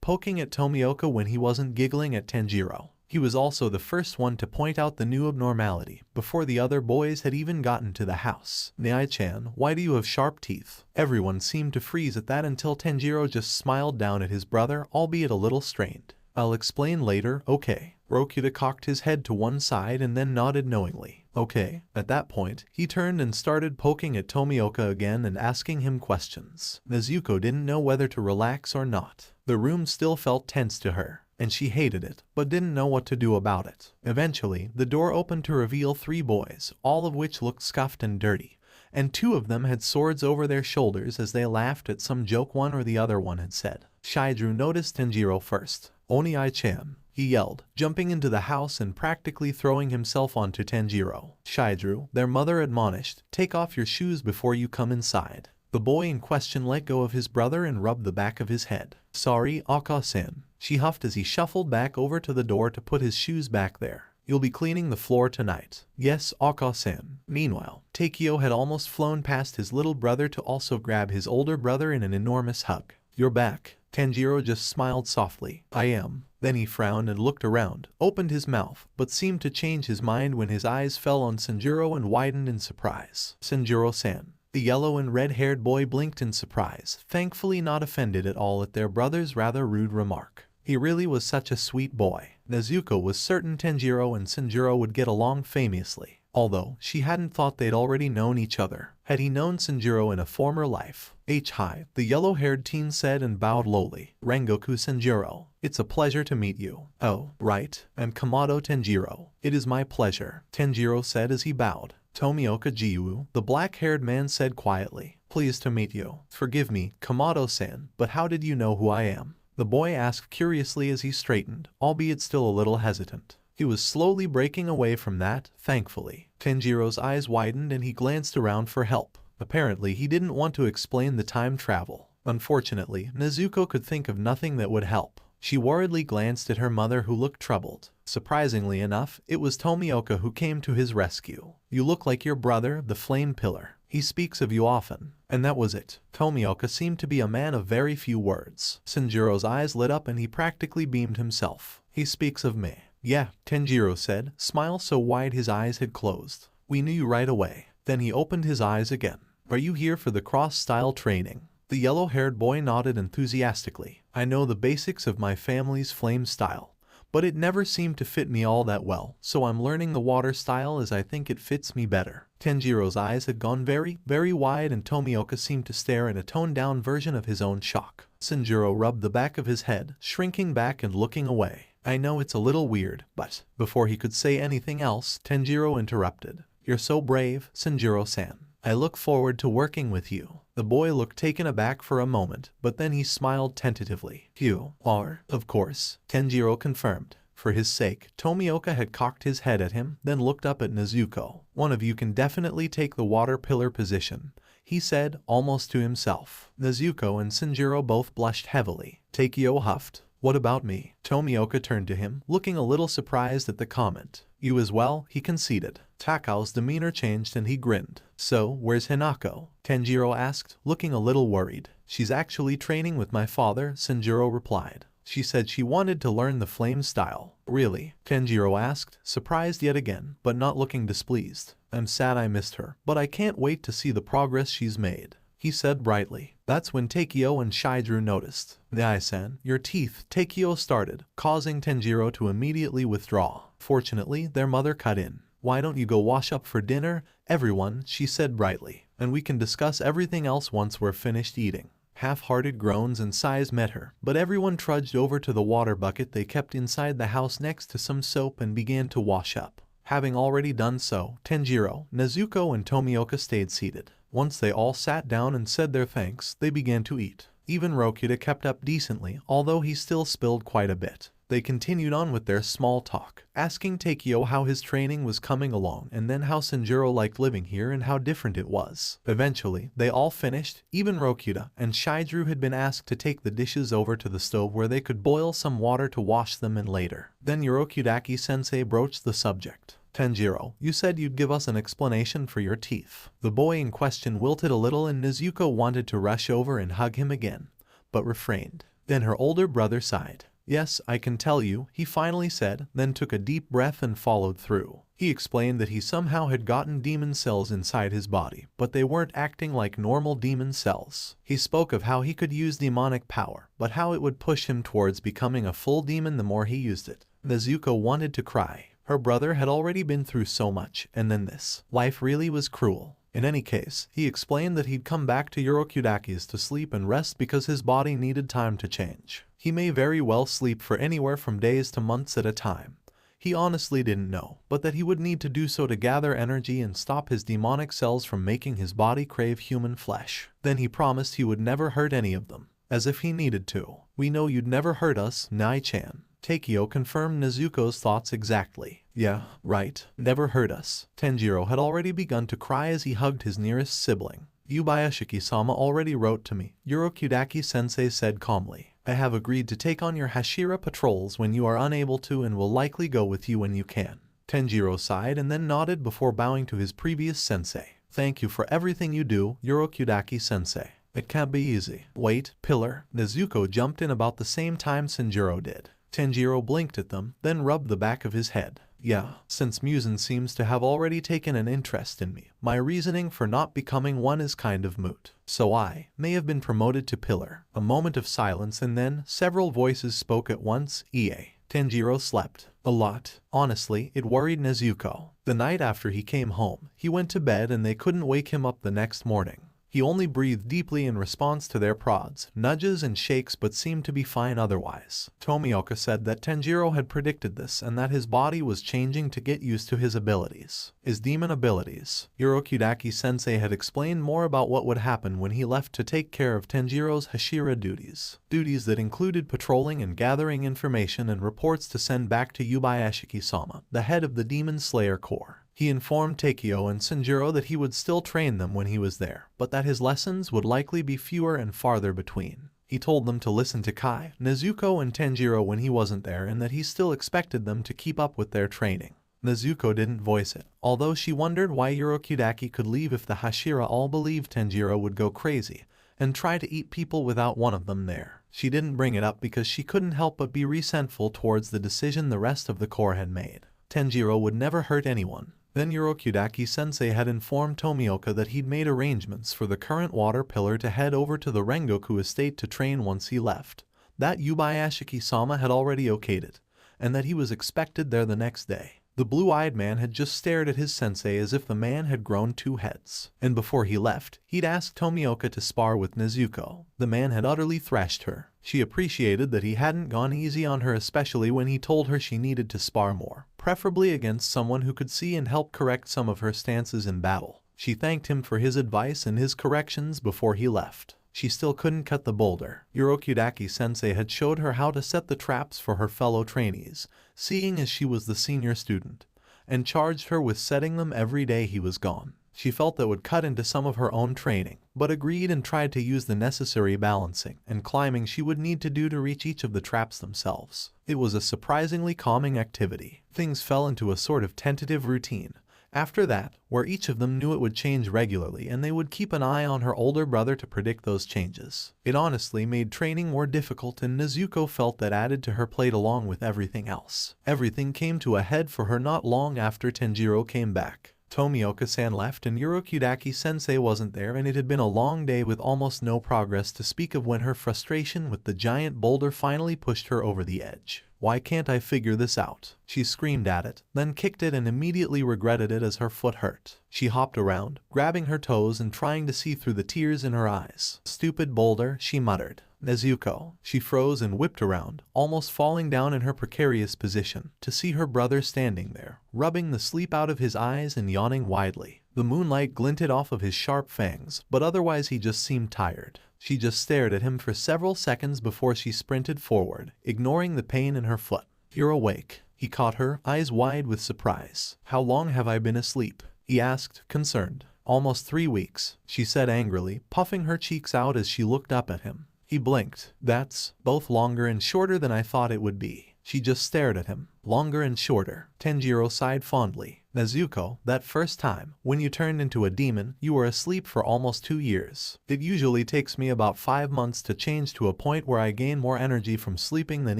poking at Tomioka when he wasn't giggling at Tanjiro. He was also the first one to point out the new abnormality, before the other boys had even gotten to the house. Nei-chan, why do you have sharp teeth? Everyone seemed to freeze at that until Tanjiro just smiled down at his brother, albeit a little strained. I'll explain later, okay. Rokuta cocked his head to one side and then nodded knowingly. Okay. At that point, he turned and started poking at Tomioka again and asking him questions. Nezuko didn't know whether to relax or not. The room still felt tense to her, and she hated it, but didn't know what to do about it. Eventually, the door opened to reveal 3 boys, all of which looked scuffed and dirty, and 2 of them had swords over their shoulders as they laughed at some joke one or the other one had said. Shizuru noticed Tanjiro first. Oni-chan, he yelled, jumping into the house and practically throwing himself onto Tanjiro. Shizuru, their mother admonished, take off your shoes before you come inside. The boy in question let go of his brother and rubbed the back of his head. Sorry, Aka-san, she huffed as he shuffled back over to the door to put his shoes back there. You'll be cleaning the floor tonight. Yes, Aka-san. Meanwhile, Takeo had almost flown past his little brother to also grab his older brother in an enormous hug. You're back. Tanjiro just smiled softly. I am. Then he frowned and looked around, opened his mouth, but seemed to change his mind when his eyes fell on Sanjuro and widened in surprise. Sanjuro-san. The yellow and red-haired boy blinked in surprise, thankfully not offended at all at their brother's rather rude remark. He really was such a sweet boy. Nezuko was certain Tanjiro and Sanjuro would get along famously, although she hadn't thought they'd already known each other. Had he known Sanjuro in a former life? Hi, the yellow-haired teen said and bowed lowly. Rengoku Sanjuro. It's a pleasure to meet you. Oh, right. I'm Kamado Tanjiro. It is my pleasure, Tanjiro said as he bowed. Tomioka Jiu, the black-haired man said quietly. Pleased to meet you. Forgive me, Kamado-san, but how did you know who I am? The boy asked curiously as he straightened, albeit still a little hesitant. He was slowly breaking away from that, thankfully. Tanjiro's eyes widened and he glanced around for help. Apparently he didn't want to explain the time travel. Unfortunately, Nezuko could think of nothing that would help. She worriedly glanced at her mother who looked troubled. Surprisingly enough, it was Tomioka who came to his rescue. You look like your brother, the Flame Pillar. He speaks of you often. And that was it. Tomioka seemed to be a man of very few words. Sanjuro's eyes lit up and he practically beamed himself. He speaks of me. Yeah, Tanjiro said, smile so wide his eyes had closed. We knew you right away. Then he opened his eyes again. Are you here for the cross-style training? The yellow-haired boy nodded enthusiastically. I know the basics of my family's flame style, but it never seemed to fit me all that well, so I'm learning the water style as I think it fits me better. Tanjiro's eyes had gone very, very wide and Tomioka seemed to stare in a toned-down version of his own shock. Sanjuro rubbed the back of his head, shrinking back and looking away. I know it's a little weird, but... Before he could say anything else, Tanjiro interrupted. You're so brave, Sanjuro-san. I look forward to working with you. The boy looked taken aback for a moment, but then he smiled tentatively. You are, of course, Tanjiro confirmed. For his sake, Tomioka had cocked his head at him, then looked up at Nezuko. One of you can definitely take the water pillar position, he said, almost to himself. Nezuko and Sanjuro both blushed heavily. Takeo huffed. What about me? Tomioka turned to him, looking a little surprised at the comment. You as well, he conceded. Takao's demeanor changed and he grinned. So, where's Hinako? Tanjiro asked, looking a little worried. She's actually training with my father, Sanjuro replied. She said she wanted to learn the flame style. Really? Tanjiro asked, surprised yet again, but not looking displeased. I'm sad I missed her, but I can't wait to see the progress she's made, he said brightly. That's when Takeo and Shidru noticed. Dai-san, your teeth, Takeo started, causing Tanjiro to immediately withdraw. Fortunately, their mother cut in. Why don't you go wash up for dinner, everyone, she said brightly, and we can discuss everything else once we're finished eating. Half-hearted groans and sighs met her, but everyone trudged over to the water bucket they kept inside the house next to some soap and began to wash up. Having already done so, Tanjiro, Nezuko and Tomioka stayed seated. Once they all sat down and said their thanks, they began to eat. Even Rokuta kept up decently, although he still spilled quite a bit. They continued on with their small talk, asking Takeo how his training was coming along and then how Sanjuro liked living here and how different it was. Eventually, they all finished, even Rokuta, and Shidru had been asked to take the dishes over to the stove where they could boil some water to wash them in later. Then Yorokudaki-sensei broached the subject. Tanjiro, you said you'd give us an explanation for your teeth. The boy in question wilted a little and Nezuko wanted to rush over and hug him again, but refrained. Then her older brother sighed. Yes, I can tell you, he finally said, then took a deep breath and followed through. He explained that he somehow had gotten demon cells inside his body, but they weren't acting like normal demon cells. He spoke of how he could use demonic power, but how it would push him towards becoming a full demon the more he used it. Nezuko wanted to cry. Her brother had already been through so much, and then this. Life really was cruel. In any case, he explained that he'd come back to Yorokudaki's to sleep and rest because his body needed time to change. He may very well sleep for anywhere from days to months at a time. He honestly didn't know, but that he would need to do so to gather energy and stop his demonic cells from making his body crave human flesh. Then he promised he would never hurt any of them, as if he needed to. We know you'd never hurt us, Nai-chan. Takeo confirmed Nezuko's thoughts exactly. Yeah, right, never hurt us. Tanjiro had already begun to cry as he hugged his nearest sibling. Yubayashiki-sama already wrote to me, Yorokudaki-sensei said calmly. I have agreed to take on your Hashira patrols when you are unable to and will likely go with you when you can. Tanjiro sighed and then nodded before bowing to his previous sensei. Thank you for everything you do, Yorokudaki-sensei. It can't be easy. Wait, Pillar. Nezuko jumped in about the same time Sanjuro did. Tanjiro blinked at them, then rubbed the back of his head. Yeah, since Muzan seems to have already taken an interest in me, my reasoning for not becoming one is kind of moot. So I may have been promoted to Pillar. A moment of silence and then several voices spoke at once. Tanjiro slept. A lot. Honestly, it worried Nezuko. The night after he came home, he went to bed and they couldn't wake him up the next morning. He only breathed deeply in response to their prods, nudges and shakes but seemed to be fine otherwise. Tomioka said that Tanjiro had predicted this and that his body was changing to get used to his abilities. His demon abilities. Yorokudaki-sensei had explained more about what would happen when he left to take care of Tanjiro's Hashira duties. Duties that included patrolling and gathering information and reports to send back to Yubayashiki-sama, the head of the Demon Slayer Corps. He informed Takeo and Sanjuro that he would still train them when he was there, but that his lessons would likely be fewer and farther between. He told them to listen to Kai, Nezuko and Tanjiro when he wasn't there and that he still expected them to keep up with their training. Nezuko didn't voice it, although she wondered why Yorokudaki could leave if the Hashira all believed Tanjiro would go crazy and try to eat people without one of them there. She didn't bring it up because she couldn't help but be resentful towards the decision the rest of the Corps had made. Tanjiro would never hurt anyone. Then Yorokudaki-sensei had informed Tomioka that he'd made arrangements for the current water pillar to head over to the Rengoku estate to train once he left. That Yubayashiki-sama had already okayed it, and that he was expected there the next day. The blue-eyed man had just stared at his sensei as if the man had grown two heads. And before he left, he'd asked Tomioka to spar with Nezuko. The man had utterly thrashed her. She appreciated that he hadn't gone easy on her, especially when he told her she needed to spar more, preferably against someone who could see and help correct some of her stances in battle. She thanked him for his advice and his corrections before he left. She still couldn't cut the boulder. Urokudaki-sensei had showed her how to set the traps for her fellow trainees, seeing as she was the senior student, and charged her with setting them every day he was gone. She felt that would cut into some of her own training, but agreed and tried to use the necessary balancing and climbing she would need to do to reach each of the traps themselves. It was a surprisingly calming activity. Things fell into a sort of tentative routine after that, where each of them knew it would change regularly and they would keep an eye on her older brother to predict those changes. It honestly made training more difficult, and Nezuko felt that added to her plate along with everything else. Everything came to a head for her not long after Tanjiro came back. Tomioka-san left and Urokudaki-sensei wasn't there, and it had been a long day with almost no progress to speak of when her frustration with the giant boulder finally pushed her over the edge. "Why can't I figure this out?" She screamed at it, then kicked it and immediately regretted it as her foot hurt. She hopped around, grabbing her toes and trying to see through the tears in her eyes. "Stupid boulder," she muttered. "Nezuko." She froze and whipped around, almost falling down in her precarious position, to see her brother standing there, rubbing the sleep out of his eyes and yawning widely. The moonlight glinted off of his sharp fangs, but otherwise he just seemed tired. She just stared at him for several seconds before she sprinted forward, ignoring the pain in her foot. "You're awake." He caught her, eyes wide with surprise. "How long have I been asleep?" he asked, concerned. "Almost 3 weeks," she said angrily, puffing her cheeks out as she looked up at him. He blinked. "That's both longer and shorter than I thought it would be." She just stared at him. "Longer and shorter." Tanjiro sighed fondly. "Nezuko, that first time, when you turned into a demon, you were asleep for almost 2 years. It usually takes me about 5 months to change to a point where I gain more energy from sleeping than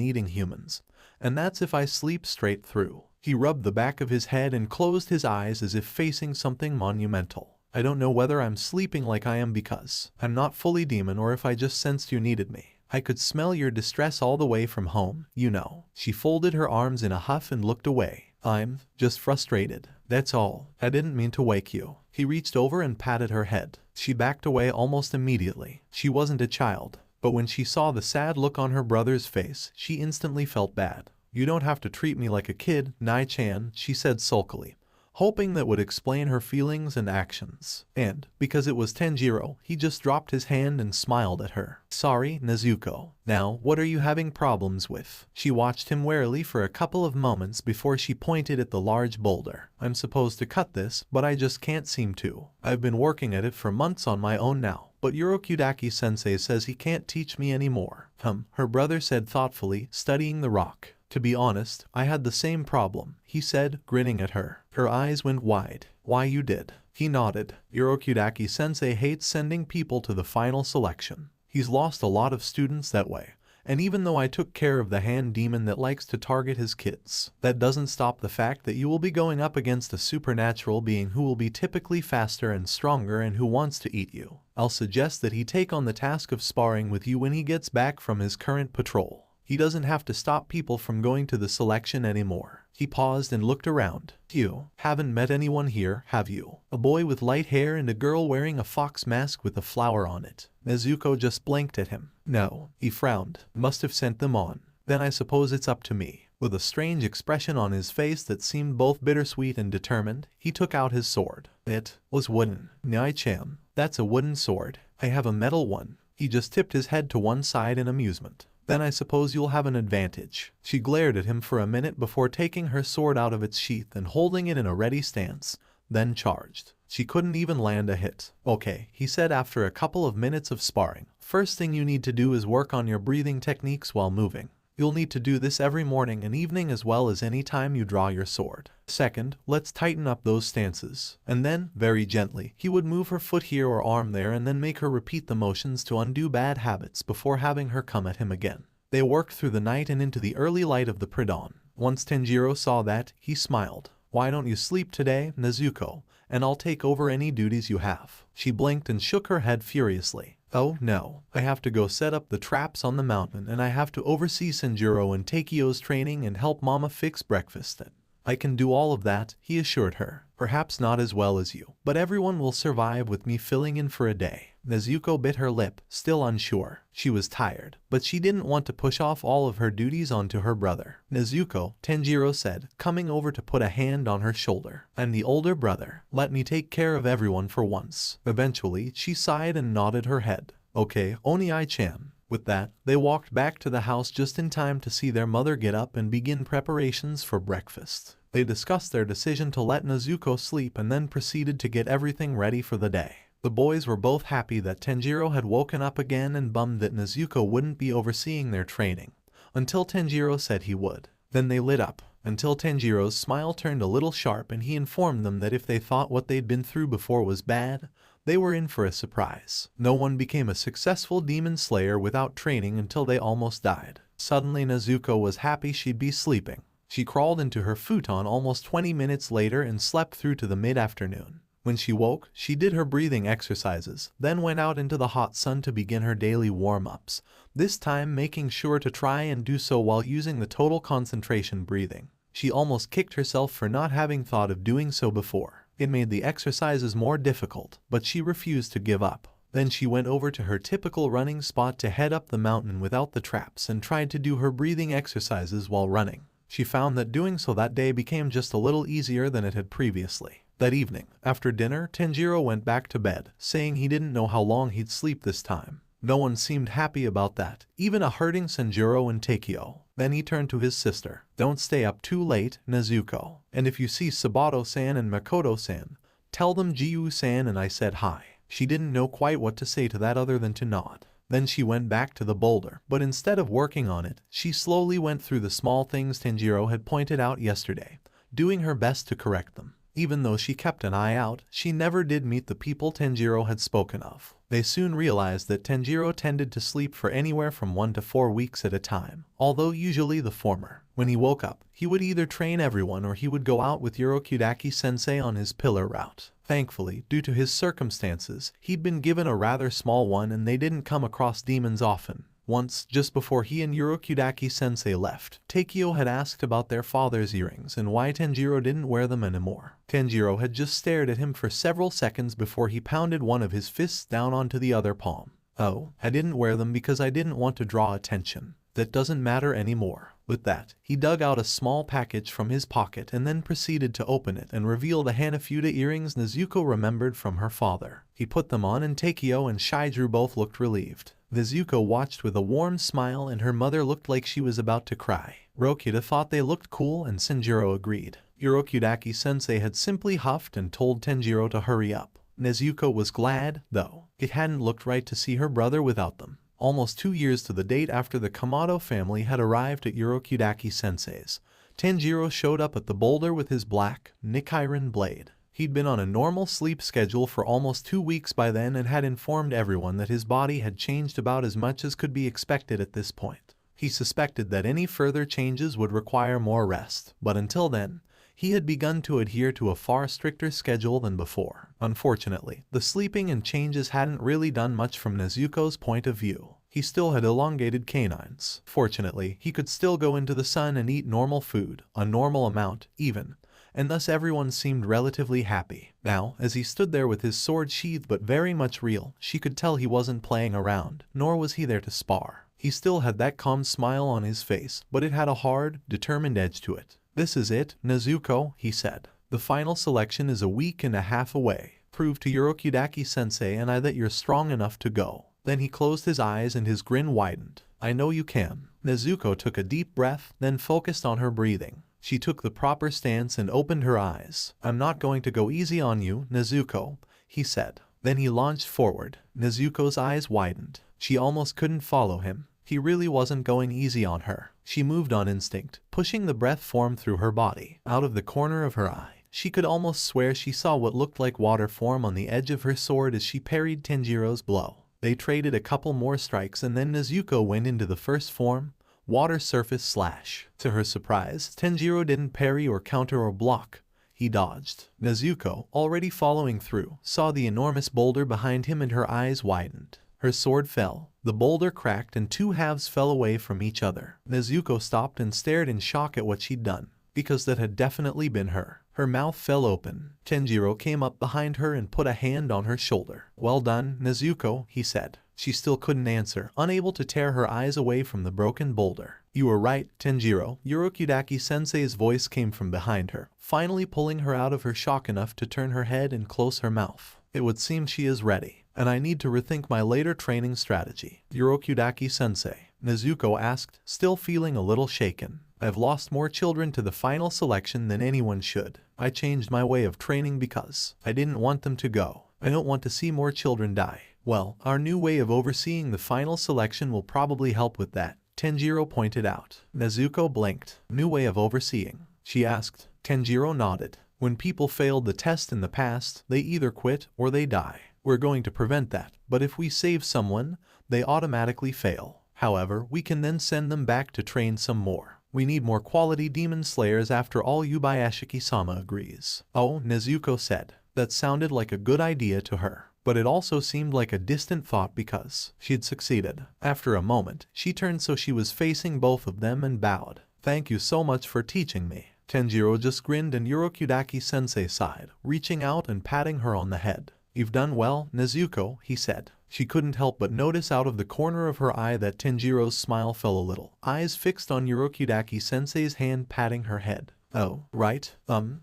eating humans. And that's if I sleep straight through." He rubbed the back of his head and closed his eyes as if facing something monumental. "I don't know whether I'm sleeping like I am because I'm not fully demon, or if I just sensed you needed me. I could smell your distress all the way from home, you know." She folded her arms in a huff and looked away. "I'm just frustrated. That's all. I didn't mean to wake you." He reached over and patted her head. She backed away almost immediately. She wasn't a child, but when she saw the sad look on her brother's face, she instantly felt bad. "You don't have to treat me like a kid, Nai-chan," she said sulkily, hoping that would explain her feelings and actions. And, because it was Tanjiro, he just dropped his hand and smiled at her. "Sorry, Nezuko. Now, what are you having problems with?" She watched him warily for a couple of moments before she pointed at the large boulder. "I'm supposed to cut this, but I just can't seem to. I've been working at it for months on my own now, but Urokudaki-sensei says he can't teach me anymore." Her brother said thoughtfully, studying the rock. "To be honest, I had the same problem," he said, grinning at her. Her eyes went wide. "Why, you did?" He nodded. "Urokudaki-sensei hates sending people to the final selection. He's lost a lot of students that way. And even though I took care of the hand demon that likes to target his kids, that doesn't stop the fact that you will be going up against a supernatural being who will be typically faster and stronger and who wants to eat you. I'll suggest that he take on the task of sparring with you when he gets back from his current patrol. He doesn't have to stop people from going to the selection anymore." He paused and looked around. "You haven't met anyone here, have you? A boy with light hair and a girl wearing a fox mask with a flower on it." Nezuko just blinked at him. "No." He frowned. "Must have sent them on. Then I suppose it's up to me." With a strange expression on his face that seemed both bittersweet and determined, he took out his sword. It was wooden. "Nai-chan, that's a wooden sword. I have a metal one." He just tipped his head to one side in amusement. "Then I suppose you'll have an advantage." She glared at him for a minute before taking her sword out of its sheath and holding it in a ready stance, then charged. She couldn't even land a hit. "Okay," he said after a couple of minutes of sparring. "First thing you need to do is work on your breathing techniques while moving. You'll need to do this every morning and evening as well as any time you draw your sword. Second, let's tighten up those stances." And then, very gently, he would move her foot here or arm there and then make her repeat the motions to undo bad habits before having her come at him again. They worked through the night and into the early light of the pre-dawn. Once Tanjiro saw that, he smiled. "Why don't you sleep today, Nezuko, and I'll take over any duties you have." She blinked and shook her head furiously. "Oh no, I have to go set up the traps on the mountain and I have to oversee Sanjuro and Takio's training and help Mama fix breakfast. I can do all of that, he assured her. Perhaps not as well as you, but everyone will survive with me filling in for a day. Nezuko bit her lip, still unsure. She was tired, but she didn't want to push off all of her duties onto her brother. Nezuko, Tanjiro said, coming over to put a hand on her shoulder. I'm the older brother. Let me take care of everyone for once. Eventually, she sighed and nodded her head. Okay, Onii-chan. With that, they walked back to the house just in time to see their mother get up and begin preparations for breakfast. They discussed their decision to let Nezuko sleep and then proceeded to get everything ready for the day. The boys were both happy that Tanjiro had woken up again and bummed that Nezuko wouldn't be overseeing their training, until Tanjiro said he would. Then they lit up, until Tanjiro's smile turned a little sharp and he informed them that if they thought what they'd been through before was bad, they were in for a surprise. No one became a successful demon slayer without training until they almost died. Suddenly Nezuko was happy she'd be sleeping. She crawled into her futon almost 20 minutes later and slept through to the mid-afternoon. When she woke, she did her breathing exercises, then went out into the hot sun to begin her daily warm-ups, this time making sure to try and do so while using the total concentration breathing. She almost kicked herself for not having thought of doing so before. It made the exercises more difficult, but she refused to give up. Then she went over to her typical running spot to head up the mountain without the traps and tried to do her breathing exercises while running. She found that doing so that day became just a little easier than it had previously. That evening, after dinner, Tanjiro went back to bed, saying he didn't know how long he'd sleep this time. No one seemed happy about that, even a hurting Sanjuro and Takeo. Then he turned to his sister. Don't stay up too late, Nezuko. And if you see Sabato-san and Makoto-san, tell them Jiu-san and I said hi. She didn't know quite what to say to that other than to nod. Then she went back to the boulder, but instead of working on it, she slowly went through the small things Tanjiro had pointed out yesterday, doing her best to correct them. Even though she kept an eye out, she never did meet the people Tanjiro had spoken of. They soon realized that Tanjiro tended to sleep for anywhere from 1 to 4 weeks at a time, although usually the former. When he woke up, he would either train everyone or he would go out with Urokudaki-sensei on his pillar route. Thankfully, due to his circumstances, he'd been given a rather small one and they didn't come across demons often. Once, just before he and Urokudaki-sensei left, Takeo had asked about their father's earrings and why Tanjiro didn't wear them anymore. Tanjiro had just stared at him for several seconds before he pounded one of his fists down onto the other palm. Oh, I didn't wear them because I didn't want to draw attention. That doesn't matter anymore. With that, he dug out a small package from his pocket and then proceeded to open it and reveal the Hanafuda earrings Nezuko remembered from her father. He put them on and Takeo and Shizuru both looked relieved. Nezuko watched with a warm smile and her mother looked like she was about to cry. Rokuta thought they looked cool and Sanjuro agreed. Urokudaki-sensei had simply huffed and told Tanjiro to hurry up. Nezuko was glad, though. It hadn't looked right to see her brother without them. Almost 2 years to the date after the Kamado family had arrived at Urokudaki-sensei's, Tanjiro showed up at the boulder with his black, Nichiren blade. He'd been on a normal sleep schedule for almost 2 weeks by then and had informed everyone that his body had changed about as much as could be expected at this point. He suspected that any further changes would require more rest, but until then, he had begun to adhere to a far stricter schedule than before. Unfortunately, the sleeping and changes hadn't really done much from Nezuko's point of view. He still had elongated canines. Fortunately, he could still go into the sun and eat normal food, a normal amount, even, and thus everyone seemed relatively happy. Now, as he stood there with his sword sheathed but very much real, she could tell he wasn't playing around, nor was he there to spar. He still had that calm smile on his face, but it had a hard, determined edge to it. This is it, Nezuko, he said. The final selection is a week and a half away. Prove to Urokudaki-sensei and I that you're strong enough to go. Then he closed his eyes and his grin widened. I know you can. Nezuko took a deep breath, then focused on her breathing. She took the proper stance and opened her eyes. I'm not going to go easy on you, Nezuko, he said. Then he launched forward. Nezuko's eyes widened. She almost couldn't follow him. He really wasn't going easy on her. She moved on instinct, pushing the breath form through her body. Out of the corner of her eye, she could almost swear she saw what looked like water form on the edge of her sword as she parried Tanjiro's blow. They traded a couple more strikes and then Nezuko went into the first form, water surface slash. To her surprise, Tanjiro didn't parry or counter or block. He dodged. Nezuko, already following through, saw the enormous boulder behind him and her eyes widened. Her sword fell. The boulder cracked and 2 halves fell away from each other. Nezuko stopped and stared in shock at what she'd done. because that had definitely been her. Her mouth fell open. Tanjiro came up behind her and put a hand on her shoulder. "Well done, Nezuko," he said. She still couldn't answer, unable to tear her eyes away from the broken boulder. "You were right, Tanjiro." Urokudaki-sensei's voice came from behind her, finally pulling her out of her shock enough to turn her head and close her mouth. "It would seem she is ready, and I need to rethink my later training strategy." "Urokudaki-sensei," Nezuko asked, still feeling a little shaken. "I've lost more children to the final selection than anyone should. I changed my way of training because I didn't want them to go. I don't want to see more children die." "Well, our new way of overseeing the final selection will probably help with that," Tanjiro pointed out. Nezuko blinked. "New way of overseeing?" she asked. Tanjiro nodded. "When people failed the test in the past, they either quit or they die. We're going to prevent that, but if we save someone, they automatically fail. However, we can then send them back to train some more. We need more quality demon slayers after all." Yubayashiki-sama agrees. "Oh," Nezuko said. That sounded like a good idea to her, but it also seemed like a distant thought because she'd succeeded. After a moment, she turned so she was facing both of them and bowed. "Thank you so much for teaching me." Tanjiro just grinned and Urokudaki-sensei sighed, reaching out and patting her on the head. "You've done well, Nezuko," he said. She couldn't help but notice out of the corner of her eye that Tanjiro's smile fell a little, eyes fixed on Urokudaki-sensei's hand patting her head. "Oh, right,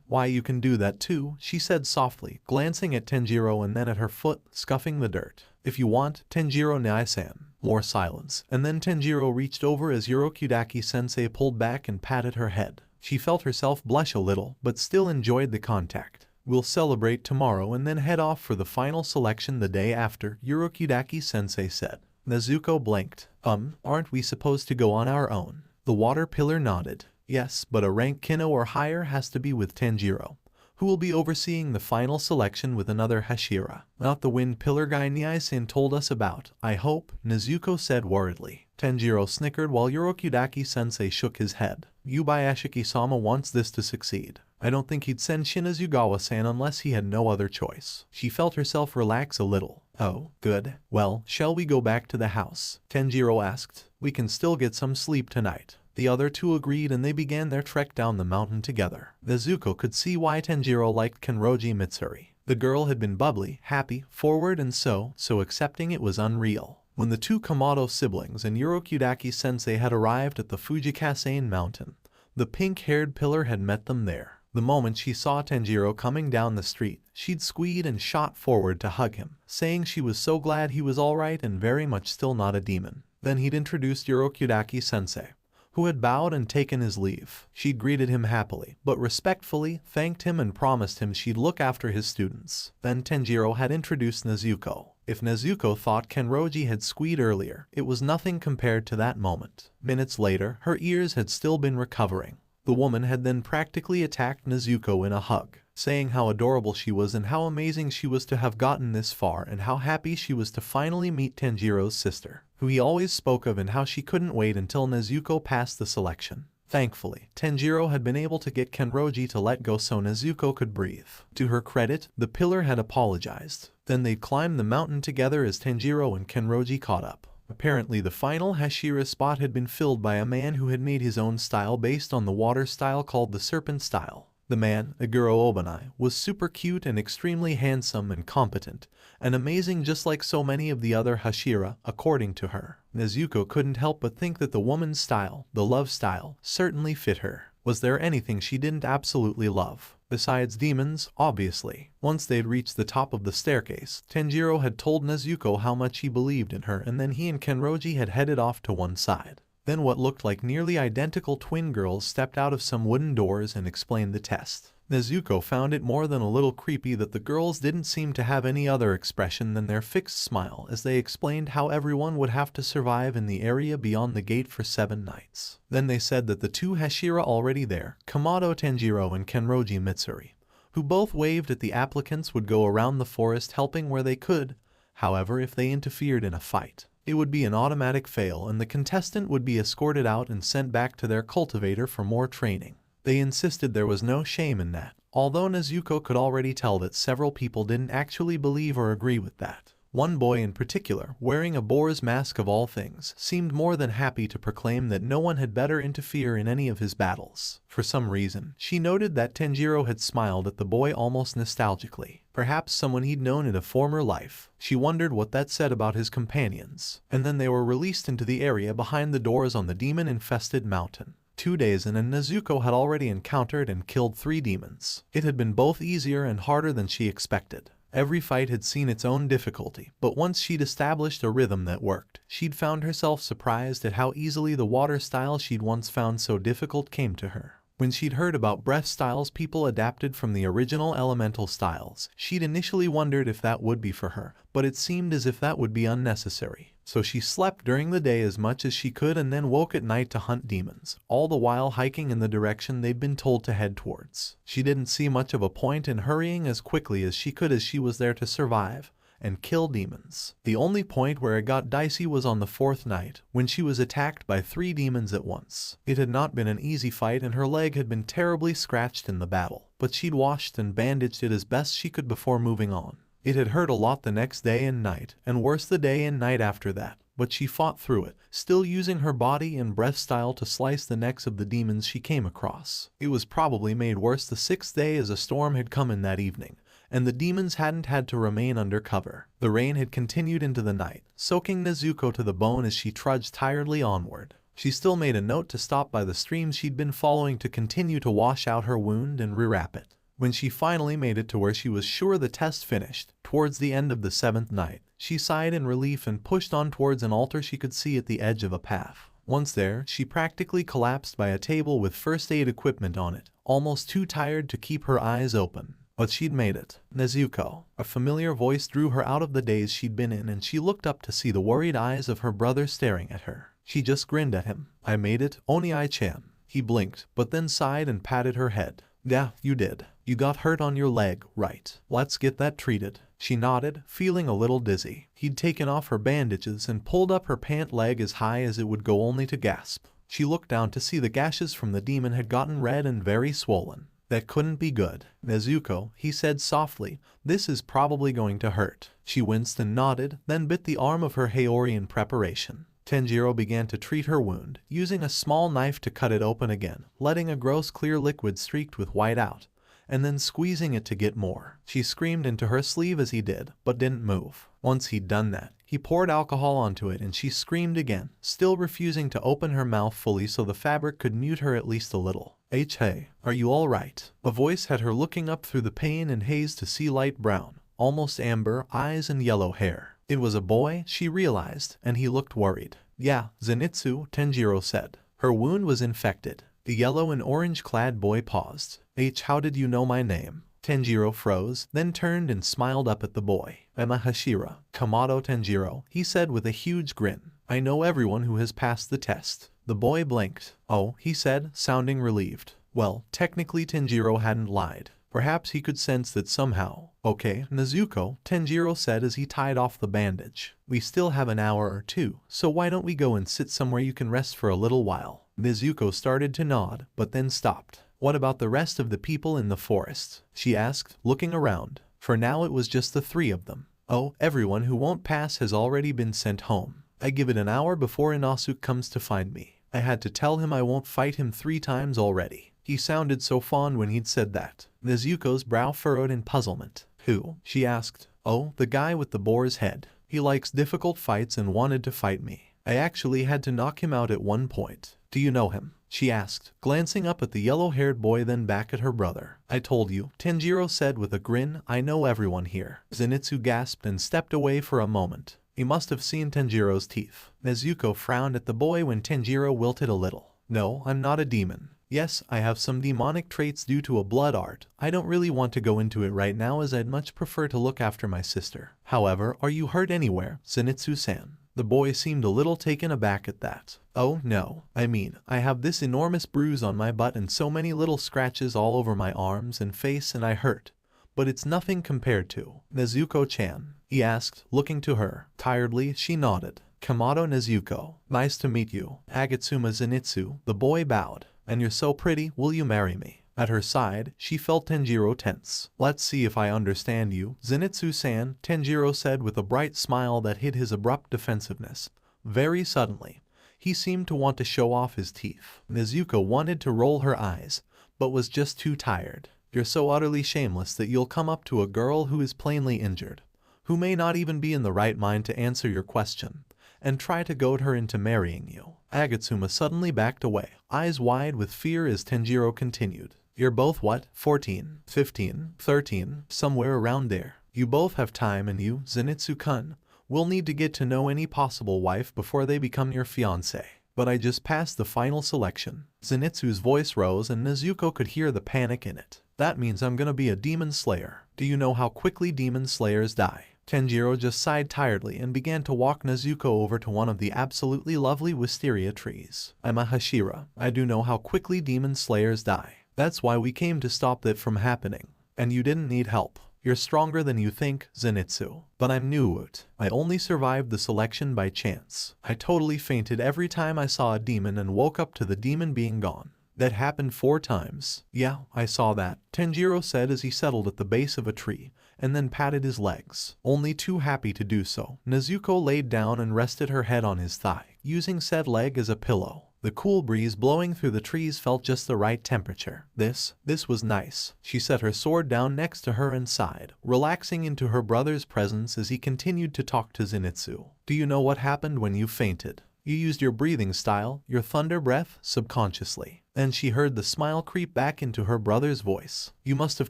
why you can do that too," she said softly, glancing at Tanjiro and then at her foot, scuffing the dirt. "If you want, Tanjiro-san." More silence, and then Tanjiro reached over as Urokudaki-sensei pulled back and patted her head. She felt herself blush a little, but still enjoyed the contact. "We'll celebrate tomorrow and then head off for the final selection the day after," Urokudaki-sensei said. Nezuko blinked. Aren't we supposed to go on our own?" The water pillar nodded. "Yes, but a rank Kino or higher has to be with Tanjiro, who will be overseeing the final selection with another Hashira. Not the wind pillar guy Nyai-san told us about, I hope," Nezuko said worriedly. Tanjiro snickered while Urokudaki-sensei shook his head. "Yubayashiki-sama wants this to succeed. I don't think he'd send Shinazugawa-san unless he had no other choice." She felt herself relax a little. "Oh, good. Well, shall we go back to the house?" Tanjiro asked. "We can still get some sleep tonight." The other two agreed and they began their trek down the mountain together. Nezuko could see why Tanjiro liked Kenroji Mitsuri. The girl had been bubbly, happy, forward and so accepting it was unreal. When the two Komodo siblings and Urokudaki-sensei had arrived at the Fujikasane mountain, the pink-haired pillar had met them there. The moment she saw Tanjiro coming down the street, she'd squealed and shot forward to hug him, saying she was so glad he was alright and very much still not a demon. Then he'd introduced Urokudaki-sensei, who had bowed and taken his leave. She'd greeted him happily, but respectfully, thanked him and promised him she'd look after his students. Then Tanjiro had introduced Nezuko. If Nezuko thought Kenroji had squealed earlier, it was nothing compared to that moment. Minutes later, her ears had still been recovering. The woman had then practically attacked Nezuko in a hug, saying how adorable she was and how amazing she was to have gotten this far and how happy she was to finally meet Tanjiro's sister, who he always spoke of, and how she couldn't wait until Nezuko passed the selection. Thankfully, Tanjiro had been able to get Kenroji to let go so Nezuko could breathe. To her credit, the pillar had apologized. Then they climbed the mountain together as Tanjiro and Kenroji caught up. Apparently the final Hashira spot had been filled by a man who had made his own style based on the water style called the serpent style. The man, Aguro Obanai, was super cute and extremely handsome and competent, and amazing just like so many of the other Hashira, according to her. Nezuko couldn't help but think that the woman's style, the love style, certainly fit her. Was there anything she didn't absolutely love? Besides demons, obviously. Once they'd reached the top of the staircase, Tanjiro had told Nezuko how much he believed in her, and then he and Kenroji had headed off to one side. Then what looked like nearly identical twin girls stepped out of some wooden doors and explained the test. Nezuko found it more than a little creepy that the girls didn't seem to have any other expression than their fixed smile as they explained how everyone would have to survive in the area beyond the gate for 7 nights. Then they said that the two Hashira already there, Komodo Tanjiro and Kenroji Mitsuri, who both waved at the applicants, would go around the forest helping where they could. However, if they interfered in a fight, it would be an automatic fail and the contestant would be escorted out and sent back to their cultivator for more training. They insisted there was no shame in that, although Nezuko could already tell that several people didn't actually believe or agree with that. One boy in particular, wearing a boar's mask of all things, seemed more than happy to proclaim that no one had better interfere in any of his battles. For some reason, she noted that Tanjiro had smiled at the boy almost nostalgically. Perhaps someone he'd known in a former life. She wondered what that said about his companions. And then they were released into the area behind the doors on the demon-infested mountain. 2 days in and Nezuko had already encountered and killed 3 demons. It had been both easier and harder than she expected. Every fight had seen its own difficulty, but once she'd established a rhythm that worked, she'd found herself surprised at how easily the water style she'd once found so difficult came to her. When she'd heard about breath styles people adapted from the original elemental styles, she'd initially wondered if that would be for her, but it seemed as if that would be unnecessary. So she slept during the day as much as she could and then woke at night to hunt demons, all the while hiking in the direction they'd been told to head towards. She didn't see much of a point in hurrying as quickly as she could, as she was there to survive and kill demons. The only point where it got dicey was on the 4th night, when she was attacked by 3 demons at once. It had not been an easy fight and her leg had been terribly scratched in the battle, but she'd washed and bandaged it as best she could before moving on. It had hurt a lot the next day and night, and worse the day and night after that, but she fought through it, still using her body and breath style to slice the necks of the demons she came across. It was probably made worse the 6th day, as a storm had come in that evening, and the demons hadn't had to remain under cover. The rain had continued into the night, soaking Nezuko to the bone as she trudged tiredly onward. She still made a note to stop by the stream she'd been following to continue to wash out her wound and rewrap it. When she finally made it to where she was sure the test finished, towards the end of the 7th night, she sighed in relief and pushed on towards an altar she could see at the edge of a path. Once there, she practically collapsed by a table with first aid equipment on it, almost too tired to keep her eyes open. But she'd made it. Nezuko. A familiar voice drew her out of the daze she'd been in, and she looked up to see the worried eyes of her brother staring at her. She just grinned at him. "I made it, Oni-chan." He blinked, but then sighed and patted her head. "Yeah, you did. You got hurt on your leg, right? Let's get that treated." She nodded, feeling a little dizzy. He'd taken off her bandages and pulled up her pant leg as high as it would go, only to gasp. She looked down to see the gashes from the demon had gotten red and very swollen. "That couldn't be good." "Nezuko," he said softly, "this is probably going to hurt." She winced and nodded, then bit the arm of her Haori in preparation. Tanjiro began to treat her wound, using a small knife to cut it open again, letting a gross clear liquid streaked with white out, and then squeezing it to get more. She screamed into her sleeve as he did, but didn't move. Once he'd done that, he poured alcohol onto it and she screamed again, still refusing to open her mouth fully so the fabric could mute her at least a little. "Hey, are you alright?" A voice had her looking up through the pain and haze to see light brown, almost amber, eyes and yellow hair. It was a boy, she realized, and he looked worried. "Yeah, Zenitsu," Tanjiro said. "Her wound was infected." The yellow and orange-clad boy paused. "How did you know my name?" Tanjiro froze, then turned and smiled up at the boy. "I'm Hashira. Kamado Tanjiro," he said with a huge grin. "I know everyone who has passed the test." The boy blinked. "Oh," he said, sounding relieved. Well, technically Tanjiro hadn't lied. Perhaps he could sense that somehow. "Okay, Nezuko," Tanjiro said as he tied off the bandage. "We still have an hour or 2, so why don't we go and sit somewhere you can rest for a little while?" Nezuko started to nod, but then stopped. "What about the rest of the people in the forest?" she asked, looking around. For now it was just the 3 of them. "Oh, everyone who won't pass has already been sent home. I give it an hour before Inosuke comes to find me. I had to tell him I won't fight him 3 times already." He sounded so fond when he'd said that. Nezuko's brow furrowed in puzzlement. "Who?" she asked. "Oh, the guy with the boar's head. He likes difficult fights and wanted to fight me. I actually had to knock him out at one point." "Do you know him?" she asked, glancing up at the yellow-haired boy then back at her brother. "I told you," Tanjiro said with a grin. "I know everyone here." Zenitsu gasped and stepped away for a moment. He must have seen Tanjiro's teeth. Nezuko frowned at the boy when Tanjiro wilted a little. "No, I'm not a demon. Yes, I have some demonic traits due to a blood art. I don't really want to go into it right now as I'd much prefer to look after my sister. However, are you hurt anywhere, Zenitsu-san?" The boy seemed a little taken aback at that. "Oh, no. I mean, I have this enormous bruise on my butt and so many little scratches all over my arms and face and I hurt. But it's nothing compared to Nezuko-chan," he asked, looking to her. Tiredly, she nodded. "Kamado Nezuko. Nice to meet you. Agatsuma Zenitsu." The boy bowed. "And you're so pretty, will you marry me?" At her side, she felt Tanjiro tense. "Let's see if I understand you, Zenitsu-san," Tanjiro said with a bright smile that hid his abrupt defensiveness. Very suddenly, he seemed to want to show off his teeth. Nezuko wanted to roll her eyes, but was just too tired. "You're so utterly shameless that you'll come up to a girl who is plainly injured, who may not even be in the right mind to answer your question, and try to goad her into marrying you." Agatsuma suddenly backed away, eyes wide with fear as Tanjiro continued. "You're both what, 14, 15, 13, somewhere around there. You both have time, and you, Zenitsu-kun, will need to get to know any possible wife before they become your fiancé. But I just passed the final selection." Zenitsu's voice rose and Nezuko could hear the panic in it. "That means I'm gonna be a demon slayer. Do you know how quickly demon slayers die?" Tanjiro just sighed tiredly and began to walk Nezuko over to one of the absolutely lovely wisteria trees. "I'm a Hashira. I do know how quickly demon slayers die. That's why we came to stop that from happening. And you didn't need help. You're stronger than you think, Zenitsu. But I'm Nuwoot. I only survived the selection by chance. I totally fainted every time I saw a demon and woke up to the demon being gone. That happened 4 times. Yeah, I saw that," Tanjiro said as he settled at the base of a tree, and then patted his legs. Only too happy to do so, Nezuko laid down and rested her head on his thigh, using said leg as a pillow. The cool breeze blowing through the trees felt just the right temperature. This was nice. She set her sword down next to her and sighed, relaxing into her brother's presence as he continued to talk to Zenitsu. "Do you know what happened when you fainted? You used your breathing style, your thunder breath, subconsciously." And she heard the smile creep back into her brother's voice. "You must have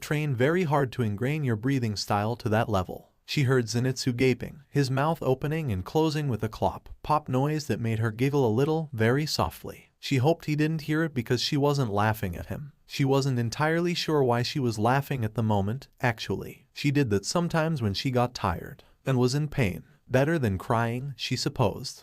trained very hard to ingrain your breathing style to that level." She heard Zenitsu gaping, his mouth opening and closing with a clop, pop noise that made her giggle a little, very softly. She hoped he didn't hear it because she wasn't laughing at him. She wasn't entirely sure why she was laughing at the moment, actually. She did that sometimes when she got tired and was in pain. Better than crying, she supposed.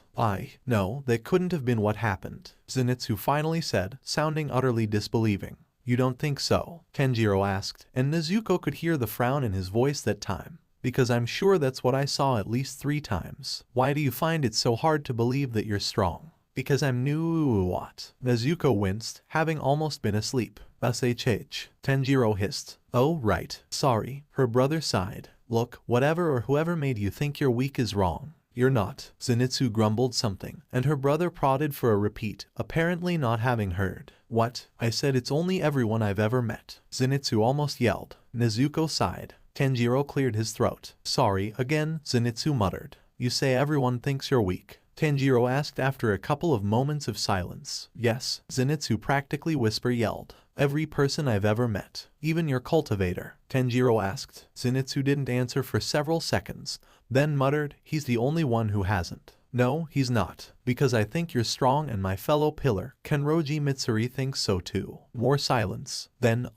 No, that couldn't have been what happened," Zenitsu finally said, sounding utterly disbelieving. "You don't think so?" Tanjiro asked, and Nezuko could hear the frown in his voice that time. "Because I'm sure that's what I saw at least 3 times. Why do you find it so hard to believe that you're strong?" "Because I'm new what?" Nezuko winced, having almost been asleep. "SHH," Tanjiro hissed. "Oh, right. Sorry," her brother sighed. "Look, whatever or whoever made you think you're weak is wrong. You're not." Zenitsu grumbled something, and her brother prodded for a repeat, apparently not having heard. "What? I said it's only everyone I've ever met," Zenitsu almost yelled. Nezuko sighed. Tanjiro cleared his throat. "Sorry, again," Zenitsu muttered. "You say everyone thinks you're weak?" Tanjiro asked after a couple of moments of silence. "Yes," Zenitsu practically yelled. "Every person I've ever met. Even your cultivator?" Tanjiro asked. Zenitsu didn't answer for several seconds, then muttered, "He's the only one who hasn't." "No, he's not. Because I think you're strong and my fellow pillar, Kenroji Mitsuri, thinks so too." More silence. Then,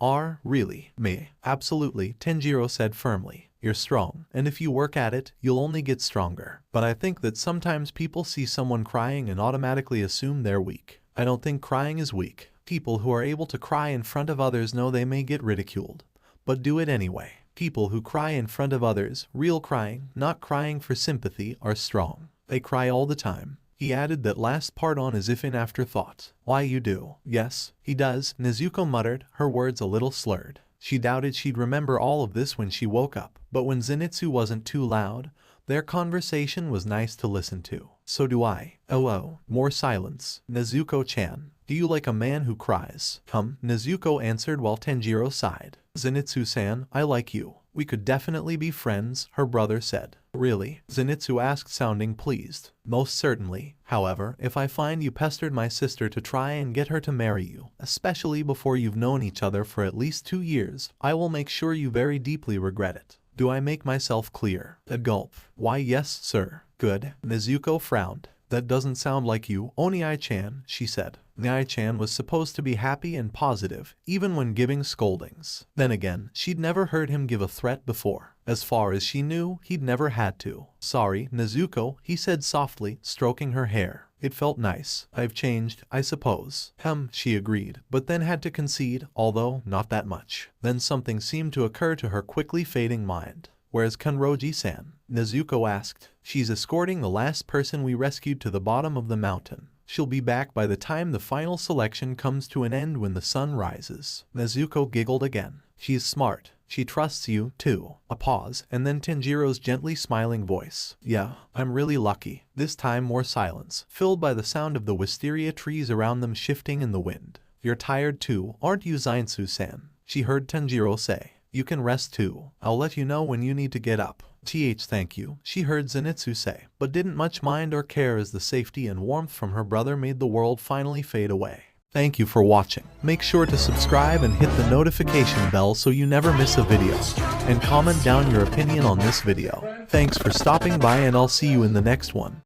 really? Me? "Absolutely," Tanjiro said firmly. "You're strong, and if you work at it, you'll only get stronger. But I think that sometimes people see someone crying and automatically assume they're weak. I don't think crying is weak. People who are able to cry in front of others know they may get ridiculed, but do it anyway. People who cry in front of others, real crying, not crying for sympathy, are strong. They cry all the time." He added that last part on as if in afterthought. "Why, you do?" "Yes, he does," Nezuko muttered, her words a little slurred. She doubted she'd remember all of this when she woke up, but when Zenitsu wasn't too loud, their conversation was nice to listen to. "So do I." Oh. More silence. "Nezuko-chan, do you like a man who cries?" Nezuko answered while Tanjiro sighed. "Zenitsu-san, I like you. We could definitely be friends," her brother said. "Really?" Zenitsu asked, sounding pleased. "Most certainly. However, if I find you pestered my sister to try and get her to marry you, especially before you've known each other for at least 2 years, I will make sure you very deeply regret it. Do I make myself clear?" A gulp. "Why, yes, sir." "Good." Nezuko frowned. "That doesn't sound like you, Onii-chan," she said. Onii-chan was supposed to be happy and positive, even when giving scoldings. Then again, she'd never heard him give a threat before. As far as she knew, he'd never had to. "Sorry, Nezuko," he said softly, stroking her hair. It felt nice. "I've changed, I suppose." She agreed, but then had to concede, although not that much. Then something seemed to occur to her quickly fading mind. "Where's Kenroji-san?" Nezuko asked. "She's escorting the last person we rescued to the bottom of the mountain. She'll be back by the time the final selection comes to an end when the sun rises. Nezuko giggled again. She's smart. She trusts you, too. A pause, and then Tanjiro's gently smiling voice. Yeah, I'm really lucky. This time more silence, filled by the sound of the wisteria trees around them shifting in the wind. You're tired too, aren't you, Zainsu-san? She heard Tanjiro say. You can rest too. I'll let you know when you need to get up. Thank you, she heard Zenitsu say, but didn't much mind or care as the safety and warmth from her brother made the world finally fade away. Thank you for watching. Make sure to subscribe and hit the notification bell so you never miss a video. And comment down your opinion on this video. Thanks for stopping by and I'll see you in the next one.